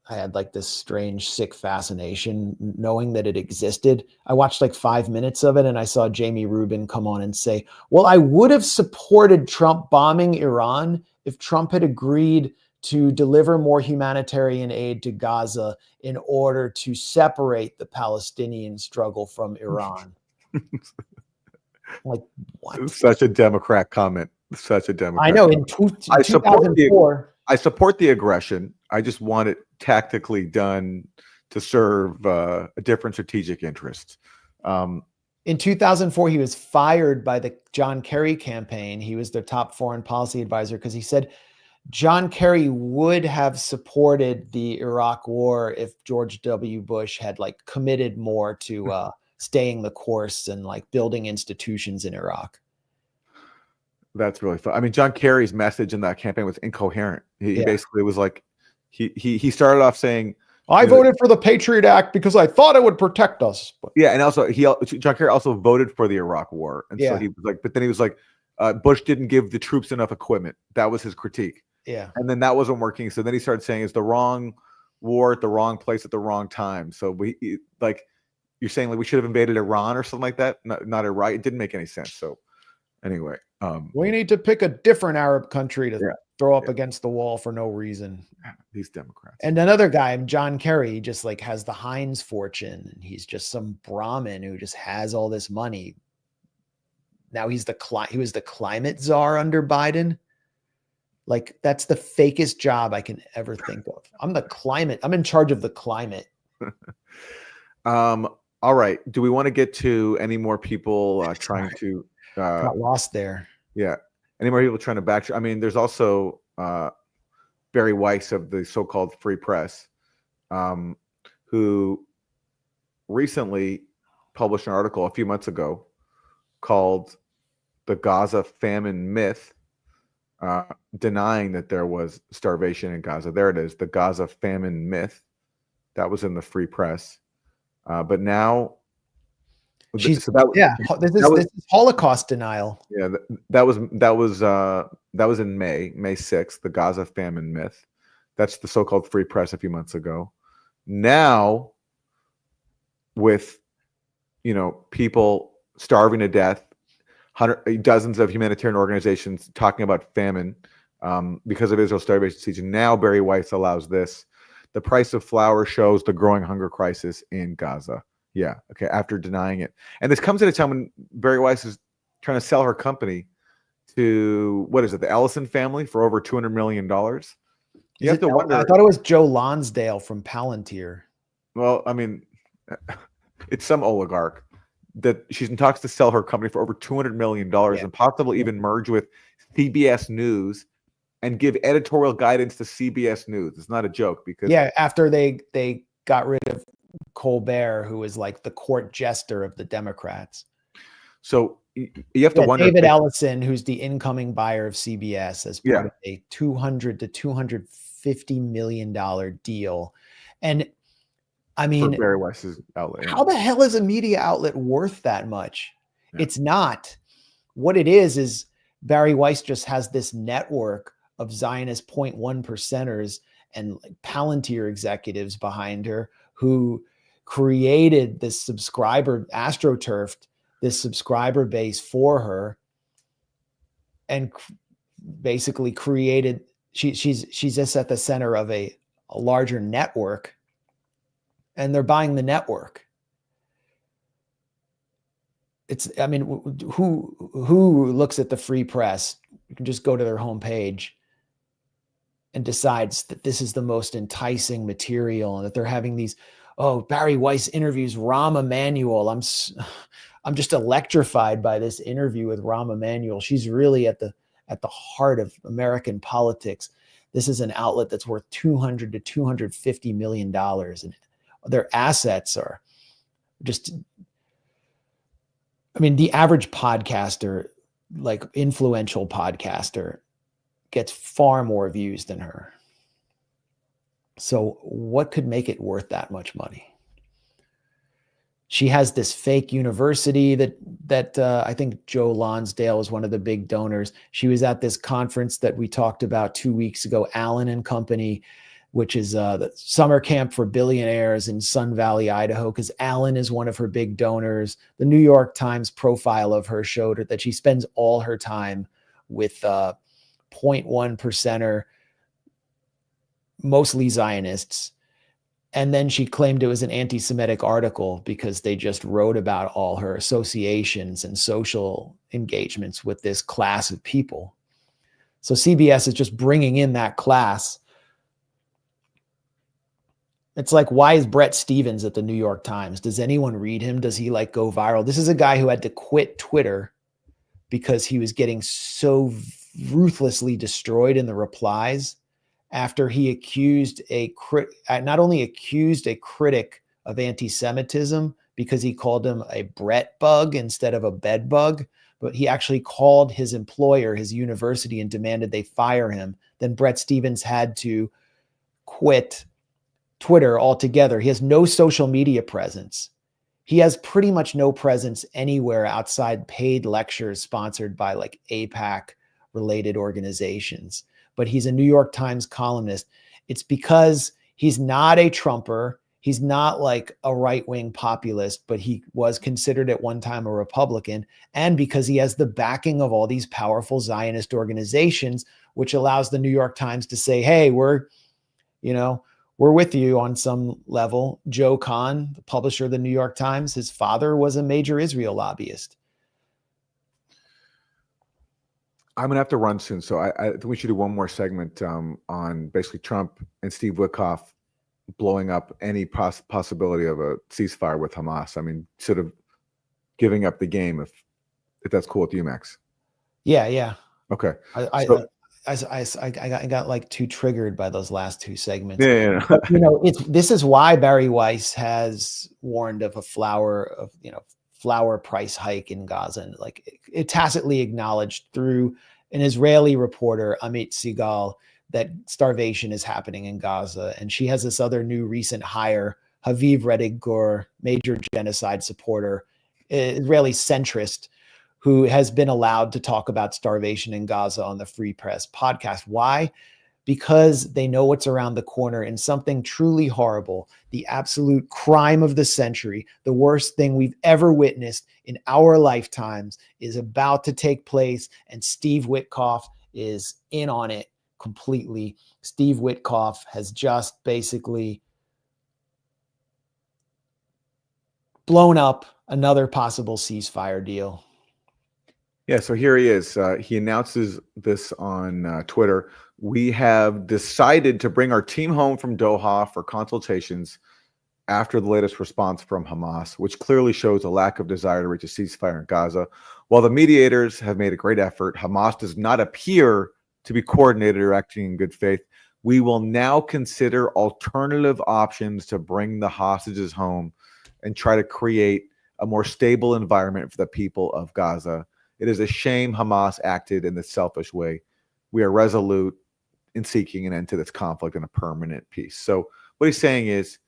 [SPEAKER 1] I had like this strange, sick fascination knowing that it existed. I watched like 5 minutes of it and I saw Jamie Rubin come on and say, well, I would have supported Trump bombing Iran if Trump had agreed to deliver more humanitarian aid to Gaza in order to separate the Palestinian struggle from Iran. Like, what?
[SPEAKER 2] Such a Democrat comment. Such a Democrat.
[SPEAKER 1] I know.
[SPEAKER 2] Comment.
[SPEAKER 1] In 2004,
[SPEAKER 2] I support the aggression. I just want it tactically done to serve a different strategic interest.
[SPEAKER 1] In 2004, he was fired by the John Kerry campaign. He was their top foreign policy advisor because he said John Kerry would have supported the Iraq war if George W. Bush had like committed more to staying the course and like building institutions in Iraq.
[SPEAKER 2] That's really fun. I mean, John Kerry's message in that campaign was incoherent. He basically was like, he started off saying,
[SPEAKER 1] I voted for the Patriot Act because I thought it would protect us. But
[SPEAKER 2] yeah, and also John Kerry also voted for the Iraq war, and so he was like, but then he was like, Bush didn't give the troops enough equipment. That was his critique.
[SPEAKER 1] Yeah,
[SPEAKER 2] and then that wasn't working. So then he started saying it's the wrong war at the wrong place at the wrong time. So you're saying like we should have invaded Iran or something like that, not Iraq. It didn't make any sense. So anyway,
[SPEAKER 1] we need to pick a different Arab country to throw up against the wall for no reason.
[SPEAKER 2] These Democrats.
[SPEAKER 1] And another guy, John Kerry, just like has the Heinz fortune, and he's just some Brahmin who just has all this money. Now he was the climate czar under Biden. Like, that's the fakest job I can ever think of. I'm in charge of the climate.
[SPEAKER 2] All right. Do we want to get to any more people trying to
[SPEAKER 1] got lost there?
[SPEAKER 2] Yeah. Any more people trying to back? I mean, there's also Barry Weiss of the so-called Free Press, who recently published an article a few months ago called "The Gaza Famine Myth," denying that there was starvation in Gaza. There it is, the Gaza Famine Myth. That was in the Free Press, but now.
[SPEAKER 1] This is Holocaust denial.
[SPEAKER 2] Yeah, that was in May 6th, the Gaza Famine Myth. That's the so-called Free Press a few months ago. Now, with people starving to death, dozens of humanitarian organizations talking about famine because of Israel's starvation siege. Now Barry Weiss allows this. The price of flour shows the growing hunger crisis in Gaza. Yeah. Okay. After denying it. And this comes at a time when Barry Weiss is trying to sell her company to, what is it, the Ellison family for over $200 million. You have to wonder.
[SPEAKER 1] I thought it was Joe Lonsdale from Palantir.
[SPEAKER 2] Well, I mean, it's some oligarch that she's in talks to sell her company for over $200 million and possibly even merge with CBS News and give editorial guidance to CBS News. It's not a joke because
[SPEAKER 1] after they got rid of Colbert, who was like the court jester of the Democrats.
[SPEAKER 2] So you have to wonder.
[SPEAKER 1] David Ellison, who's the incoming buyer of CBS, as part of a $200 to $250 million deal. And I mean,
[SPEAKER 2] for Barry Weiss's outlet.
[SPEAKER 1] How the hell is a media outlet worth that much? Yeah. It's not. What it is Barry Weiss just has this network of Zionist 0.1%ers and like Palantir executives behind her who created this AstroTurfed this subscriber base for her, and basically created. She's just at the center of a larger network, and they're buying the network. I mean, who looks at the Free Press? You can just go to their homepage and decides that this is the most enticing material, and that they're having these. Oh, Barry Weiss interviews Rahm Emanuel. I'm just electrified by this interview with Rahm Emanuel. She's really at the heart of American politics. This is an outlet that's worth $200 to $250 million, and their assets are just. I mean, the average podcaster, like influential podcaster, gets far more views than her. So what could make it worth that much money? She has this fake university that I think Joe Lonsdale is one of the big donors. She was at this conference that we talked about 2 weeks ago, Allen and Company, which is the summer camp for billionaires in Sun Valley, Idaho, because Allen is one of her big donors. The New York Times profile of her showed her that she spends all her time with 0.1%er, mostly Zionists. And then she claimed it was an anti-Semitic article because they just wrote about all her associations and social engagements with this class of people. So CBS is just bringing in that class. It's like, why is Brett Stevens at the New York Times? Does anyone read him? Does he like go viral? This is a guy who had to quit Twitter because he was getting so ruthlessly destroyed in the replies after he accused not only accused a critic of anti-Semitism because he called him a Brett bug instead of a bed bug, but he actually called his employer, his university, and demanded they fire him. Then Brett Stevens had to quit Twitter altogether. He has no social media presence. He has pretty much no presence anywhere outside paid lectures sponsored by like AIPAC related organizations. But he's a New York Times columnist. It's because he's not a Trumper. He's not like a right-wing populist, but he was considered at one time a Republican. And because he has the backing of all these powerful Zionist organizations, which allows the New York Times to say, hey, we're with you on some level. Joe Kahn, the publisher of the New York Times, his father was a major Israel lobbyist.
[SPEAKER 2] I'm going to have to run soon. So I think we should do one more segment on basically Trump and Steve Witkoff blowing up any possibility of a ceasefire with Hamas. I mean, sort of giving up the game, if that's cool with you, Max.
[SPEAKER 1] Yeah.
[SPEAKER 2] Okay.
[SPEAKER 1] I got like too triggered by those last two segments.
[SPEAKER 2] Yeah.
[SPEAKER 1] But, this is why Barry Weiss has warned of a flour price hike in Gaza, and like it tacitly acknowledged through an Israeli reporter, Amit Segal, that starvation is happening in Gaza. And she has this other new recent hire, Haviv Redig Gur, major genocide supporter, Israeli centrist, who has been allowed to talk about starvation in Gaza on the Free Press podcast. Why? Because they know what's around the corner, and something truly horrible, the absolute crime of the century, the worst thing we've ever witnessed in our lifetimes, is about to take place, and Steve Witkoff is in on it completely. Steve Witkoff has just basically blown up another possible ceasefire deal.
[SPEAKER 2] Yeah, so here he is. He announces this on Twitter. We have decided to bring our team home from Doha for consultations after the latest response from Hamas, which clearly shows a lack of desire to reach a ceasefire in Gaza. While the mediators have made a great effort, Hamas does not appear to be coordinated or acting in good faith. We will now consider alternative options to bring the hostages home and try to create a more stable environment for the people of Gaza. It is a shame Hamas acted in this selfish way. We are resolute in seeking an end to this conflict and a permanent peace. So what he's saying is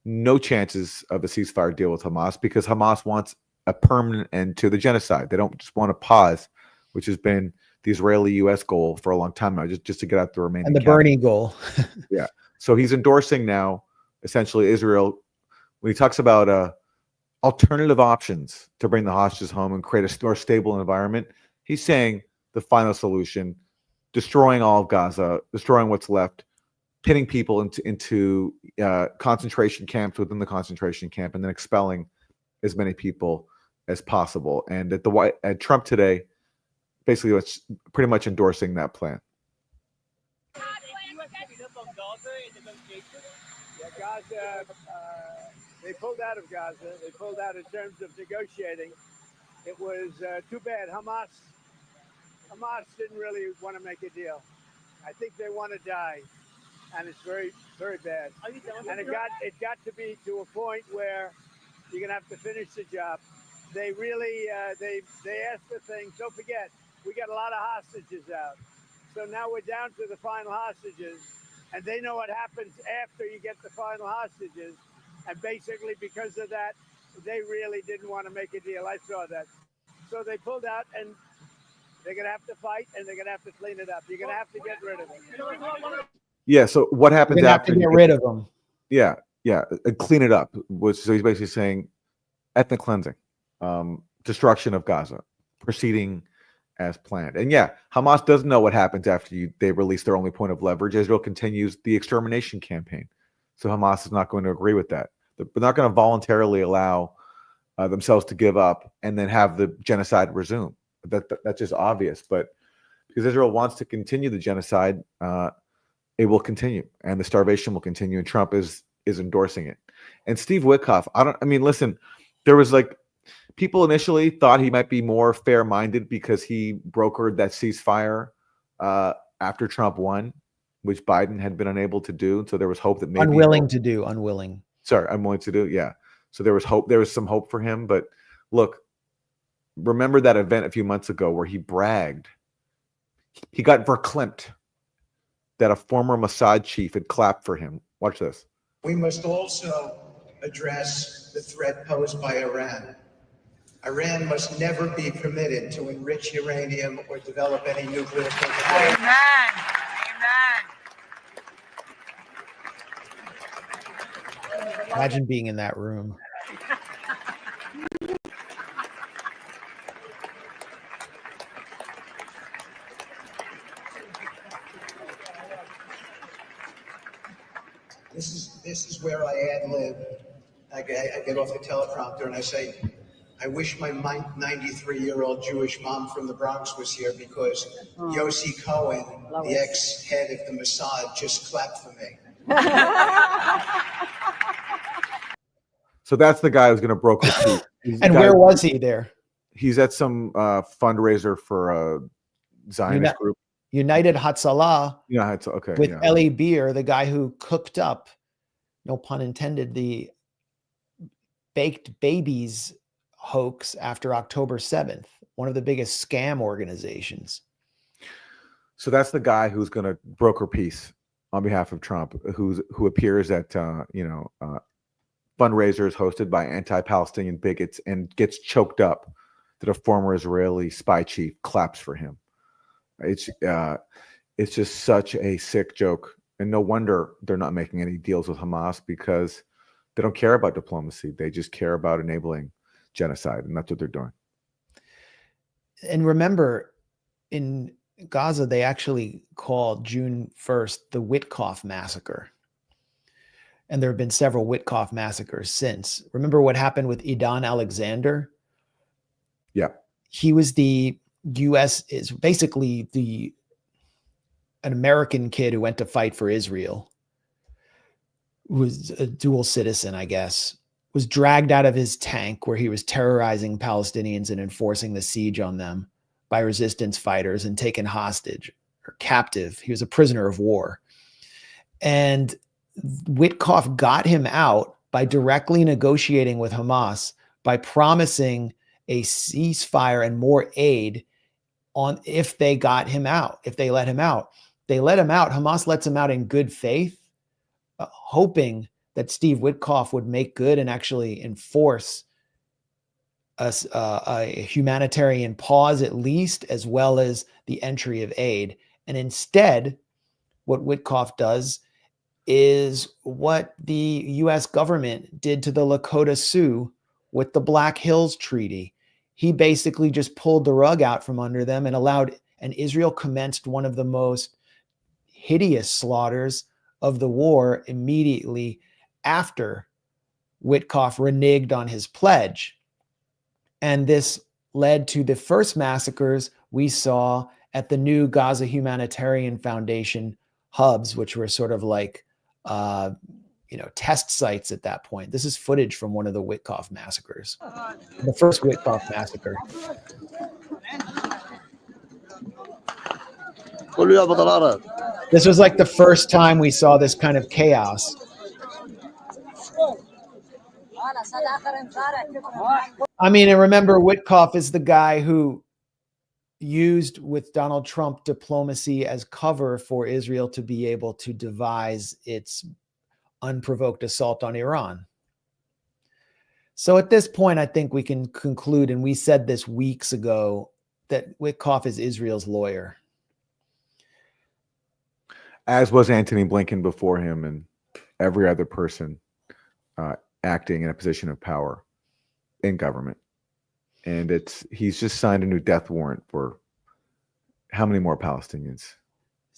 [SPEAKER 2] no chances of a ceasefire deal with Hamas, because Hamas wants a permanent end to the genocide. They don't just want to pause, which has been the Israeli-U.S. goal for a long time now, just to get out the remaining.
[SPEAKER 1] And the Bernie goal.
[SPEAKER 2] Yeah. So he's endorsing now, essentially, Israel, when he talks about alternative options to bring the hostages home and create a more stable environment. He's saying the final solution, destroying all of Gaza, destroying what's left, pitting people into concentration camps within the concentration camp, and then expelling as many people as possible. And at Trump today, basically, was pretty much endorsing that plan.
[SPEAKER 17] Gaza, they pulled out of Gaza. They pulled out in terms of negotiating. It was too bad. Hamas didn't really want to make a deal. I think they want to die, and it's very, very bad. And it got to be to a point where you're gonna have to finish the job. They really they asked for things. Don't forget, we got a lot of hostages out. So now we're down to the final hostages, and they know what happens after you get the final hostages. And basically, because of that, they really didn't want to make a deal. I saw that. So they pulled out, and they're going to have to fight, and they're going to have to clean it up. You're going to have to get rid of it.
[SPEAKER 2] Yeah. So what
[SPEAKER 1] We're
[SPEAKER 2] happens
[SPEAKER 1] gonna have
[SPEAKER 2] after
[SPEAKER 1] to
[SPEAKER 2] you
[SPEAKER 1] get rid of them.
[SPEAKER 2] Yeah, yeah, clean it up. So he's basically saying ethnic cleansing, destruction of Gaza, proceeding as planned. And yeah, Hamas doesn't know what happens after they release their only point of leverage. Israel continues the extermination campaign. So Hamas is not going to agree with that. They're not going to voluntarily allow themselves to give up and then have the genocide resume. That's just obvious. But because Israel wants to continue the genocide, it will continue, and the starvation will continue. And Trump is endorsing it. And Steve Witkoff, listen, there was people initially thought he might be more fair-minded because he brokered that ceasefire after Trump won, which Biden had been unable to do. So there was hope that maybe
[SPEAKER 1] Unwilling.
[SPEAKER 2] Sorry, unwilling to do. Yeah. So there was hope. There was some hope for him. But look, remember that event a few months ago where he bragged. He got verklempt that a former Mossad chief had clapped for him. Watch this.
[SPEAKER 8] We must also address the threat posed by Iran. Iran must never be permitted to enrich uranium or develop any nuclear capability.
[SPEAKER 3] Amen.
[SPEAKER 1] Imagine being in that room.
[SPEAKER 8] This is where I ad lib. I get off the teleprompter and I say, I wish my 93-year-old Jewish mom from the Bronx was here because Yossi Cohen, the ex-head of the Mossad, just clapped for me.
[SPEAKER 2] So that's the guy who's going to broker peace.
[SPEAKER 1] And where was he there?
[SPEAKER 2] He's at some fundraiser for a Zionist group.
[SPEAKER 1] United Hatzalah.
[SPEAKER 2] Yeah, it's okay.
[SPEAKER 1] With Eli Beer, the guy who cooked up, no pun intended, the baked babies hoax after October 7th, one of the biggest scam organizations.
[SPEAKER 2] So that's the guy who's going to broker peace on behalf of Trump, who appears at fundraisers hosted by anti-Palestinian bigots and gets choked up that a former Israeli spy chief claps for him. It's just such a sick joke, and no wonder they're not making any deals with Hamas because they don't care about diplomacy. They just care about enabling genocide, and that's what they're doing.
[SPEAKER 1] And remember, in Gaza, they actually called June 1st the Witkoff massacre. And there have been several Witkoff massacres since. Remember what happened with Idan Alexander?
[SPEAKER 2] Yeah.
[SPEAKER 1] He was the U.S. is basically an American kid who went to fight for Israel, who was a dual citizen, I guess, was dragged out of his tank where he was terrorizing Palestinians and enforcing the siege on them by resistance fighters and taken hostage or captive. He was a prisoner of war. And Witkoff got him out by directly negotiating with Hamas, by promising a ceasefire and more aid on if they got him out, if they let him out. They let him out. Hamas lets him out in good faith, hoping that Steve Witkoff would make good and actually enforce a humanitarian pause at least, as well as the entry of aid. And instead, what Witkoff does is what the U.S. government did to the Lakota Sioux with the Black Hills Treaty. He basically just pulled the rug out from under them and Israel commenced one of the most hideous slaughters of the war immediately after Witkoff reneged on his pledge. And this led to the first massacres we saw at the new Gaza Humanitarian Foundation hubs, which were sort of like test sites at that point. This is footage from one of the Witkoff massacres, the first Witkoff massacre. This was like the first time we saw this kind of chaos. I mean, and remember, Witkoff is the guy who used with Donald Trump diplomacy as cover for Israel to be able to devise its unprovoked assault on Iran. So at this point, I think we can conclude, and we said this weeks ago, that Witkoff is Israel's lawyer.
[SPEAKER 2] as was Antony Blinken before him, and every other person acting in a position of power in government. And he's just signed a new death warrant for how many more Palestinians?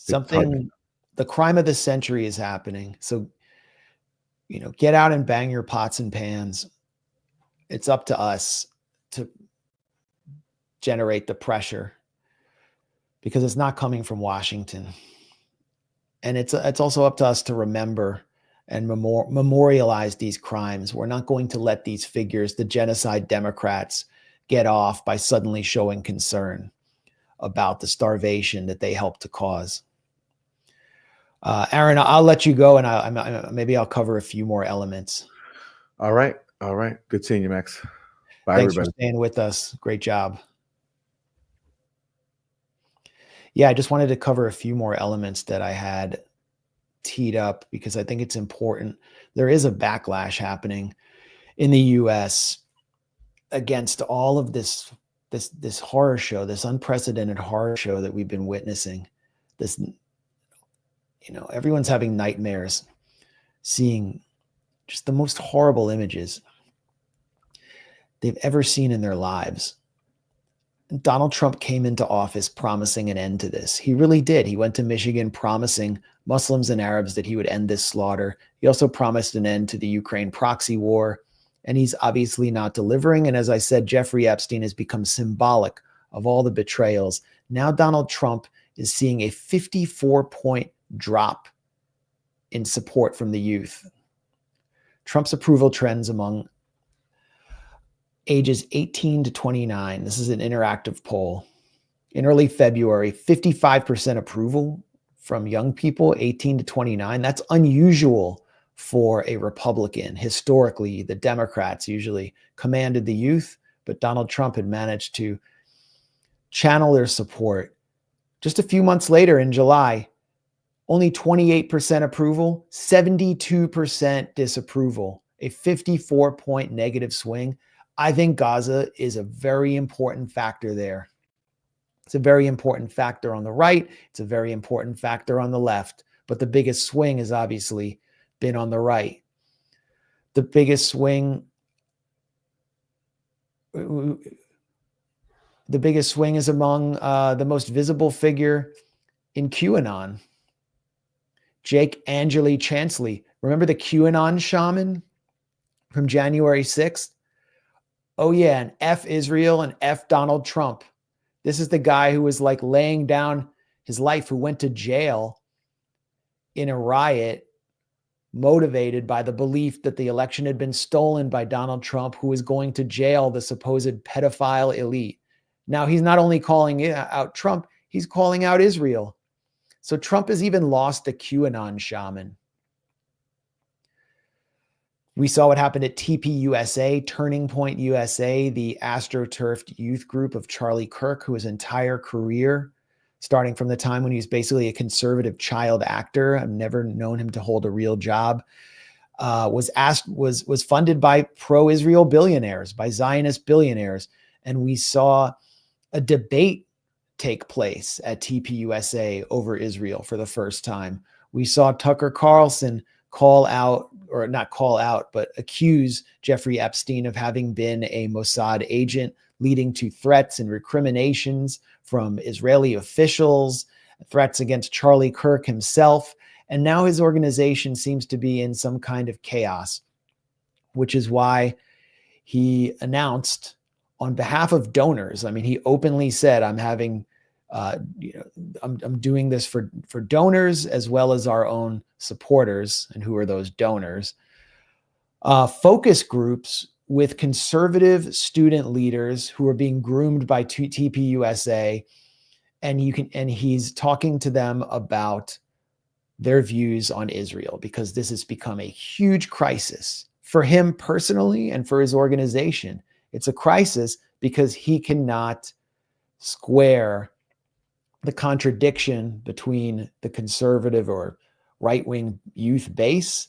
[SPEAKER 1] The crime of the century is happening. So, get out and bang your pots and pans. It's up to us to generate the pressure, because it's not coming from Washington. And it's also up to us to remember and memorialize these crimes. We're not going to let these figures, the genocide Democrats, get off by suddenly showing concern about the starvation that they helped to cause. Aaron, I'll let you go, and maybe I'll cover a few more elements.
[SPEAKER 2] All right. Good seeing you, Max. Bye,
[SPEAKER 1] Thanks
[SPEAKER 2] everybody.
[SPEAKER 1] for staying with us. Great job. Yeah, I just wanted to cover a few more elements that I had teed up, because I think it's important. There is a backlash happening in the US against all of this horror show, this unprecedented horror show that we've been witnessing. Everyone's having nightmares, seeing just the most horrible images they've ever seen in their lives. Donald Trump came into office promising an end to this. He really did. He went to Michigan promising Muslims and Arabs that he would end this slaughter. He also promised an end to the Ukraine proxy war, and he's obviously not delivering. And as I said, Jeffrey Epstein has become symbolic of all the betrayals. Now Donald Trump is seeing a 54-point drop in support from the youth. Trump's approval trends among ages 18 to 29. This is an interactive poll. In early February, 55% approval from young people 18 to 29. That's unusual for a Republican. Historically, the Democrats usually commanded the youth, but Donald Trump had managed to channel their support. Just a few months later in July, only 28% approval, 72% disapproval, a 54-point negative swing. I think Gaza is a very important factor there. It's a very important factor on the right. It's a very important factor on the left. But the biggest swing has obviously been on the right. The biggest swing is among the most visible figure in QAnon, Jake Angeli Chansley. Remember the QAnon shaman from January 6th? Oh yeah, and F Israel and F Donald Trump. This is the guy who was like laying down his life, who went to jail in a riot motivated by the belief that the election had been stolen by Donald Trump, who was going to jail the supposed pedophile elite. Now he's not only calling out Trump, he's calling out Israel. So Trump has even lost the QAnon shaman. We saw what happened at TPUSA, Turning Point USA, the astroturfed youth group of Charlie Kirk, whose entire career, starting from the time when he was basically a conservative child actor, I've never known him to hold a real job, was funded by pro-Israel billionaires, by Zionist billionaires. And we saw a debate take place at TPUSA over Israel for the first time. We saw Tucker Carlson accuse Jeffrey Epstein of having been a Mossad agent, leading to threats and recriminations from Israeli officials, threats against Charlie Kirk himself. And now his organization seems to be in some kind of chaos, which is why he announced on behalf of donors. I mean, he openly said, I'm having I'm doing this for donors as well as our own supporters. And who are those donors? Focus groups with conservative student leaders who are being groomed by TPUSA, and he's talking to them about their views on Israel, because this has become a huge crisis for him personally and for his organization. It's a crisis because he cannot square the contradiction between the conservative or right-wing youth base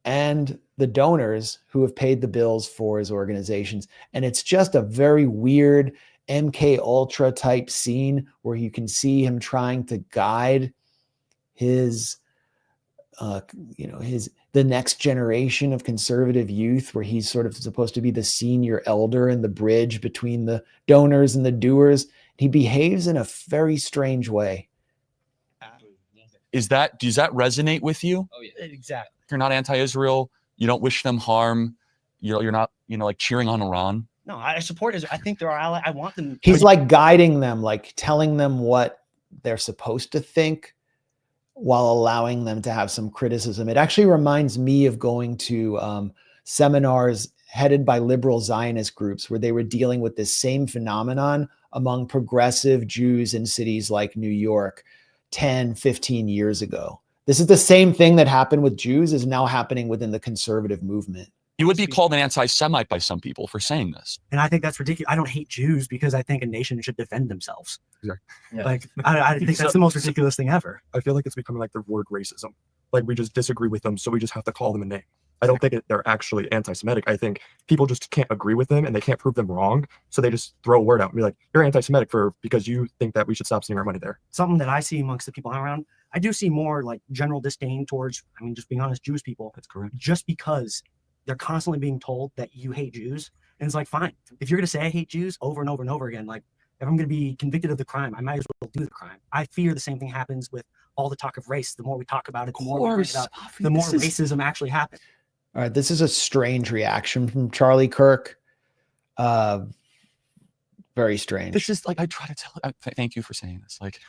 [SPEAKER 1] and the donors who have paid the bills for his organizations. And it's just a very weird MK Ultra type scene where you can see him trying to guide his the next generation of conservative youth, where he's sort of supposed to be the senior elder and the bridge between the donors and the doers. He behaves in a very strange way.
[SPEAKER 9] Does that resonate with you?
[SPEAKER 10] Oh, yeah. Exactly.
[SPEAKER 9] You're not anti-Israel. You don't wish them harm. You're not, like cheering on Iran.
[SPEAKER 10] No, I support Israel. I think they're our ally. I want them.
[SPEAKER 1] He's like guiding them, like telling them what they're supposed to think while allowing them to have some criticism. It actually reminds me of going to seminars headed by liberal Zionist groups where they were dealing with this same phenomenon among progressive Jews in cities like New York 10, 15 years ago. This is the same thing that happened with Jews is now happening within the conservative movement.
[SPEAKER 9] You would be called an anti-Semite by some people for saying this.
[SPEAKER 10] And I think that's ridiculous. I don't hate Jews because I think a nation should defend themselves.
[SPEAKER 9] Exactly.
[SPEAKER 10] Yeah. Like, I think that's the most ridiculous thing ever.
[SPEAKER 23] I feel like it's becoming like the word racism. Like we just disagree with them, so we just have to call them a name. I don't think they're actually anti-Semitic. I think people just can't agree with them and they can't prove them wrong. So they just throw a word out and be like, you're anti-Semitic because you think that we should stop spending our money there.
[SPEAKER 10] Something that I see amongst the people I'm around, I do see more like general disdain towards, just being honest, Jewish people.
[SPEAKER 23] That's correct.
[SPEAKER 10] Just because they're constantly being told that you hate Jews. And it's like, fine. If you're going to say I hate Jews over and over and over again, like if I'm going to be convicted of the crime, I might as well do the crime. I fear the same thing happens with all the talk of race. The more we talk about it, the more we bring it up, the more racism actually happens.
[SPEAKER 1] All right, this is a strange reaction from Charlie Kirk. Very strange.
[SPEAKER 9] This is like, I try to tell, thank you for saying this. Like,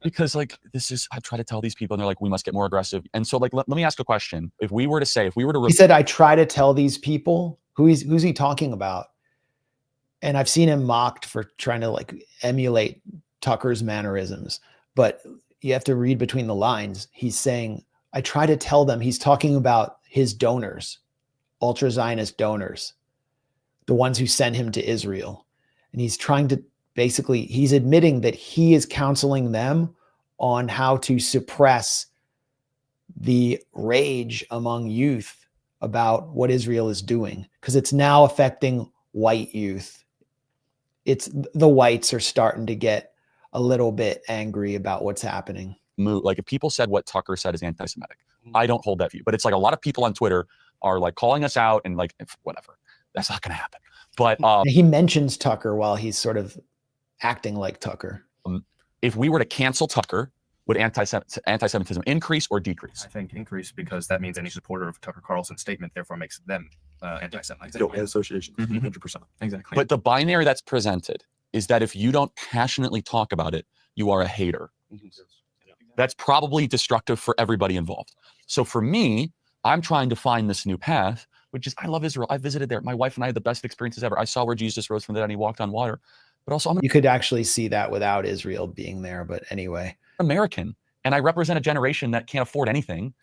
[SPEAKER 9] because like, I try to tell these people and they're like, we must get more aggressive. And so like, let me ask a question. If we were to,
[SPEAKER 1] he said, I try to tell these people, who's he talking about? And I've seen him mocked for trying to like emulate Tucker's mannerisms, but you have to read between the lines. He's saying, I try to tell them, he's talking about his donors, ultra-Zionist donors, the ones who sent him to Israel. And he's trying to he's admitting that he is counseling them on how to suppress the rage among youth about what Israel is doing, because it's now affecting white youth. The whites are starting to get a little bit angry about what's happening.
[SPEAKER 9] Like if people said what Tucker said is anti-Semitic, I don't hold that view, but it's like a lot of people on Twitter are like calling us out and like, whatever, that's not going to happen. But
[SPEAKER 1] he mentions Tucker while he's sort of acting like Tucker.
[SPEAKER 9] If we were to cancel Tucker, would anti-Semitism increase or decrease?
[SPEAKER 23] I think increase, because that means any supporter of Tucker Carlson's statement therefore makes them anti-Semites. Association, 100%.
[SPEAKER 9] Exactly. But the binary that's presented is that if you don't passionately talk about it, you are a hater. That's probably destructive for everybody involved. So for me, I'm trying to find this new path, which is, I love Israel. I visited there. My wife and I had the best experiences ever. I saw where Jesus rose from the dead and he walked on water. But also,
[SPEAKER 1] you could actually see that without Israel being there. But anyway,
[SPEAKER 9] American, and I represent a generation that can't afford anything,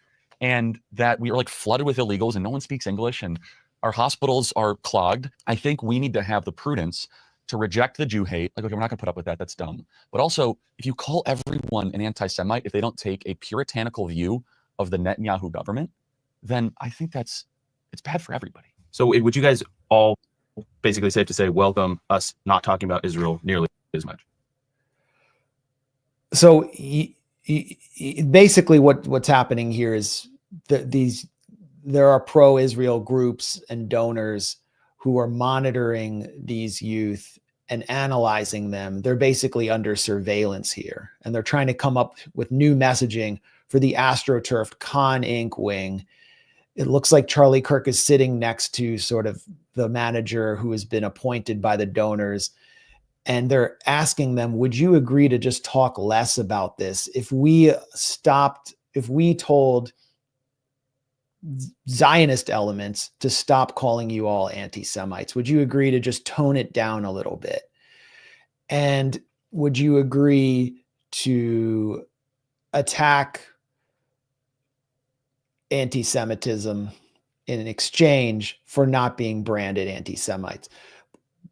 [SPEAKER 9] and that we are like flooded with illegals, and no one speaks English, and our hospitals are clogged. I think we need to have the prudence to reject the Jew hate. Like, okay, we're not going to put up with that. That's dumb. But also, if you call everyone an anti-Semite, if they don't take a puritanical view of the Netanyahu government, then I think it's bad for everybody.
[SPEAKER 23] So would you guys all basically safe to say welcome us not talking about Israel nearly as much?
[SPEAKER 1] So basically what's happening here is there are pro-Israel groups and donors who are monitoring these youth and analyzing them. They're basically under surveillance here, and they're trying to come up with new messaging for the AstroTurf Con Inc. wing. It looks like Charlie Kirk is sitting next to sort of the manager who has been appointed by the donors. And they're asking them, would you agree to just talk less about this? If we told Zionist elements to stop calling you all anti-Semites, would you agree to just tone it down a little bit? And would you agree to attack anti-Semitism in exchange for not being branded anti-Semites?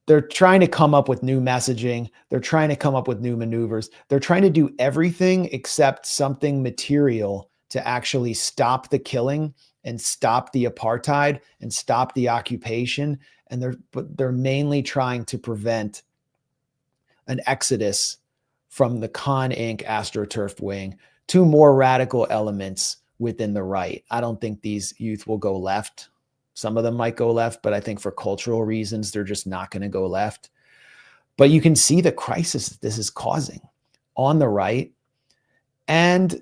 [SPEAKER 1] They're trying to come up with new messaging. They're trying to come up with new maneuvers. They're trying to do everything except something material to actually stop the killing and stop the apartheid and stop the occupation. And they're mainly trying to prevent an exodus from the Con Inc. AstroTurf wing two more radical elements within the right. I don't think these youth will go left. Some of them might go left, but I think for cultural reasons, they're just not going to go left. But you can see the crisis this is causing on the right. And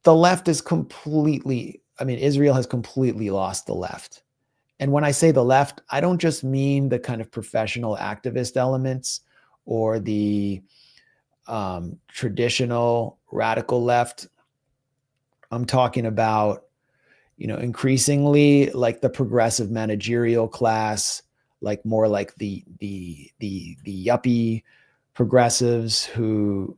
[SPEAKER 1] the left is completely, I mean, Israel has completely lost the left. And when I say the left, I don't just mean the kind of professional activist elements or the traditional radical left. I'm talking about, increasingly like the progressive managerial class, like more like the yuppie progressives who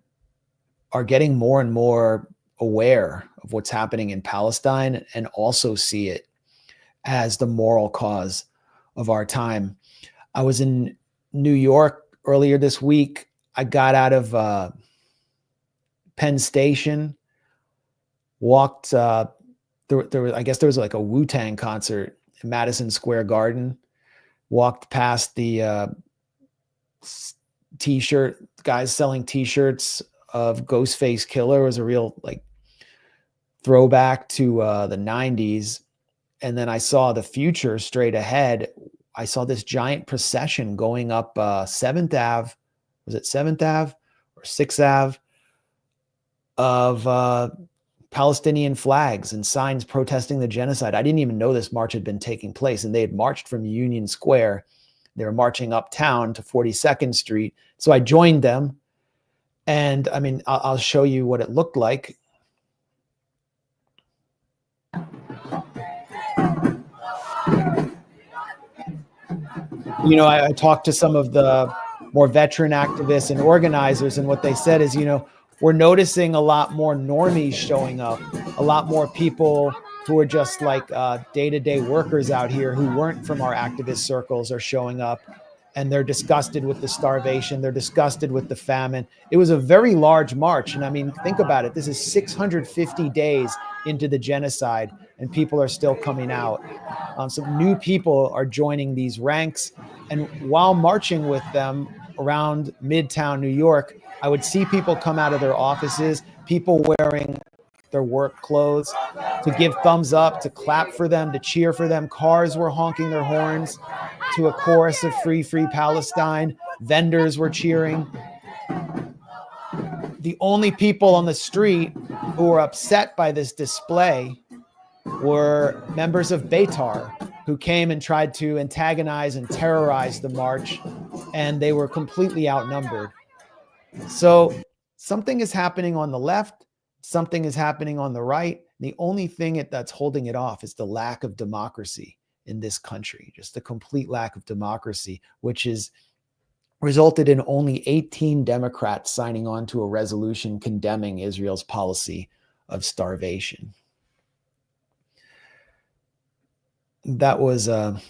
[SPEAKER 1] are getting more and more aware of what's happening in Palestine and also see it as the moral cause of our time. I was in New York earlier this week. I got out of Penn Station, walked, I guess there was like a Wu-Tang concert in Madison Square Garden, walked past the t-shirt, guys selling t-shirts of Ghostface Killer. It was a real like throwback to the 90s. And then I saw the future straight ahead. I saw this giant procession going up 7th Ave. Was it 7th Ave or 6th Ave? Of Palestinian flags and signs protesting the genocide. I didn't even know this march had been taking place. And they had marched from Union Square. They were marching uptown to 42nd Street. So I joined them. And I mean, I'll show you what it looked like. I talked to some of the more veteran activists and organizers, and what they said is, we're noticing a lot more normies showing up, a lot more people who are just like day-to-day workers out here who weren't from our activist circles are showing up, and they're disgusted with the starvation. They're disgusted with the famine. It was a very large march. And I mean, think about it. This is 650 days into the genocide, and people are still coming out. Some new people are joining these ranks. And while marching with them around Midtown New York, I would see people come out of their offices, people wearing their work clothes, to give thumbs up, to clap for them, to cheer for them. Cars were honking their horns to a chorus of Free, Free Palestine. Vendors were cheering. The only people on the street who were upset by this display were members of Beitar, who came and tried to antagonize and terrorize the march, and they were completely outnumbered. So something is happening on the left, something is happening on the right. The only thing that's holding it off is the lack of democracy in this country, just the complete lack of democracy, which has resulted in only 18 Democrats signing on to a resolution condemning Israel's policy of starvation. That was a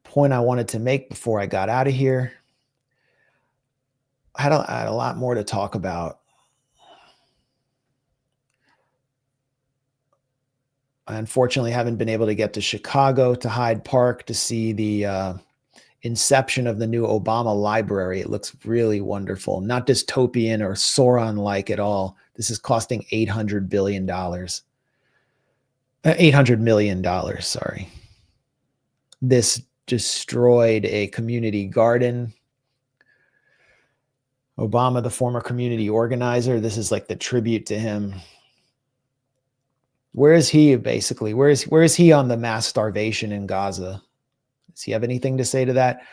[SPEAKER 1] point I wanted to make before I got out of here. I had a lot more to talk about. I unfortunately haven't been able to get to Chicago, to Hyde Park, to see the inception of the new Obama library. It looks really wonderful, not dystopian or Sauron-like at all. This is costing $800 billion. $800 million, sorry. This destroyed a community garden. Obama, the former community organizer, this is like the tribute to him. Where is he basically? Where is he on the mass starvation in Gaza? Does he have anything to say to that?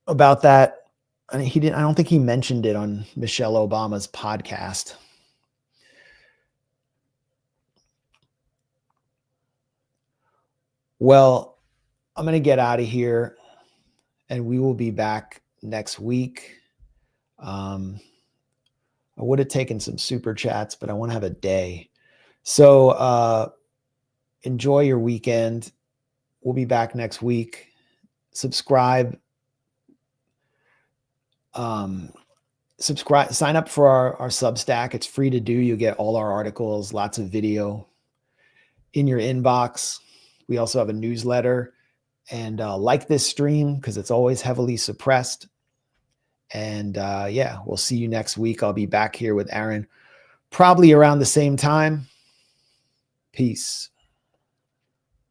[SPEAKER 1] About that? I mean, he didn't. I don't think he mentioned it on Michelle Obama's podcast. Well, I'm going to get out of here, and we will be back next week. I would have taken some super chats, but I want to have a day. So enjoy your weekend. We'll be back next week. Subscribe. Sign up for our Substack. It's free to do. You get all our articles, lots of video in your inbox. We also have a newsletter. And like this stream because it's always heavily suppressed. And yeah, we'll see you next week. I'll be back here with Aaron probably around the same time. Peace.